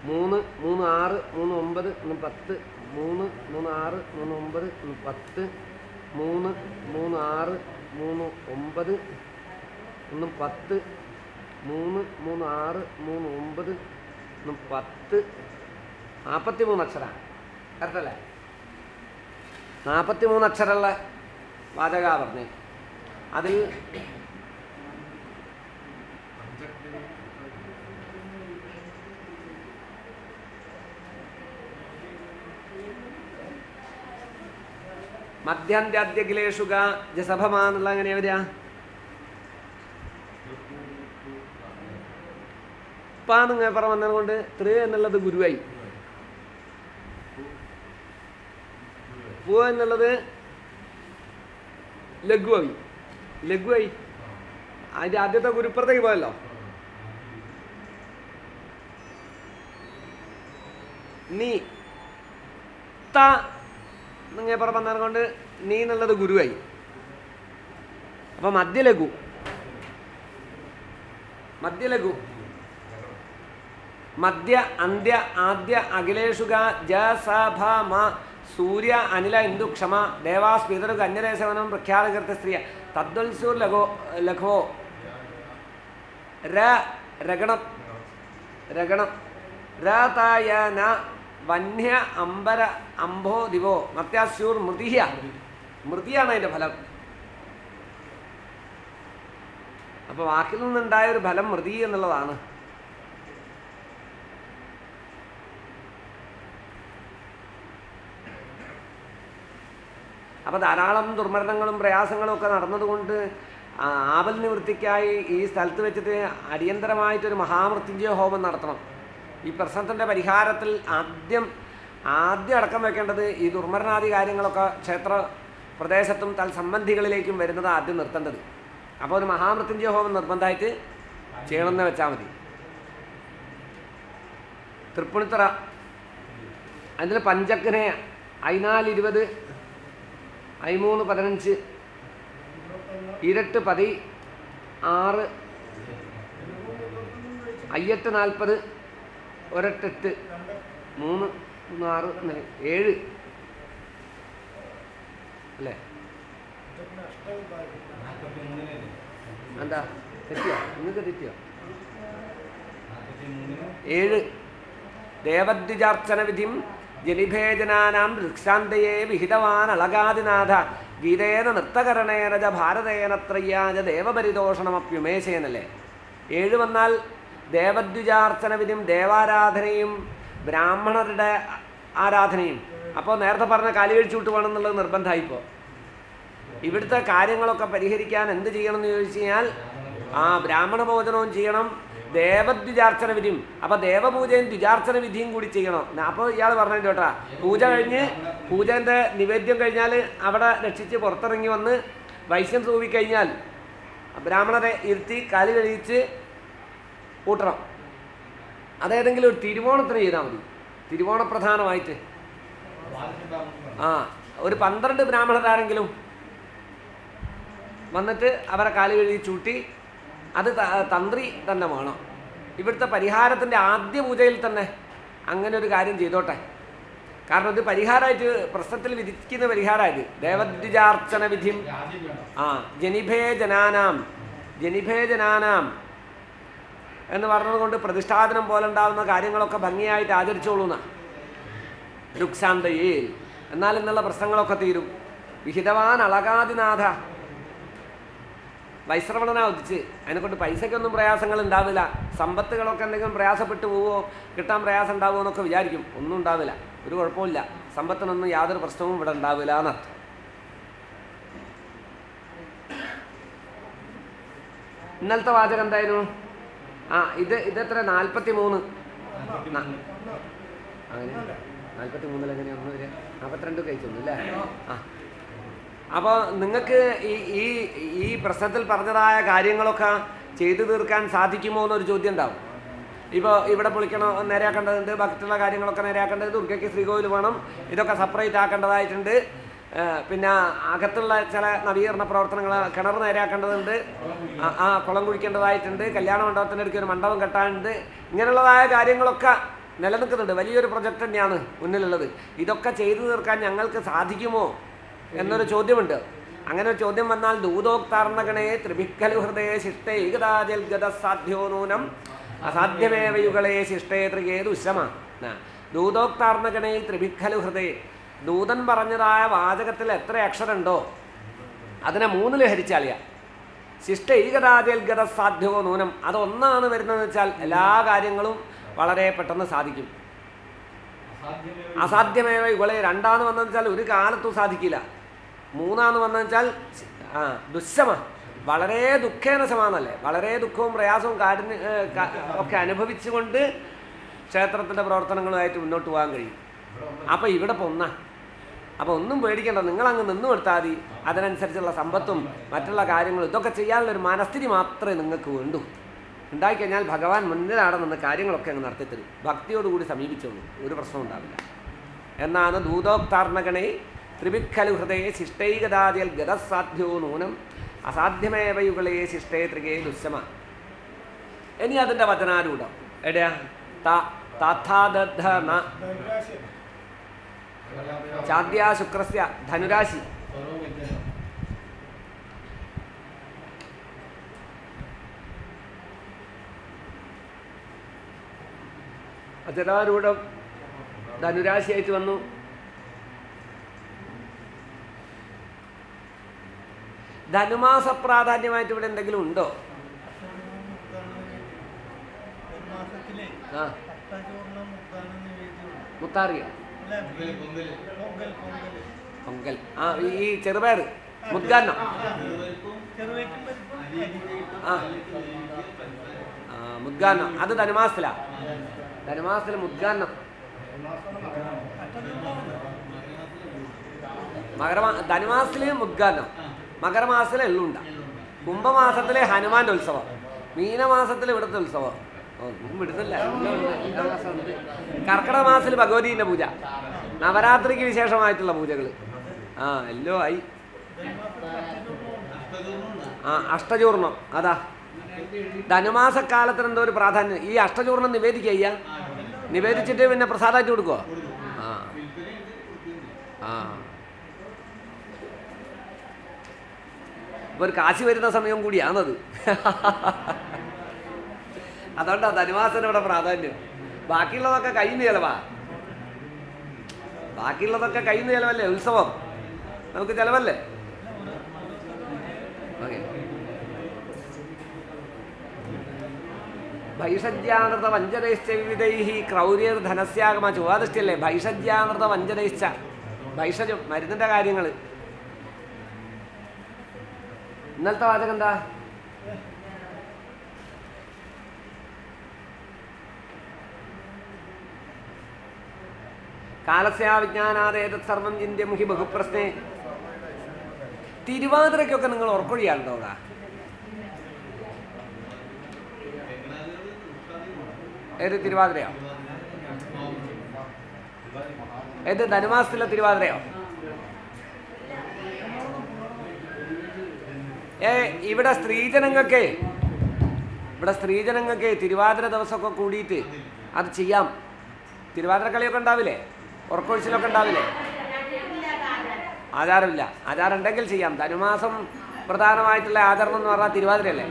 മൂന്ന് 6 3 9 10 3 6 3 9 10 3 6 3 9 10 3 6 3 9 10 43 അക്ഷരമാണ്. കറക്റ്റല്ലേ? 43 അക്ഷരമുള്ള വാചക പറഞ്ഞേ. അതിൽ മധ്യാന്ത്യാദ്യഖിലേഷുക ജസഭമാന്നുള്ള എങ്ങനെയാ വരിക? നിങ്ങൾ പറഞ്ഞത് കൊണ്ട് ത്രീ എന്നുള്ളത് ഗുരുവായി, പൂ എന്നുള്ളത് ലഘുവായി. അതിൻ്റെ ആദ്യത്തെ ഗുരുപ്പുറത്തേക്ക് പോയല്ലോ. നീ ത നിങ്ങൾ പറഞ്ഞത് കൊണ്ട് നീ എന്നുള്ളത് ഗുരുവായി. അപ്പം മധ്യലഘു മധ്യ അന്ത്യ ആദ്യ അഖിലേഷുക ജ സ ഭ മ സൂര്യ അനില ഇന്ദു ക്ഷമ ദേവാസ് പിതൃ അന്യദേശവനം പ്രഖ്യാതകൃത്യ സ്ത്രീയ തദ്വത്സൂർ ലഘോ രഗണം രതായന വന്യ അംബര അംഭോ ദിവോ മത്യാസ്യൂർ മൃതിയാണ് അതിൻ്റെ ഫലം. അപ്പോൾ വാക്കിൽ നിന്നുണ്ടായ ഒരു ഫലം മൃതി എന്നുള്ളതാണ്. അപ്പോൾ ധാരാളം ദുർമരണങ്ങളും പ്രയാസങ്ങളും ഒക്കെ നടന്നതുകൊണ്ട് ആപൽ നിവൃത്തിക്കായി ഈ സ്ഥലത്ത് വെച്ചിട്ട് അടിയന്തരമായിട്ടൊരു മഹാമൃത്യുഞ്ജയ ഹോമം നടത്തണം. ഈ പ്രശ്നത്തിൻ്റെ പരിഹാരത്തിൽ ആദ്യം അടക്കം വെക്കേണ്ടത് ഈ ദുർമരണാദി കാര്യങ്ങളൊക്കെ ക്ഷേത്ര പ്രദേശത്തും തൽസംബന്ധികളിലേക്കും വരുന്നത് ആദ്യം നിർത്തേണ്ടത്. അപ്പോൾ ഒരു മഹാമൃത്യുഞ്ജയ ഹോമം നിർബന്ധമായിട്ട് ചെയ്യണമെന്ന് വെച്ചാൽ മതി. തൃപ്പൂണിത്തുറ അതിൽ പഞ്ചക്കനെ 14 20 13 15 ഇരട്ട് 16 അയ്യട്ട് 40 ഒരട്ട് 8 3 6 7 അല്ലേ? എന്താ തെറ്റിയോ? നിങ്ങൾക്ക് തെറ്റിയോ? 7 ദേവദ്വിജാർച്ചന വിധിം ജനിഭേജനാനാം വൃക്ഷാന്തയേ വിഹിതവാൻ അളകാദിനാഥ ഗീതേന നൃത്തകരണേനജ ഭാരതേനത്രയ്യാജ ദേവപരിതോഷണമപ്യുമേശേനല്ലേ. 7 വന്നാൽ ദേവദ്വിജാർച്ചന വിധിയും ദേവാരാധനയും ബ്രാഹ്മണരുടെ ആരാധനയും. അപ്പോൾ നേരത്തെ പറഞ്ഞ കാലികഴിച്ചു വിട്ട് വേണം എന്നുള്ളത് നിർബന്ധമായിപ്പോൾ. ഇവിടുത്തെ കാര്യങ്ങളൊക്കെ പരിഹരിക്കാൻ എന്ത് ചെയ്യണം എന്ന് ചോദിച്ചു കഴിഞ്ഞാൽ ബ്രാഹ്മണ ഭോജനവും ചെയ്യണം, ദേവദ്വിജാർച്ചന വിധിയും. അപ്പോൾ ദേവപൂജയും ദ്വിജാർച്ചന വിധിയും കൂടി ചെയ്യണം. അപ്പോൾ ഇയാൾ പറഞ്ഞു കേട്ടാ, പൂജ കഴിഞ്ഞ് പൂജേൻ്റെ നിവേദ്യം കഴിഞ്ഞാൽ അവിടെ രക്ഷിച്ച് പുറത്തിറങ്ങി വന്ന് വൈശ്യം തൂവിക്കഴിഞ്ഞാൽ ബ്രാഹ്മണരെ ഇരുത്തി കാല് കഴിച്ച് കൂട്ടണം. അതേതെങ്കിലും ഒരു തിരുവോണത്തിന് ചെയ്താൽ മതി. തിരുവോണ പ്രധാനമായിട്ട് ഒരു 12 ബ്രാഹ്മണരാരെങ്കിലും വന്നിട്ട് അവരെ കാല് കഴുകി ചൂട്ടി, അത് തന്ത്രി തന്നെ വേണം. ഇവിടുത്തെ പരിഹാരത്തിൻ്റെ ആദ്യ പൂജയിൽ തന്നെ അങ്ങനെ ഒരു കാര്യം ചെയ്തോട്ടെ. കാരണം ഇത് പരിഹാരമായിട്ട് പ്രശ്നത്തിൽ വിധിക്കുന്ന പരിഹാരമായത് ദേവദ്വിജാർച്ചന വിധിയും ജനിഭേജനാനാം എന്ന് പറഞ്ഞതുകൊണ്ട് പ്രതിഷ്ഠാദനം പോലെ ഉണ്ടാകുന്ന കാര്യങ്ങളൊക്കെ ഭംഗിയായിട്ട് ആചരിച്ചോളൂന്ന രുക്സാന്തയേ. എന്നാൽ ഇന്നുള്ള പ്രശ്നങ്ങളൊക്കെ തീരും. വിഹിതവാൻ അളകാദിനാഥ വൈശ്രവണനാ ഉദിച്ച്. അതിനെക്കൊണ്ട് പൈസയ്ക്കൊന്നും പ്രയാസങ്ങൾ ഉണ്ടാവില്ല. സമ്പത്തുകളൊക്കെ എന്തെങ്കിലും പ്രയാസപ്പെട്ടു പോവോ, കിട്ടാൻ പ്രയാസം ഉണ്ടാവുമോ എന്നൊക്കെ വിചാരിക്കും. ഒന്നും ഉണ്ടാവില്ല, ഒരു കുഴപ്പമില്ല. സമ്പത്തിനൊന്നും യാതൊരു പ്രശ്നവും ഇവിടെ ഉണ്ടാവില്ല എന്നർത്ഥം. ഇന്നലത്തെ വാചകം എന്തായിരുന്നു? ഇതെത്ര 43. അങ്ങനെ 43 എങ്ങനെയാണ് 42 കഴിച്ചൊന്നു അല്ലേ? അപ്പോൾ നിങ്ങൾക്ക് ഈ പ്രശ്നത്തിൽ പറഞ്ഞതായ കാര്യങ്ങളൊക്കെ ചെയ്തു തീർക്കാൻ സാധിക്കുമോ എന്നൊരു ചോദ്യം ഉണ്ടാവും. ഇപ്പോൾ ഇവിടെ പൊളിക്കണം, നേരെയാക്കേണ്ടതുണ്ട്, ഭക്തിയുള്ള കാര്യങ്ങളൊക്കെ നേരെയാക്കേണ്ടത്, ദുർഗയ്ക്ക് ശ്രീകോവിൽ വേണം, ഇതൊക്കെ സെപ്പറേറ്റ് ആക്കേണ്ടതായിട്ടുണ്ട്. പിന്നെ അകത്തുള്ള ചില നവീകരണ പ്രവർത്തനങ്ങൾ, കിണർ നേരെയാക്കേണ്ടതുണ്ട്, കുളം കുഴിക്കേണ്ടതായിട്ടുണ്ട്, കല്യാണ മണ്ഡപത്തിൻ്റെ അടുത്ത് ഒരു മണ്ഡപം കെട്ടാനുണ്ട്. ഇങ്ങനെയുള്ളതായ കാര്യങ്ങളൊക്കെ നിലനിൽക്കുന്നുണ്ട്. വലിയൊരു പ്രൊജക്റ്റ് തന്നെയാണ് മുന്നിലുള്ളത്. ഇതൊക്കെ ചെയ്തു തീർക്കാൻ ഞങ്ങൾക്ക് സാധിക്കുമോ എന്നൊരു ചോദ്യമുണ്ട്. അങ്ങനെ ഒരു ചോദ്യം വന്നാൽ ദൂതോക്താർണഗണേ ത്രിഭിക്കലു ഹൃദയ ശിഷ്ടേ ഏകദാജൽഗത സാധ്യോ നൂനം അസാധ്യമേവയുകളെ ശിഷ്ടേ ത്രികേ ദുശ്രമ. ദൂതോക്താർണഗണേ ത്രിഭിക്കലു ഹൃദയ, ദൂതൻ പറഞ്ഞതായ വാചകത്തിൽ എത്ര അക്ഷരമുണ്ടോ അതിനെ 3 ഹരിച്ചാലിയ. ശിഷ്ട ഏകദാജൽഗത സാധ്യോ നൂനം, അതൊന്നാണ് വരുന്നതെന്ന് വെച്ചാൽ എല്ലാ കാര്യങ്ങളും വളരെ പെട്ടെന്ന് സാധിക്കും. അസാധ്യമേവ ഇവളെ 2 വന്നെന്ന് വെച്ചാൽ ഒരു കാലത്തും സാധിക്കില്ല. 3 വന്നെന്ന് വെച്ചാൽ ദുശ്ശമ, വളരെ ദുഃഖേന ശമാന്നല്ലേ. വളരെ ദുഃഖവും പ്രയാസവും ഒക്കെ അനുഭവിച്ചുകൊണ്ട് ക്ഷേത്രത്തിൻ്റെ പ്രവർത്തനങ്ങളുമായിട്ട് മുന്നോട്ട് പോകാൻ കഴിയും. അപ്പോൾ ഇവിടെ അപ്പോൾ ഒന്നും പേടിക്കേണ്ട, നിങ്ങളങ്ങ് നിന്നു കൊടുത്താൽ മതി. അതിനനുസരിച്ചുള്ള സമ്പത്തും മറ്റുള്ള കാര്യങ്ങളും ഇതൊക്കെ ചെയ്യാനുള്ളൊരു മനസ്ഥിതി മാത്രമേ നിങ്ങൾക്ക് വേണ്ടൂ. ഉണ്ടായിക്കഴിഞ്ഞാൽ ഭഗവാൻ മുന്നിലാണ് നിന്ന് കാര്യങ്ങളൊക്കെ അങ്ങ് നടത്തിത്തരും. ഭക്തിയോടുകൂടി സമീപിച്ചോളൂ, ഒരു പ്രശ്നം ഉണ്ടാവില്ല എന്നാണ് ദൂതോക്താർണഗണേ ത്രിഭിക്കലു ഹൃദയ ശിഷ്ടൈകദാദിയൽ ഗതസാധ്യോ നൂനം അസാധ്യമേവയുകളെ ശിഷ്ടേ ത്രികേ ദുശ്ശമ. ഇനി അതിൻ്റെ വചനാരൂഢം എവിടെയാ? ചാദ്യാ ശുക്രസ്യ ധനുരാശി. വചനാരൂഢം ധനുരാശിയായിട്ട് വന്നു. ധനുമാസ പ്രാധാന്യമായിട്ട് ഇവിടെ എന്തെങ്കിലും ഉണ്ടോ? മുത്താറിയോ? പൊങ്കൽ. ഈ ചെറുപയർ മുദ്ഗാന്നം. മുദ്ഗാന്നം അത് ധനുമാസത്തിലാ. ധനുമാസത്തിൽ മുദ്ഗാന്നം. ധനുമാസത്തില് മുദ്ഗാനം, മകരമാസത്തിലെ എള്ളുണ്ട, കുംഭമാസത്തിലെ ഹനുമാന്റെ ഉത്സവം, മീനമാസത്തിലെ ഇവിടുത്തെ ഉത്സവം. വിടുന്നില്ല. കർക്കിടക മാസത്തിൽ ഭഗവതീൻ്റെ പൂജ, നവരാത്രിക്ക് വിശേഷമായിട്ടുള്ള പൂജകൾ. എല്ലോ ആയി. അഷ്ടചൂർണം. അതാ ധനുമാസക്കാലത്തിന് എന്തോ ഒരു പ്രാധാന്യം. ഈ അഷ്ടചൂർണം നിവേദിക്കുക, നിവേദിച്ചിട്ട് പിന്നെ പ്രസാദമായിട്ട് കൊടുക്കുവോ? ഇപ്പൊ ഒരു കാശി വരുന്ന സമയം കൂടിയാണത്. അതുകൊണ്ടാണ് ധനുമാസത്തിന് ഇവിടെ പ്രാധാന്യം. ബാക്കിയുള്ളതൊക്കെ കയ്യിൽ ചെലവാ, ബാക്കിയുള്ളതൊക്കെ കയ്യിൽ ചെലവല്ലേ, ഉത്സവം നമുക്ക് ചെലവല്ലേ. ഓക്കെ. ഭൈഷജ്യാനൃത വഞ്ചനൈശ്ച വിവിധൈഃ ക്രൗര്യർ ധനസ്യാഗമ. ചൊവ്വാദൃഷ്ടിയല്ലേ. ഭൈഷജ്യാനൃത വഞ്ചനൈശ്ച, ഭൈഷജം മരുന്നിന്റെ കാര്യങ്ങൾ. ഇന്നലത്തെ വാചകം എന്താ? കാലസ്യാവിജ്ഞാനാദേതത് സർവം ചിന്യം ഹി ബഹുപ്രശ്നേ. തിരുവാതിരയ്ക്കൊക്കെ നിങ്ങൾ ഉറക്കൊഴിയാറുണ്ടോ? അവിടെ ഏത് തിരുവാതിരയോ? ഏത് ധനുമാസത്തിലെ തിരുവാതിരയോ? ഇവിടെ സ്ത്രീജനങ്ങൾക്ക് തിരുവാതിര ദിവസമൊക്കെ കൂടിയിട്ട് അത് ചെയ്യാം. തിരുവാതിര കളിയൊക്കെ ഉണ്ടാവില്ലേ, ഉറക്കൊഴിച്ചിലൊക്കെ ഉണ്ടാവില്ലേ? ആചാരമില്ല. ആചാരം ഉണ്ടെങ്കിൽ ചെയ്യാം. ധനുമാസം പ്രധാനമായിട്ടുള്ള ആചരണം എന്ന് പറഞ്ഞാൽ തിരുവാതിരയല്ലേ.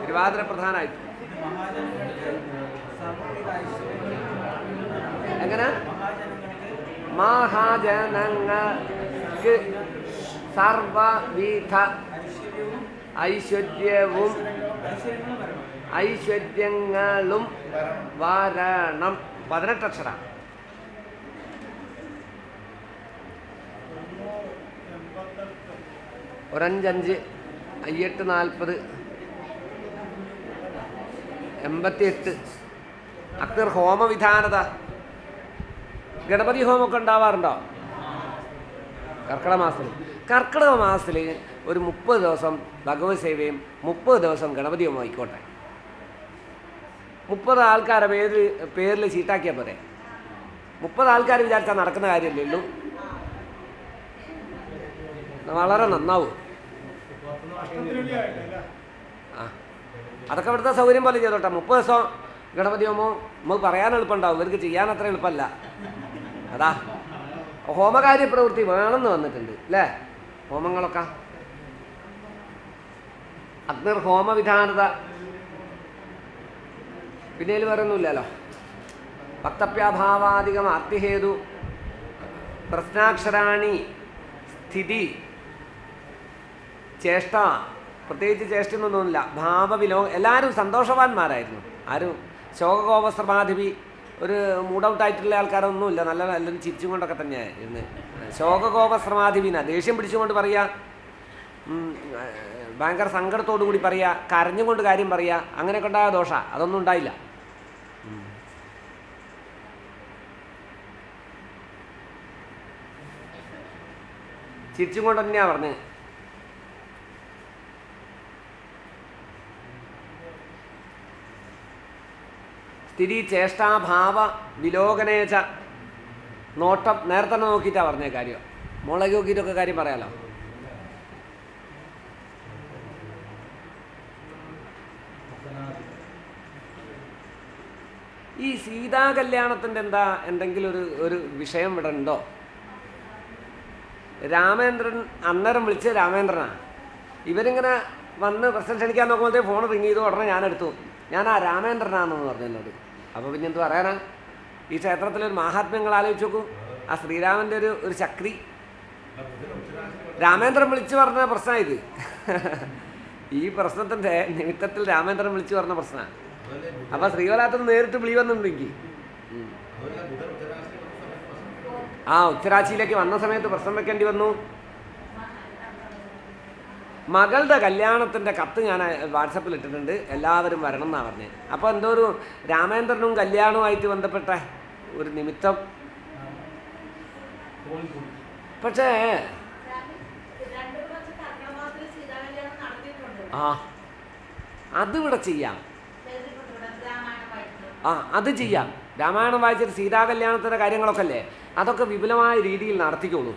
തിരുവാതിര പ്രധാനമായിട്ട്. എങ്ങനെ? മഹാജനങ്ങൾക്ക് സർവവിധ ഐശ്വര്യങ്ങളും വരണം. 18 അക്ഷരം. 1 5 8 40 88. അക്തർ ഹോമവിധാനത. ഗണപതി ഹോമമൊക്കെ ഉണ്ടാവാറുണ്ടോ കർക്കിടക മാസത്തിൽ? ഒരു 30 ദിവസം ഭഗവത് സേവയും 30 ദിവസം ഗണപതി ഹോമം ആയിക്കോട്ടെ. 30 ആൾക്കാരെ പേരിൽ ചീട്ടാക്കിയാൽ പോരെ. 30 ആൾക്കാർ വിചാരിച്ചാൽ നടക്കുന്ന കാര്യമല്ലേ ഉള്ളൂ. വളരെ നന്നാവും. അതൊക്കെ ഇവിടുത്തെ സൗകര്യം പോലെ ചെയ്തോട്ടെ. 30 ദിവസം ഗണപതി ഹോമം നമുക്ക് പറയാൻ എളുപ്പമുണ്ടാവും, ഇവർക്ക് ചെയ്യാൻ അത്ര എളുപ്പമല്ല. അതാ ഹോമകാര്യ പ്രവൃത്തി വേണമെന്ന് വന്നിട്ടുണ്ട് അല്ലേ, ഹോമങ്ങളൊക്കെ. അഗ്നിർ ഹോമവിധാനത. പിന്നെ ഇതിൽ വേറൊന്നുമില്ലല്ലോ. വക്തപ്യാഭാവാധികം ആർത്തിഹേതു പ്രശ്നാക്ഷരാണി സ്ഥിതി ചേഷ്ട. പ്രത്യേകിച്ച് ചേഷ്ടയൊന്നും തോന്നില്ല. എല്ലാവരും സന്തോഷവാന്മാരായിരുന്നു. ആരും ശോകകോപശ്രമാധിപി ഒരു മൂഡൗട്ടായിട്ടുള്ള ആൾക്കാരൊന്നുമില്ല. നല്ല എല്ലാവരും ചിരിച്ചും കൊണ്ടൊക്കെ തന്നെയാണ് ഇരുന്ന്. ശോകകോപശ്രമാധിപിന ദേഷ്യം പിടിച്ചുകൊണ്ട് പറയുക, ഭയങ്കര സങ്കടത്തോടു കൂടി പറയുക, കരഞ്ഞുകൊണ്ട് കാര്യം പറയുക, അങ്ങനെയൊക്കെ ഉണ്ടായ ദോഷ അതൊന്നും ഉണ്ടായില്ല. ചിരിച്ചും കൊണ്ട് തന്നെയാണ് പറഞ്ഞത്. സ്ഥിതി ചേഷ്ടാഭാവ വിലോകനേച്ച. നോട്ടം നേരത്തെ തന്നെ നോക്കിയിട്ടാണ് പറഞ്ഞ കാര്യം. മുളക് നോക്കിയിട്ടൊക്കെ കാര്യം പറയാലോ. ഈ സീതാ കല്യാണത്തിൻ്റെ എന്തെങ്കിലും ഒരു വിഷയം ഇവിടെ ഉണ്ടോ? രാമേന്ദ്രൻ അന്നേരം വിളിച്ച് രാമേന്ദ്രനാണ്. ഇവരിങ്ങനെ വന്ന് പ്രശ്നം ക്ഷണിക്കാൻ നോക്കുമ്പോഴത്തേക്ക് ഫോൺ റിങ് ചെയ്തു. ഉടനെ ഞാനെടുത്തു. ഞാൻ ആ രാമേന്ദ്രനാണെന്ന് പറഞ്ഞു എന്നോട്. അപ്പോൾ പിന്നെ എന്ത് പറയാനാ? ഈ ക്ഷേത്രത്തിലൊരു മാഹാത്മ്യങ്ങൾ ആലോചിച്ച് നോക്കൂ. ആ ശ്രീരാമൻ്റെ ഒരു ശക്തി. രാമേന്ദ്രൻ വിളിച്ചു പറഞ്ഞ പ്രശ്നമായത്. ഈ പ്രശ്നത്തിൻ്റെ നിമിത്തത്തിൽ രാമേന്ദ്രൻ വിളിച്ചു പറഞ്ഞ പ്രശ്നമാണ്. അപ്പം ശ്രീവലാത്തത് നേരിട്ട് വിളി വന്നിട്ടുണ്ടെങ്കിൽ ഉത്തരാശിയിലേക്ക് വന്ന സമയത്ത് പ്രശ്നം വെക്കേണ്ടി വന്നു. മകളുടെ കല്യാണത്തിൻ്റെ കത്ത് ഞാൻ വാട്സപ്പിൽ ഇട്ടിട്ടുണ്ട്, എല്ലാവരും വരണം എന്നാണ് പറഞ്ഞത്. അപ്പോൾ എന്തോ ഒരു രാമേന്ദ്രനും കല്യാണവുമായിട്ട് ബന്ധപ്പെട്ട ഒരു നിമിത്തം പക്ഷേ ആ അതിവിടെ ചെയ്യാം. അത് ചെയ്യാം. രാമായണം വായിച്ചിട്ട് സീതാകല്യാണത്തിൻ്റെ കാര്യങ്ങളൊക്കെ അല്ലേ, അതൊക്കെ വിപുലമായ രീതിയിൽ നടത്തിക്കോളൂ.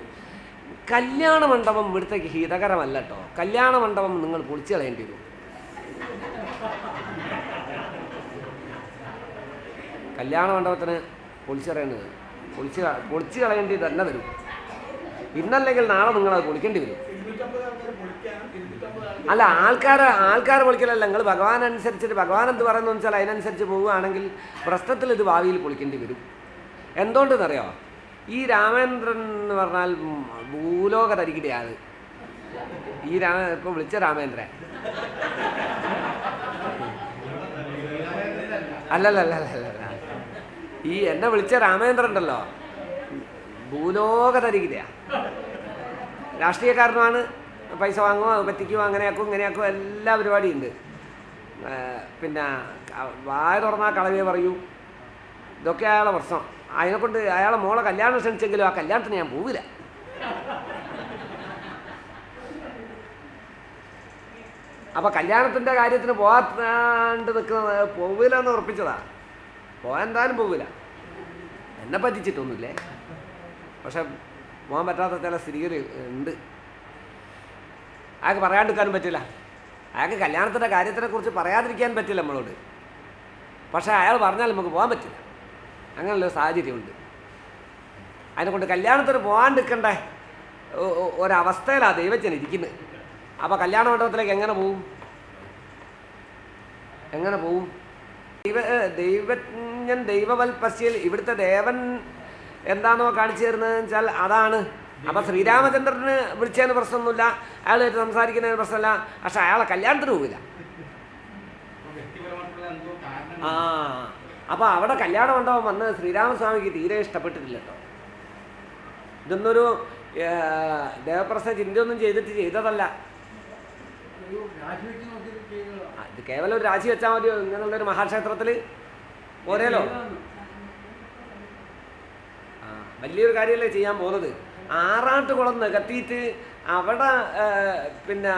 കല്യാണ മണ്ഡപം ഇവിടുത്തേക്ക് ഹിതകരമല്ല കേട്ടോ. കല്യാണ മണ്ഡപം നിങ്ങൾ പൊളിച്ചു കളയേണ്ടി വരും. കല്യാണ മണ്ഡപത്തിന് പൊളിച്ചു കളയേണ്ടത് പൊളിച്ചു കളയേണ്ടി തന്നെ വരും. ഇന്നല്ലെങ്കിൽ നാളെ നിങ്ങളത് പൊളിക്കേണ്ടി വരും. അല്ല, ആൾക്കാർ പൊളിക്കലല്ല, നിങ്ങൾ ഭഗവാൻ അനുസരിച്ചിട്ട് ഭഗവാൻ എന്ത് പറയുന്നു വെച്ചാൽ അതിനനുസരിച്ച് പോവുകയാണെങ്കിൽ പ്രശ്നത്തിൽ ഇത് ഭാവിയിൽ പൊളിക്കേണ്ടി വരും. എന്തുകൊണ്ടെന്നറിയോ? ഈ രാമേന്ദ്രൻ എന്ന് പറഞ്ഞാൽ ഭൂലോക തരികിടയാണ്. ഈ ഇപ്പം വിളിച്ച രാമേന്ദ്രൻ അല്ലല്ല, ഈ എന്നെ വിളിച്ച രാമേന്ദ്രൻ ഉണ്ടല്ലോ, ഭൂലോക തരികിടയാണ്. രാഷ്ട്രീയക്കാരനുമാണ്. പൈസ വാങ്ങുമോ, പറ്റിക്കുമോ, അങ്ങനെയാക്കും ഇങ്ങനെയാക്കും എല്ലാ പരിപാടിയും ഉണ്ട്. പിന്നെ വായ തുറന്നാൽ കളവേ പറയൂ. ഇതൊക്കെ അയാളെ പ്രശ്നം. അതിനെക്കൊണ്ട് അയാളെ മോളെ കല്യാണം ക്ഷണിച്ചെങ്കിലും ആ കല്യാണത്തിന് ഞാൻ പോവില്ല. അപ്പം കല്യാണത്തിൻ്റെ കാര്യത്തിന് പോകാണ്ട് നിൽക്കുന്നത് പോവില്ല എന്ന് ഉറപ്പിച്ചതാ. പോകാൻ എന്തായാലും പോവില്ല. എന്നെ പറ്റിച്ചിട്ടൊന്നുമില്ലേ, പക്ഷെ പോകാൻ പറ്റാത്ത ചില സ്ഥിതികൾ ഉണ്ട്. അയാൾക്ക് പറയാണ്ടിരിക്കാനും പറ്റില്ല. അയാൾക്ക് കല്യാണത്തിൻ്റെ കാര്യത്തിനെക്കുറിച്ച് പറയാതിരിക്കാൻ പറ്റില്ല നമ്മളോട്. പക്ഷേ അയാൾ പറഞ്ഞാൽ നമുക്ക് പോകാൻ പറ്റില്ല. അങ്ങനെയുള്ള സാഹചര്യമുണ്ട്. അതിനെക്കൊണ്ട് കല്യാണത്തിന് പോകാണ്ടിരിക്കണ്ടേ ഒരവസ്ഥയിലാണ് ദൈവജ്ഞൻ ഇരിക്കുന്നത്. അപ്പോൾ കല്യാണ മണ്ഡപത്തിലേക്ക് എങ്ങനെ പോവും? ദൈവജ്ഞൻ ദൈവവൽപസ്യൽ ഇവിടുത്തെ ദേവൻ എന്താണോ കാണിച്ചു തരുന്നതെന്ന് വെച്ചാൽ അതാണ്. അപ്പം ശ്രീരാമചന്ദ്രന് വിളിച്ചതിന് പ്രശ്നമൊന്നുമില്ല, അയാളായിട്ട് സംസാരിക്കുന്നതിന് പ്രശ്നമില്ല. പക്ഷെ അയാളെ കല്യാണത്തിന് പോവില്ല. അപ്പോൾ അവിടെ കല്യാണ മണ്ഡപം വന്ന് ശ്രീരാമസ്വാമിക്ക് തീരെ ഇഷ്ടപ്പെട്ടിട്ടില്ല കേട്ടോ. ഇതൊന്നൊരു ദേവപ്രശ്ന ചിന്തയൊന്നും ചെയ്തതല്ല. ഇത് കേവലം ഒരു രാശി വെച്ചാൽ മതിയോ? ഇങ്ങനെയുള്ളൊരു മഹാക്ഷേത്രത്തിൽ പോരേലോ. വലിയൊരു കാര്യമല്ലേ ചെയ്യാൻ പോകുന്നത്. ആറാട്ടുകുളം നികത്തിയിട്ട് അവിടെ പിന്നെ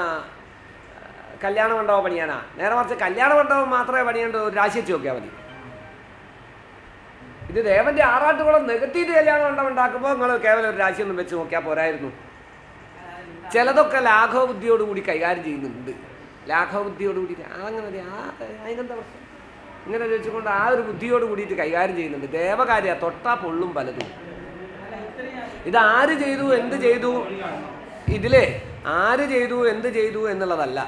കല്യാണ മണ്ഡപം പണിയാനാ. നേരെ മറിച്ച് കല്യാണ മണ്ഡപം മാത്രമേ പണിയേണ്ടത്, ഒരു രാശി വെച്ച് നോക്കിയാൽ മതി. ഇത് ദേവന്റെ ആറാട്ടുകുളം നികത്തിയിട്ട് കല്യാണ മണ്ഡപം ഉണ്ടാക്കുമ്പോൾ നിങ്ങൾ കേവലം ഒരു രാശിയൊന്നും വെച്ച് നോക്കിയാൽ പോരായിരുന്നു. ചിലതൊക്കെ ലാഘവബുദ്ധിയോടുകൂടി കൈകാര്യം ചെയ്യുന്നുണ്ട്. ലാഘവബുദ്ധിയോടുകൂടി അങ്ങനെ അതിനെന്താ പ്രശ്നം? ഇങ്ങനെ ചോദിച്ചുകൊണ്ട് ആ ഒരു ബുദ്ധിയോട് കൂടിയിട്ട് കൈകാര്യം ചെയ്യുന്നുണ്ട്. ദേവകാര്യ തൊട്ടാ പൊള്ളും പലതും. ഇത് ആര് ചെയ്തു എന്ത് ചെയ്തു, ഇതിലെ ആര് ചെയ്തു എന്ത് ചെയ്തു എന്നുള്ളതല്ല.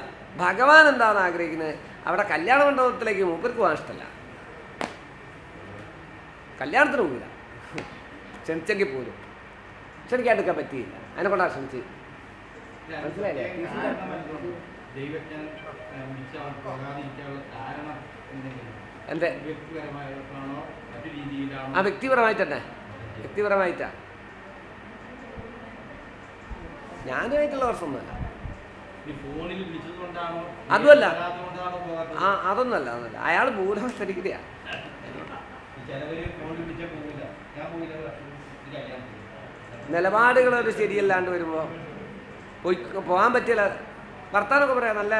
ഭഗവാൻ എന്താണ് ആഗ്രഹിക്കുന്നത്? അവിടെ കല്യാണ മണ്ഡപത്തിലേക്ക് മൂപ്പർക്ക് പോകാൻ ഇഷ്ടമല്ല. കല്യാണത്തിന് പോകില്ല. ക്ഷണിച്ചെങ്കിൽ പോലും ക്ഷണിക്കാണ്ടിരിക്കാൻ പറ്റിയില്ല. അതിനെ കൊണ്ടാണ് ക്ഷണിച്ച്. മനസ്സിലായില്ലേ? എന്തേ വ്യക്തിപരമായിട്ടാ. ഞാനുമായിട്ടുള്ള പ്രശ്നമൊന്നുമല്ല. അതുമല്ല, അതൊന്നല്ല. അയാൾ ഭൂലോകത്തിരിക്കുകയാണ്. നിലപാടുകളൊരു ശരിയല്ലാണ്ട് വരുമ്പോൾ പോകാൻ പറ്റില്ല. വർത്താനമൊക്കെ പറയാം, നല്ല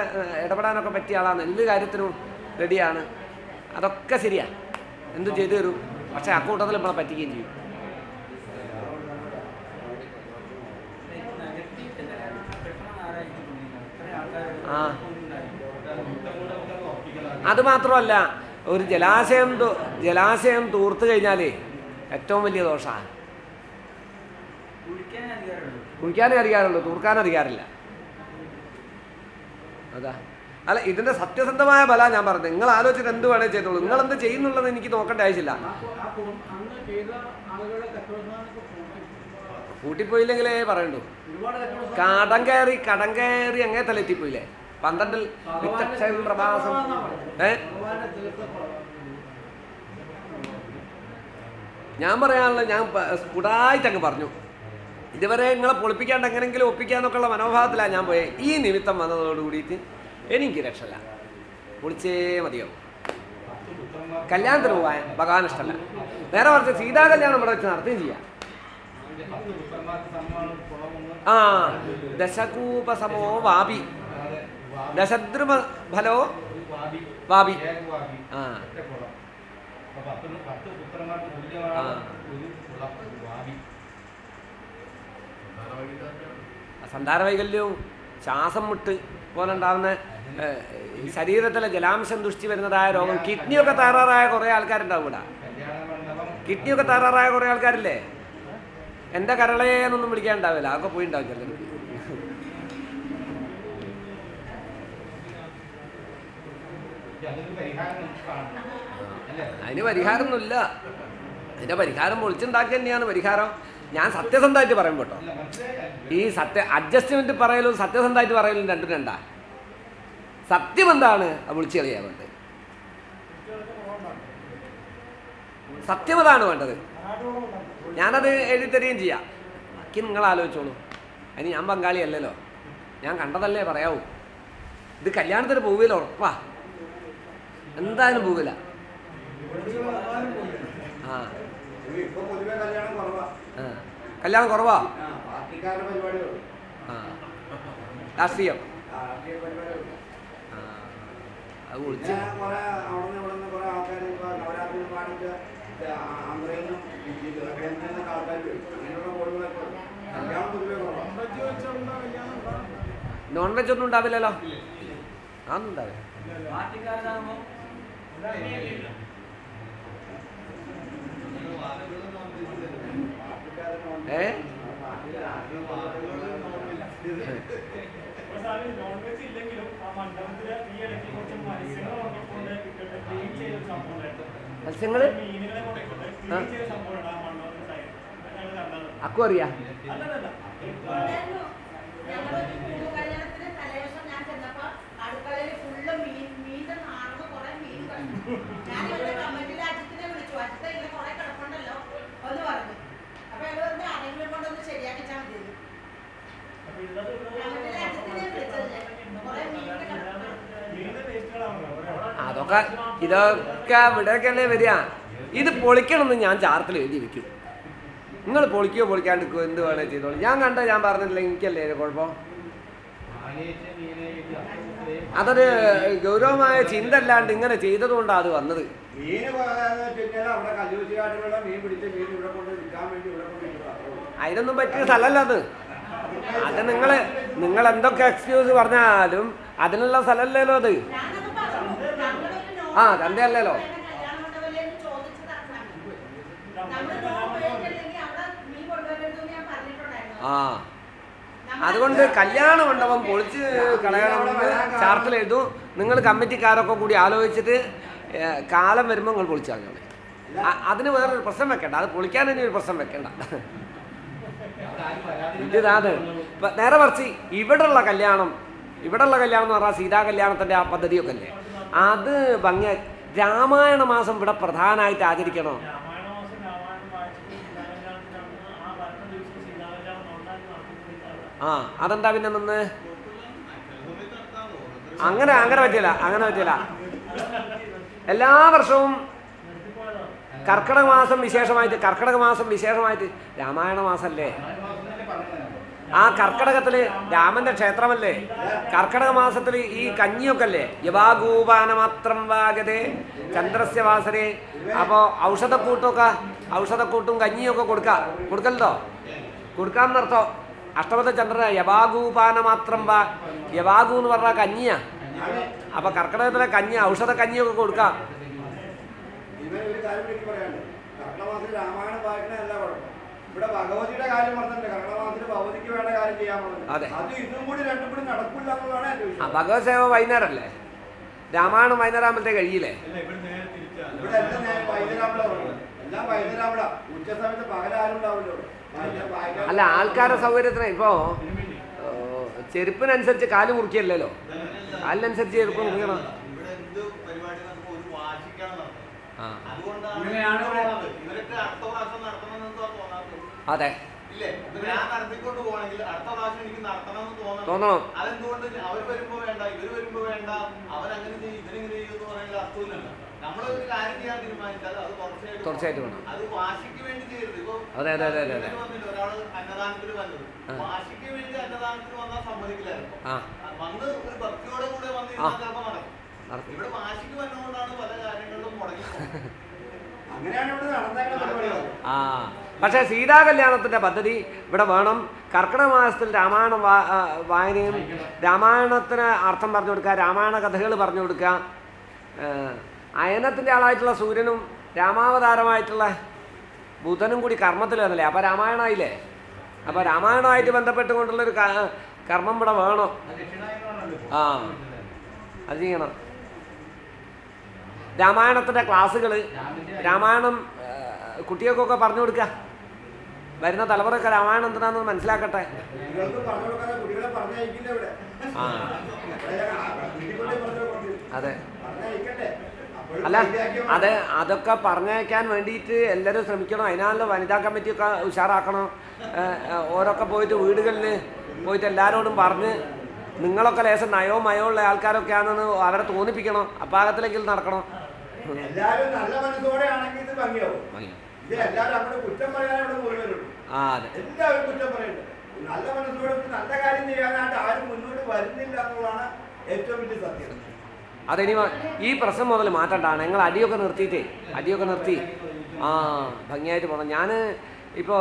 ഇടപെടാനൊക്കെ പറ്റിയ ആളാണ്, എന്ത് കാര്യത്തിനും റെഡിയാണ്. അതൊക്കെ ശരിയാ, എന്തും ചെയ്തു തരും. പക്ഷെ അക്കൂട്ടത്തിൽ നമ്മളെ പറ്റിക്കുകയും ചെയ്യും. അത് മാത്രമല്ല, ഒരു ജലാശയം തൂർത്ത് കഴിഞ്ഞാൽ ഏറ്റവും വലിയ ദോഷമാണ്. കുളിക്കാനേ അറിയാറുള്ളൂ, തൂർക്കാൻ അറിയാറില്ല. അതാ അല്ല, ഇതിൻ്റെ സത്യസന്ധമായ ഫല ഞാൻ പറഞ്ഞു. നിങ്ങൾ ആലോചിച്ചിട്ട് എന്ത് വേണേൽ ചെയ്തോളൂ. നിങ്ങളെന്ത് ചെയ്യുന്നുള്ളത് എനിക്ക് നോക്കേണ്ട ആവശ്യമില്ല. കൂട്ടിപ്പോയില്ലെങ്കിലേ പറയണ്ടു. കടം കയറി അങ്ങനെ തലെത്തിപ്പോയില്ലേ 12 വിത്തക്ഷയം പ്രഭാസം. ഞാൻ പറയാനുള്ള, ഞാൻ സ്ഫുടായിട്ടങ്ങ് പറഞ്ഞു. ഇതുവരെ നിങ്ങളെ പൊളിപ്പിക്കാണ്ട് എങ്ങനെങ്കിലും ഒപ്പിക്കാന്നൊക്കെ ഉള്ള മനോഭാവത്തിലാണ് ഞാൻ പോയത്. ഈ നിമിത്തം വന്നതോട് കൂടിയിട്ട് എനിക്ക് രക്ഷയില്ല. പൊളിച്ചേ മതിയോ. കല്യാണത്തിന് പോകാൻ ഭഗവാൻ ഇഷ്ടമല്ല. നേരെ മറിച്ച് സീതാ കല്യാണം ഇവിടെ വെച്ച് നടത്തുകയും ചെയ്യാം. ആ ദശകൂപസമോ വാപി ദശദ്രുമ ഫലോ വാപി. ആ സന്താന വൈകല്യവും ശ്വാസം മുട്ട് പോലെ ഉണ്ടാകുന്ന ശരീരത്തിലെ ജലാംശം ദുഷ്ടി വരുന്നതായ രോഗം, കിഡ്നിയൊക്കെ തകരാറായ കുറേ ആൾക്കാരുണ്ടാവും ഇവിടെ. കിഡ്നിയൊക്കെ തകരാറായ കുറേ ആൾക്കാരില്ലേ, എൻ്റെ കരളയെന്നൊന്നും വിളിക്കാനുണ്ടാവില്ല, അതൊക്കെ പോയി ഉണ്ടാവും ചിലർക്ക്. അതിന് പരിഹാരമൊന്നുമില്ല. അതിൻ്റെ പരിഹാരം പൊളിച്ചുണ്ടാക്കി തന്നെയാണ് പരിഹാരം. ഞാൻ സത്യസന്ധമായിട്ട് പറയും കേട്ടോ, ഈ അഡ്ജസ്റ്റ്മെൻറ്റ് പറയലും സത്യസന്ധമായിട്ട് പറയലും രണ്ടും രണ്ടാ. സത്യം എന്താണ് അത് വിളിച്ചു കളിയാൻ വേണ്ടത്, സത്യം അതാണ് വേണ്ടത്. ഞാനത് എഴുതിത്തരികയും ചെയ്യാം, ബാക്കി നിങ്ങൾ ആലോചിച്ചോളൂ. അതിന് ഞാൻ പങ്കാളിയല്ലല്ലോ, ഞാൻ കണ്ടതല്ലേ പറയാവൂ. ഇത് കല്യാണത്തിന് പോവില്ല, ഉറപ്പാ, എന്തായാലും പോവില്ല. ആ കല്യാണം കുറവാ. ആ രാഷ്ട്രീയം അത് വിളിച്ച് നോൺ വെജ് ഒന്നും ഉണ്ടാവില്ലല്ലോ, അതൊന്നും ഉണ്ടാവില്ല. മത്സ്യങ്ങള് അക്കു അറിയാ. അതൊക്കെ ഇതൊക്കെ ഇവിടെയൊക്കെയല്ലേ വരിക. ഇത് പൊളിക്കണമെന്ന് ഞാൻ ചാർട്ടിൽ എഴുതി വെക്കും. നിങ്ങൾ പൊളിക്കുകയോ പൊളിക്കാണ്ടിരിക്കുമോ എന്ത് വേണേ ചെയ്തോളൂ. ഞാൻ കണ്ടോ, ഞാൻ പറഞ്ഞിട്ടില്ല, എനിക്കല്ലേ കുഴപ്പം. അതൊരു ഗൗരവമായ ചിന്ത അല്ലാണ്ട് ഇങ്ങനെ ചെയ്തതുകൊണ്ടാണ് അത് വന്നത്. അതിനൊന്നും പറ്റിയ സ്ഥലമല്ല അത്. അത് നിങ്ങൾ എന്തൊക്കെ എക്സ്ക്യൂസ് പറഞ്ഞാലും അതിനുള്ള സ്ഥലമല്ലല്ലോ അത്. ആ തന്തയല്ലല്ലോ. ആ അതുകൊണ്ട് കല്യാണ മണ്ഡപം പൊളിച്ച് കളയണമെന്ന് ചാർട്ടിൽ എഴുതും. നിങ്ങൾ കമ്മിറ്റിക്കാരൊക്കെ കൂടി ആലോചിച്ചിട്ട് കാലം വരുമ്പോൾ നിങ്ങൾ പൊളിച്ചു കളഞ്ഞോളൂ. അതിന് വേറൊരു പ്രശ്നം വെക്കണ്ട, അത് പൊളിക്കാൻ തന്നെ ഒരു പ്രശ്നം വെക്കണ്ട. ഇതാണ് നേരെ മറിച്ച് ഇവിടെയുള്ള കല്യാണം എന്ന് പറഞ്ഞാൽ സീതാ കല്യാണത്തിൻ്റെ ആ പദ്ധതിയൊക്കെ അല്ലേ, അത് ഭംഗി. രാമായണ മാസം ഇവിടെ പ്രധാനമായിട്ട് ആചരിക്കണോ? ആ അതെന്താ പിന്നെ നിന്ന് അങ്ങനെ പറ്റില്ല. എല്ലാ വർഷവും കർക്കിടക മാസം വിശേഷമായിട്ട് രാമായണ മാസമല്ലേ, ആ കർക്കിടകത്തിൽ രാമന്റെ ക്ഷേത്രമല്ലേ, കർക്കിടക മാസത്തിൽ ഈ കഞ്ഞിയൊക്കെ അല്ലേ, യവാഗൂപാനമാത്രം വാഗതേ ചന്ദ്രസ്യ വാസരേ. അപ്പോൾ ഔഷധക്കൂട്ടും കഞ്ഞിയൊക്കെ കൊടുക്കല്ലോ, കൊടുക്കാമെന്നർത്ഥം. അഷ്ടമത്തെ ചന്ദ്രന യവാഗൂപാനമാത്രം വാ, യവാഗു എന്ന് പറഞ്ഞാൽ കഞ്ഞിയാ. അപ്പൊ കർക്കിടകത്തിലെ കഞ്ഞി, ഔഷധ കഞ്ഞിയൊക്കെ കൊടുക്കാം. ഇവിടെ ഭഗവതിയുടെ കാര്യം പറഞ്ഞിട്ടുണ്ട്, കർണമാസത്തിൽ ഭഗവതിക്ക് വേണ്ട കാര്യം ചെയ്യാൻ പറഞ്ഞത്. അത് ഇതും കൂടി രണ്ടും കൂടി നടക്കില്ല എന്നുള്ളതാണ് എന്റെ വിഷയം. ഭഗവത് സേവ വൈകുന്നേരമല്ലേ, രാമായണം വൈകുന്നേരം ആകുമ്പോഴത്തെ കഴിയില്ലേ? ഇവിടെ എല്ലാം എല്ലാം വൈകുന്നേരം, ഉച്ച സമയത്ത് പകലാരും ഉണ്ടാവില്ലോ. അല്ല, ആൾക്കാരുടെ സൗകര്യത്തിന് ഇപ്പോ ചെരുപ്പിനനുസരിച്ച് കാല് മുറിക്കല്ലോ, കാലിനനുസരിച്ച് ചെരുപ്പ് മുറിക്കണം. അതെ തോന്നണം. നമ്മളൊരു കാര്യം ചെയ്യാൻ തീരുമാനിച്ചാൽ അത് തീർച്ചയായിട്ടും വേണം. അത് വാശിക്ക് വേണ്ടി ചെയ്യരുത്. ഇപ്പൊ അതെ. ഒരാള് അന്നദാനത്തിന് വന്നത് വാശിക്ക് വേണ്ടി അന്നദാനത്തിന് വന്നാൽ സമ്മതിക്കില്ലായിരുന്നു. വന്ന് ഒരു ഭക്തിയോടെ കൂടെ വന്നിരുന്നാൽ ചിലപ്പോൾ നടക്കും. ഇവിടെ വാശിക്ക് വന്നുകൊണ്ടാണ് പല കാര്യങ്ങളിലും മുടങ്ങി. അങ്ങനെയാണ് ഇവിടെ നടന്നേക്കുന്നത്. പക്ഷേ സീതാ കല്യാണത്തിൻ്റെ പദ്ധതി ഇവിടെ വേണം. കർക്കിടക മാസത്തിൽ രാമായണം വായനയും രാമായണത്തിന് അർത്ഥം പറഞ്ഞു കൊടുക്കുക, രാമായണ കഥകൾ പറഞ്ഞു കൊടുക്കുക. അയനത്തിൻ്റെ ആളായിട്ടുള്ള സൂര്യനും രാമാവതാരമായിട്ടുള്ള ബുധനും കൂടി കർമ്മത്തിൽ വന്നല്ലേ, അപ്പോൾ രാമായണമായില്ലേ. അപ്പോൾ രാമായണമായിട്ട് ബന്ധപ്പെട്ടുകൊണ്ടുള്ളൊരു കർമ്മം ഇവിടെ വേണം. അത് ചെയ്യണം. രാമായണത്തിൻ്റെ ക്ലാസ്സുകൾ രാമായണം കുട്ടികൾക്കൊക്കെ പറഞ്ഞു കൊടുക്കുക. വരുന്ന തലമുറയൊക്കെ രാമായണം എന്തിനാണെന്ന് മനസ്സിലാക്കട്ടെ. അതെ. അല്ല, അതൊക്കെ പറഞ്ഞയക്കാൻ വേണ്ടിയിട്ട് എല്ലാവരും ശ്രമിക്കണം. അതിനാണല്ലോ വനിതാ കമ്മിറ്റിയൊക്കെ ഉഷാറാക്കണം. ഓരൊക്കെ പോയിട്ട് വീടുകളിൽ പോയിട്ട് എല്ലാവരോടും പറഞ്ഞ് നിങ്ങളൊക്കെ ലേശം നയോ മയോ ഉള്ള ആൾക്കാരൊക്കെ ആണെന്ന് അവരെ തോന്നിപ്പിക്കണം. അപ്പാകത്തിലേക്ക് നടക്കണം. എല്ലാവരും നല്ല മനസ്സോടെ ആണെങ്കിൽ ഇത് ഭംഗിയാവും. എല്ലാവരും അവിടെ കുറ്റം പറയാനാണ് മുഴുവനുള്ളൂ. എല്ലാവരും കുറ്റം പറയുന്നുണ്ട്. നല്ല മനസ്സോടെ നല്ല കാര്യം ചെയ്യാനായിട്ട് ആരും മുന്നോട്ട് വരുന്നില്ല എന്നുള്ളതാണ് ഏറ്റവും വലിയ സത്യം. അതിനി ഈ പ്രശ്നം മുതൽ മാറ്റണ്ടാണ്. ഞങ്ങൾ അടിയൊക്കെ നിർത്തി ഭംഗിയായിട്ട് പോകണം. ഞാൻ ഇപ്പോൾ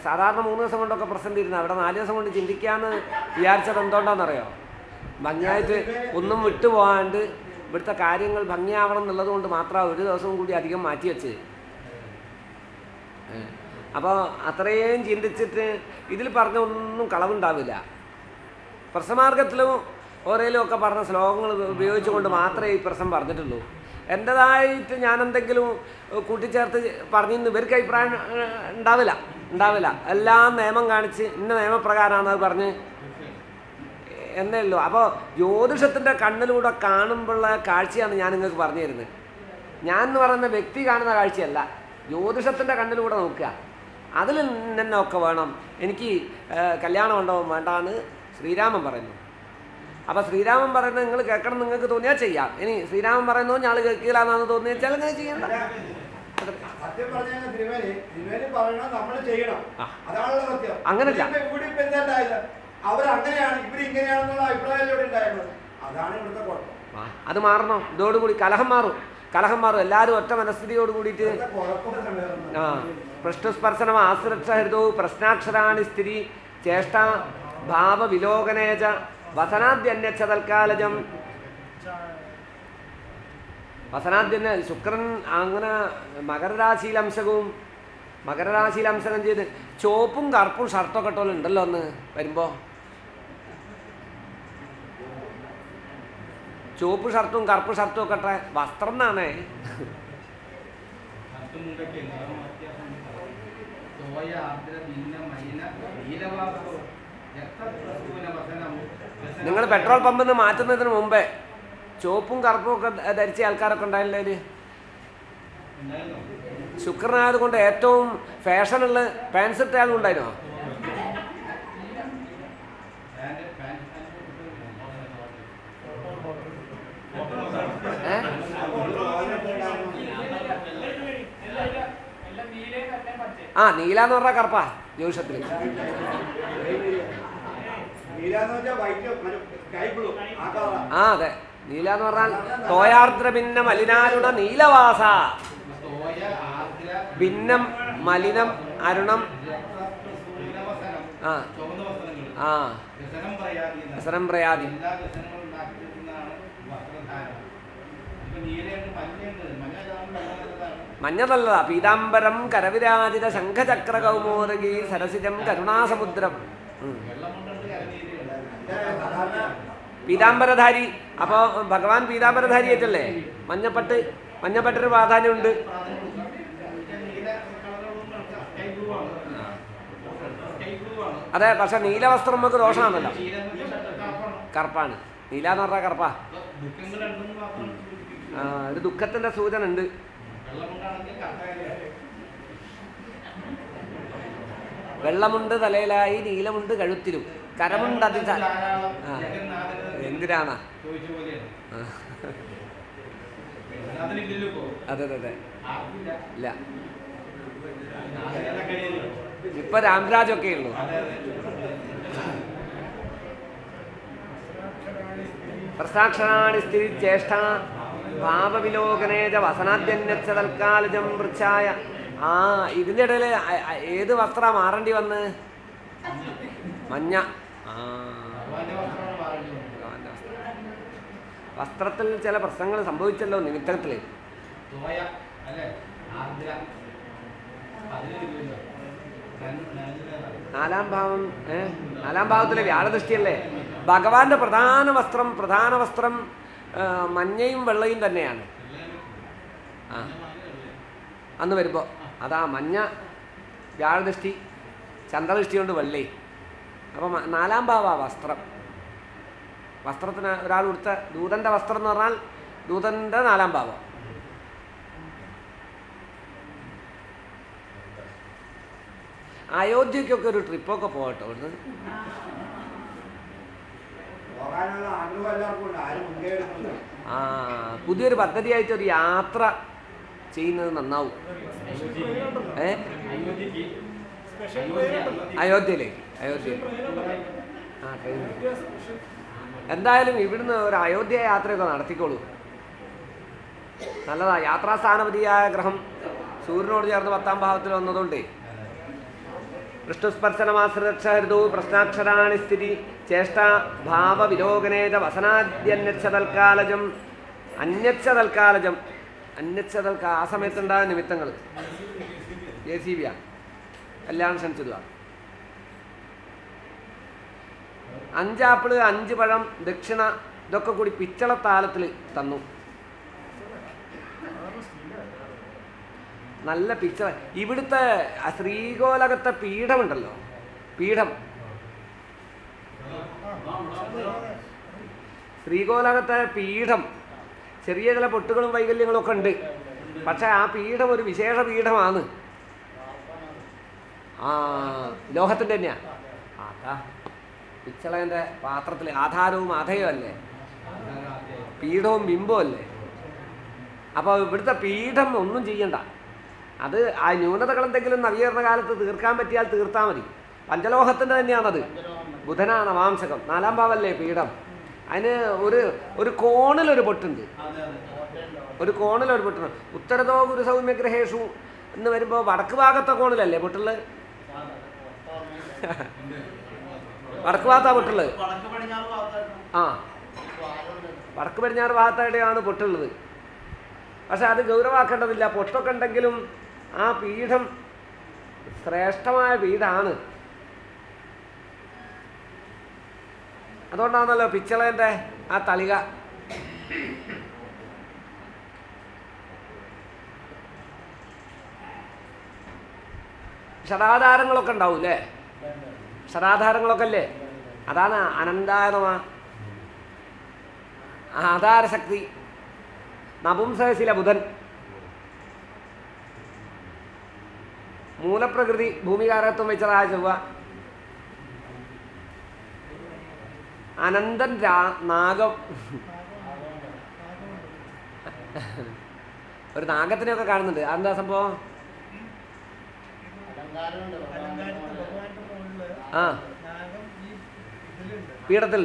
സാധാരണ 3 ദിവസം കൊണ്ടൊക്കെ പ്രസന്റ് ഇരുന്ന് അവിടെ 4 ദിവസം കൊണ്ട് ചിന്തിക്കാമെന്ന് വിചാരിച്ചത് എന്തുകൊണ്ടാണെന്നറിയോ? ഭംഗിയായിട്ട് ഒന്നും വിട്ടുപോകാണ്ട് ഇവിടുത്തെ കാര്യങ്ങൾ ഭംഗിയാവണം എന്നുള്ളത് കൊണ്ട് മാത്രമാണ് 1 ദിവസം കൂടി അധികം മാറ്റി വെച്ചത്. അപ്പോൾ അത്രയും ചിന്തിച്ചിട്ട് ഇതിൽ പറഞ്ഞ ഒന്നും കളവുണ്ടാവില്ല. പ്രസമാർഗത്തിലും ഓരേലും ഒക്കെ പറഞ്ഞ ശ്ലോകങ്ങൾ ഉപയോഗിച്ചുകൊണ്ട് മാത്രമേ ഈ പ്രശ്നം പറഞ്ഞിട്ടുള്ളൂ. എൻ്റേതായിട്ട് ഞാൻ എന്തെങ്കിലും കൂട്ടിച്ചേർത്ത് പറഞ്ഞിന്ന് ഇവർക്ക് അഭിപ്രായം ഉണ്ടാവില്ല. എല്ലാം നിയമം കാണിച്ച് ഇന്ന നിയമപ്രകാരമാണ് അത് പറഞ്ഞ് എന്നേ ഉള്ളൂ. അപ്പോൾ ജ്യോതിഷത്തിൻ്റെ കണ്ണിലൂടെ കാണുമ്പോഴുള്ള കാഴ്ചയാണ് ഞാൻ നിങ്ങൾക്ക് പറഞ്ഞു തരുന്നത്. ഞാൻ എന്ന് പറയുന്ന വ്യക്തി കാണുന്ന കാഴ്ചയല്ല, ജ്യോതിഷത്തിൻ്റെ കണ്ണിലൂടെ നോക്കുക. അതിൽ തന്നെ ഒക്കെ വേണം. എനിക്ക് കല്യാണം ഉണ്ടാവും വേണ്ടാന്ന് ശ്രീരാമൻ പറയുന്നു. അപ്പോൾ ശ്രീരാമൻ പറയുന്നത് നിങ്ങൾ കേൾക്കണം നിങ്ങൾക്ക് തോന്നിയാൽ ചെയ്യാം. ഇനി ശ്രീരാമൻ പറയുന്നത് ഞാൻ കേൾക്കില്ല എന്നാണ് തോന്നിയാൽ അങ്ങനെ ചെയ്യണ്ട. സത്യം പറഞ്ഞാൽ തിരുമേനി പറയണം, നമ്മൾ ചെയ്യണം. അതാണല്ലോ സത്യം. അങ്ങനല്ല, ഇവിടെ ഇപ്പം എന്താ അവരങ്ങനെയാണ് ഇവരിങ്ങനെയാണെന്നുള്ള അഭിപ്രായം ഇവിടെ ഉണ്ടായിരുന്നത്. അതാണ് ഇവിടുത്തെ കുഴപ്പം. അത് മാറണം. ഇതോടുകൂടി കലഹം മാറും. എല്ലാവരും ഒറ്റ മനസ്ഥിതിയോട് കൂടിയിട്ട് പൃഷ്ഠസ്പർശനം ആശ്രക്ഷഹൃതവും പ്രശ്നാക്ഷരാണി സ്ഥിതി ചേഷ്ട ഭാവവിലോകനേജ വസനാദ്യന്യച്ച തൽക്കാലജം. വസനാദ്യന്യ ശുക്രൻ അങ്ങനെ മകരരാശിയിലംശകവും ചെയ്ത് ചുവപ്പും കറുപ്പും ഷർട്ടൊക്കെ ഇട്ടോലും ഉണ്ടല്ലോ ഒന്ന് വരുമ്പോൾ. ചുവപ്പ് ഷർട്ടും കറുപ്പ് ഷർട്ടും ഒക്കെ ഇട്ട വസ്ത്രം എന്നാണേ. നിങ്ങൾ പെട്രോൾ പമ്പിൽ നിന്ന് മാറ്റുന്നതിന് മുമ്പേ ചുവപ്പും കറുപ്പും ഒക്കെ ധരിച്ച ആൾക്കാരൊക്കെ ഉണ്ടായില്ലേ? ശുക്രനായത് കൊണ്ട് ഏറ്റവും ഫാഷനുള്ള പാൻസ് ഇട്ട ആളും ഉണ്ടായിരുന്നോ? നീല എന്ന് പറഞ്ഞാൽ കറുപ്പാ ജ്യോതിഷത്തിൽ. അതെ, നീല എന്ന് പറഞ്ഞാൽ തോയാർദ്ര ഭിന്ന മലിനാരുണ നീലവാസ. ഭിന്നം മലിനം അരുണം വ്യസനം പ്രയാതി. മഞ്ഞ നല്ലതാ. പീതാംബരം കരവിരാജിത ശംഖചക്ര കൗമോദകി സരസിജം കരുണാസമുദ്രം. പീതാംബരധാരി. അപ്പോൾ ഭഗവാൻ പീതാംബരധാരി ആയിട്ടല്ലേ? മഞ്ഞപ്പട്ടൊരു പ്രാധാന്യമുണ്ട്. അതെ, പക്ഷെ നീലവസ്ത്രം നമുക്ക് ദോഷമാണല്ലോ. കറുപ്പാണ്. നീല എന്ന് പറഞ്ഞാൽ കറുപ്പാ. ഒരു ദുഃഖത്തിന്റെ സൂചന ഉണ്ട്. വെള്ളമുണ്ട് തലയിലായി, നീലമുണ്ട് കഴുത്തിലും, കരമുണ്ട് എന്തിനാണ് അതെ അതെ അതെ ഇല്ല. ഇപ്പൊ രാംരാജൊക്കെ ഉള്ളൂ. പ്രസാക്ഷരാണി സ്ഥിതി ചേഷ്ട ഭാവവിലോകനേജ വസനാദ്യന്യച്ച തൽക്കാലജം വൃക്ഷായ. ആ ഇതിൻ്റെ ഇടയിൽ ഏത് വസ്ത്രം മാറേണ്ടി വന്ന്? മഞ്ഞ. ആ വസ്ത്രത്തിൽ ചില പ്രശ്നങ്ങൾ സംഭവിച്ചല്ലോ നിമിത്തത്തിൽ. നാലാം ഭാവത്തിലെ വ്യാഴദൃഷ്ടിയല്ലേ. ഭഗവാന്റെ പ്രധാന വസ്ത്രം മഞ്ഞയും വെള്ളയും തന്നെയാണ്. ആ അന്ന് വരുമ്പോൾ അതാ മഞ്ഞ വ്യാഴദൃഷ്ടി, ചന്ദ്രദൃഷ്ടി കൊണ്ട് വെള്ളി. അപ്പം 4-ാം ഭാവ വസ്ത്രത്തിന് ഒരാൾ കൊടുത്ത ദൂതൻ്റെ വസ്ത്രം എന്ന് പറഞ്ഞാൽ ദൂതൻ്റെ 4-ാം ഭാവം. അയോധ്യക്കൊക്കെ ഒരു ട്രിപ്പൊക്കെ പോകട്ടോ ഇവിടുന്ന്. ആ പുതിയൊരു പദ്ധതിയായിട്ട് ഒരു യാത്ര ചെയ്യുന്നത് നന്നാവും. അയോധ്യയിലേക്ക് ആ ട്രെയിൻ. എന്തായാലും ഇവിടുന്ന് ഒരു അയോധ്യ യാത്രയൊക്കെ നടത്തിക്കോളൂ. നല്ലതാ. യാത്രാസ്ഥാനപതിയായ ഗ്രഹം സൂര്യനോട് ചേർന്ന് 10-ാം ഭാവത്തിൽ വന്നതുകൊണ്ട് വിഷ്ണുസ്പർശനമാശ്രിതക്ഷഹൃദു പ്രശ്നാക്ഷരാണി സ്ഥിതി ചേഷ്ട ഭാവവിലോകനേജ വസനാദ്യന്യച്ഛതൽക്കാലജം അന്യച്ഛതൽക്കാലജം ആ സമയത്തുണ്ടായ നിമിത്തങ്ങൾ. JCB കല്യാണം ക്ഷണിച്ചതാണ്. 5 ആപ്പിള് 5 പഴം ദക്ഷിണ ഇതൊക്കെ കൂടി പിച്ചളത്താലത്തിൽ തന്നു. നല്ല പിച്ചള. ഇവിടുത്തെ ശ്രീകോലകത്തെ പീഠമുണ്ടല്ലോ, ശ്രീകോലകത്തെ പീഠം ചെറിയ ചില പൊട്ടുകളും വൈകല്യങ്ങളും ഒക്കെ ഉണ്ട്. പക്ഷെ ആ പീഠം ഒരു വിശേഷ പീഠമാണ്. ആ ലോഹത്തിൻ്റെ തന്നെയാണ്. അതാ പിച്ചളേൻ്റെ പാത്രത്തിൽ ആധാരവും ആധേയവും അല്ലേ, പീഠവും ബിംബവും അല്ലേ. അപ്പോൾ ഇവിടുത്തെ പീഠം ഒന്നും ചെയ്യണ്ട. അത് ആ ന്യൂനതകൾ എന്തെങ്കിലും നവീകരണ കാലത്ത് തീർക്കാൻ പറ്റിയാൽ തീർത്താൽ മതി. പഞ്ചലോഹത്തിൻ്റെ തന്നെയാണത്. ബുധനാണ് നവാംശകം, 4-ാം ഭാവമല്ലേ പീഠം. അതിന് ഒരു കോണിലൊരു പൊട്ടുണ്ട്. ഉത്തരതോ ഗുരുസൗമ്യഗ്രഹേഷു എന്ന് വരുമ്പോൾ വടക്ക് ഭാഗത്തെ കോണിലല്ലേ പൊട്ടുള്ളത്? വടക്ക് ഭാഗത്താ പൊട്ടുള്ളത്. ആ വടക്ക് പടിഞ്ഞാറ് ഭാഗത്തായിട്ടാണ് പൊട്ടുള്ളത്. പക്ഷെ അത് ഗൗരവാക്കേണ്ടതില്ല. പൊട്ടൊക്കെ ഉണ്ടെങ്കിലും ആ പീഠം ശ്രേഷ്ഠമായ പീഠമാണ്. അതുകൊണ്ടാണല്ലോ പിച്ചളേൻ്റെ ആ തളിക. ഷടാധാരങ്ങളൊക്കെ ഉണ്ടാവും അല്ലേ? ഷടാധാരങ്ങളൊക്കെ അല്ലേ? അതാണ് അനന്തായനമാ ആധാരശക്തി. നപുംസകശില ബുധൻ, മൂലപ്രകൃതി ഭൂമികാരത്വം വെച്ചതായ ചൊവ്വ, അനന്തൻ നാഗം. ഒരു നാഗത്തിനെയൊക്കെ കാണുന്നുണ്ട്. അതെന്താ സംഭവം? ആ പീഠത്തിൽ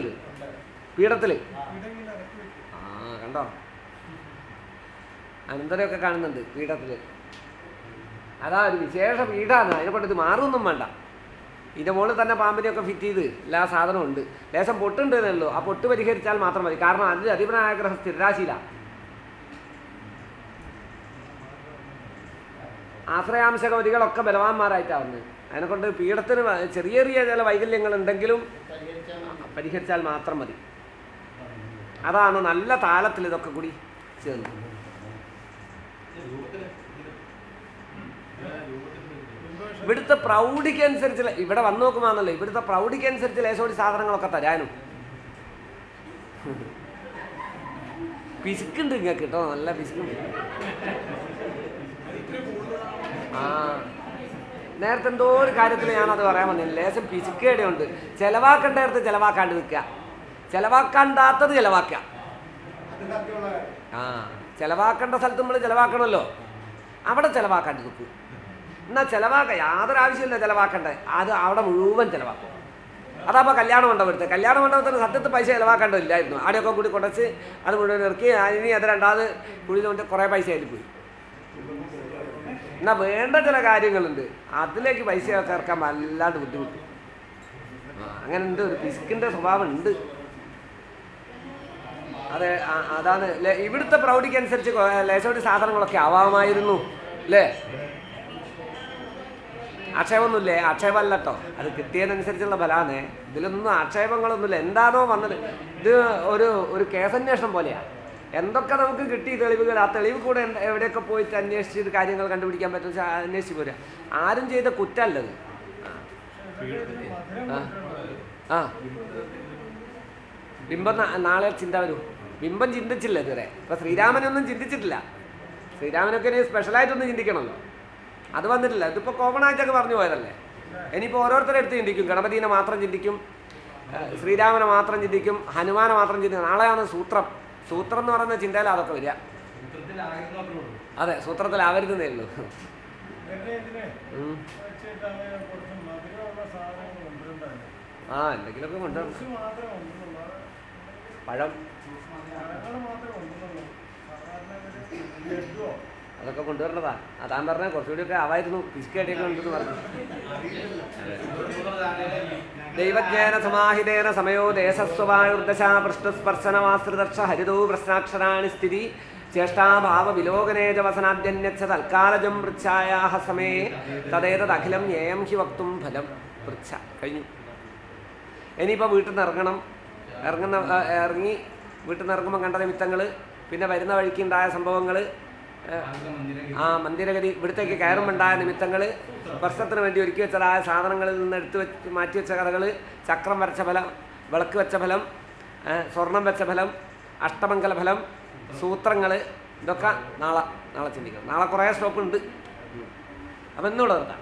ആ കണ്ടോ, അനന്തരമൊക്കെ കാണുന്നുണ്ട് പീഠത്തിൽ. അതാ ഒരു വിശേഷ പീഠമാണ്. അതിനെക്കൊണ്ട് ഇത് മാറുമൊന്നും വേണ്ട. ഇതിൻ്റെ മുകളിൽ തന്നെ പാമ്പിനെയൊക്കെ ഫിറ്റ് ചെയ്ത് എല്ലാ സാധനവും ഉണ്ട്. ലേശം പൊട്ടുണ്ട് എന്നല്ലോ. ആ പൊട്ട് പരിഹരിച്ചാൽ മാത്രം മതി. കാരണം അതിൽ അധിപനായ ഗ്രഹം സ്ഥിരരാശിയിലാണ്. ആശ്രയാംശകവതികളൊക്കെ ബലവാന്മാരായിട്ടാവുന്നത്. അതിനെക്കൊണ്ട് പീഠത്തിന് ചെറിയ ചെറിയ ചില വൈകല്യങ്ങൾ ഉണ്ടെങ്കിലും പരിഹരിച്ചാൽ മാത്രം മതി. അതാണ് നല്ല താളത്തിൽ ഇതൊക്കെ കൂടി ചേർന്ന്. ഇവിടുത്തെ പ്രൗഢിക്കനുസരിച്ച് ഇവിടെ വന്നു നോക്കുമ്പോഴാണല്ലോ ഇവിടുത്തെ പ്രൗഢിക്കനുസരിച്ച് ലേശോടി സാധനങ്ങളൊക്കെ തരാനും. പിശുക്കുണ്ട് ഇങ്ങക്ക് കേട്ടോ, നല്ല പിശുക്കുണ്ട്. ആ നേരത്തെ എന്തോ ഒരു കാര്യത്തിൽ ഞാനത് പറയാൻ വന്നില്ല. ലേശം പിശുക്കേടെയുണ്ട്. ചിലവാക്കേണ്ടടുത്ത് ചിലവാക്കാണ്ട് നിൽക്കുക, ചിലവാക്കാണ്ടാത്തത് ചിലവാക്കുക. ആ ചിലവാക്കേണ്ട സ്ഥലത്ത് നമ്മൾ ചിലവാക്കണമല്ലോ, അവിടെ ചിലവാക്കാണ്ട് നിൽക്കും. എന്നാൽ ചിലവാക്ക യാതൊരു ആവശ്യമില്ല ചിലവാക്കണ്ടേ, അത് അവിടെ മുഴുവൻ ചിലവാക്കും. അതപ്പോൾ കല്യാണ മണ്ഡപം കല്യാണ മണ്ഡപത്തിന് സത്യത്തിൽ പൈസ ചിലവാക്കേണ്ടതില്ലായിരുന്നു. അവിടെയൊക്കെ കൂടി കുറച്ച് അത് മുഴുവൻ ഇറക്കി ഇനി അത് രണ്ടാമത് കുഴി കൊണ്ട് കുറേ പൈസ അതിൽ പോയി. എന്നാൽ വേണ്ട ചില കാര്യങ്ങളുണ്ട്, അതിലേക്ക് പൈസ ഒക്കെ ഇറക്കാൻ വല്ലാണ്ട് ബുദ്ധിമുട്ട്. അങ്ങനെ ഉണ്ട്, ഒരു പിസ്കിൻ്റെ സ്വഭാവം ഉണ്ട്. അതെ, അതാണ് ഇവിടുത്തെ പ്രൗഢിക്കനുസരിച്ച് ലേശോടി സാധനങ്ങളൊക്കെ ആവാമായിരുന്നു അല്ലേ. ആക്ഷേപമൊന്നുമില്ലേ? ആക്ഷേപമല്ല കേട്ടോ, അത് കിട്ടിയതനുസരിച്ചുള്ള ഫലാന്നേ. ഇതിലൊന്നും ആക്ഷേപങ്ങളൊന്നുമില്ല. എന്താണോ വന്നത്, ഇത് ഒരു കേസന്വേഷണം പോലെയാണ്. എന്തൊക്കെ നമുക്ക് കിട്ടി തെളിവുകൾ, ആ തെളിവ് കൂടെ എവിടെയൊക്കെ പോയിട്ട് അന്വേഷിച്ചിട്ട് കാര്യങ്ങൾ കണ്ടുപിടിക്കാൻ പറ്റും, അന്വേഷിച്ച് പോരാ. ആരും ചെയ്ത കുറ്റമല്ലത്. ആ ബിംബം നാളെ ചിന്ത വരൂ. ബിംബം ചിന്തിച്ചില്ല ഇതുവരെ. ഇപ്പം ശ്രീരാമനൊന്നും ചിന്തിച്ചിട്ടില്ല. ശ്രീരാമനൊക്കെ ഇനി സ്പെഷ്യലായിട്ടൊന്നും ചിന്തിക്കണമല്ലോ, അത് വന്നിട്ടില്ല. ഇതിപ്പോൾ കോമൺ ആയിട്ടൊക്കെ പറഞ്ഞു പോയതല്ലേ. ഇനിയിപ്പോൾ ഓരോരുത്തരെ എടുത്ത് ചിന്തിക്കും. ഗണപതിനെ മാത്രം ചിന്തിക്കും, ശ്രീരാമനെ മാത്രം ചിന്തിക്കും, ഹനുമാനെ മാത്രം ചിന്തിക്കും. നാളെയാണ് സൂത്രം എന്ന് പറയുന്ന ചിന്തയിൽ അതൊക്കെ വരിക. അതെ, സൂത്രത്തിലാവരുതെന്നേ ഉള്ളൂ. ആ എന്തെങ്കിലുമൊക്കെ കൊണ്ടുവരണം. പഴം അതൊക്കെ കൊണ്ടുവരേണ്ടതാ. അതാൻ പറഞ്ഞാൽ കുറച്ചുകൂടിയൊക്കെ ആവായിരുന്നു, പിസ്കേടിയൊക്കെ ഉണ്ടെന്ന് പറഞ്ഞു. ദൈവജ്ഞാന സമാഹിതേന സമയോ ദേശസ്വവായുർദശാ പൃഷ്ഠസ്പർശനമാശ്രിതർഷ ഹരിതോ പ്രശ്നാക്ഷരാണി സ്ഥിതി ചേഷ്ടാഭാവ വിലോകനേജ വസനാദ്യന്യച്ഛ തൽക്കാലജം വൃച്ഛായാഹ സമേ തദേതദഖിലം യേയം ഹി വക്തും ഫലം വൃച്ഛ. കഴിഞ്ഞു. ഇനിയിപ്പോൾ വീട്ടിൽ നിന്ന് ഇറങ്ങി വീട്ടിൽ നിന്ന് ഇറങ്ങുമ്പോൾ കണ്ട നിമിത്തങ്ങൾ, പിന്നെ വരുന്ന വഴിക്കുണ്ടായ സംഭവങ്ങൾ, ആ മന്ദിരഗതി ഇവിടത്തേക്ക് കയറുമ്പോണ്ടായ നിമിത്തങ്ങൾ, സ്പർശത്തിന് വേണ്ടി ഒരുക്കി വെച്ചതായ സാധനങ്ങളിൽ നിന്ന് മാറ്റി വെച്ച കഥകൾ, ചക്രം വരച്ച ഫലം, വിളക്ക് വെച്ച ഫലം, സ്വർണം വെച്ച ഫലം, അഷ്ടമംഗല ഫലം, സൂത്രങ്ങൾ, ഇതൊക്കെ നാളെ ചിന്തിക്കണം. നാളെ കുറേ സ്റ്റോപ്പ് ഉണ്ട്. അപ്പം ഇന്നുകൂടെ നിർത്താം.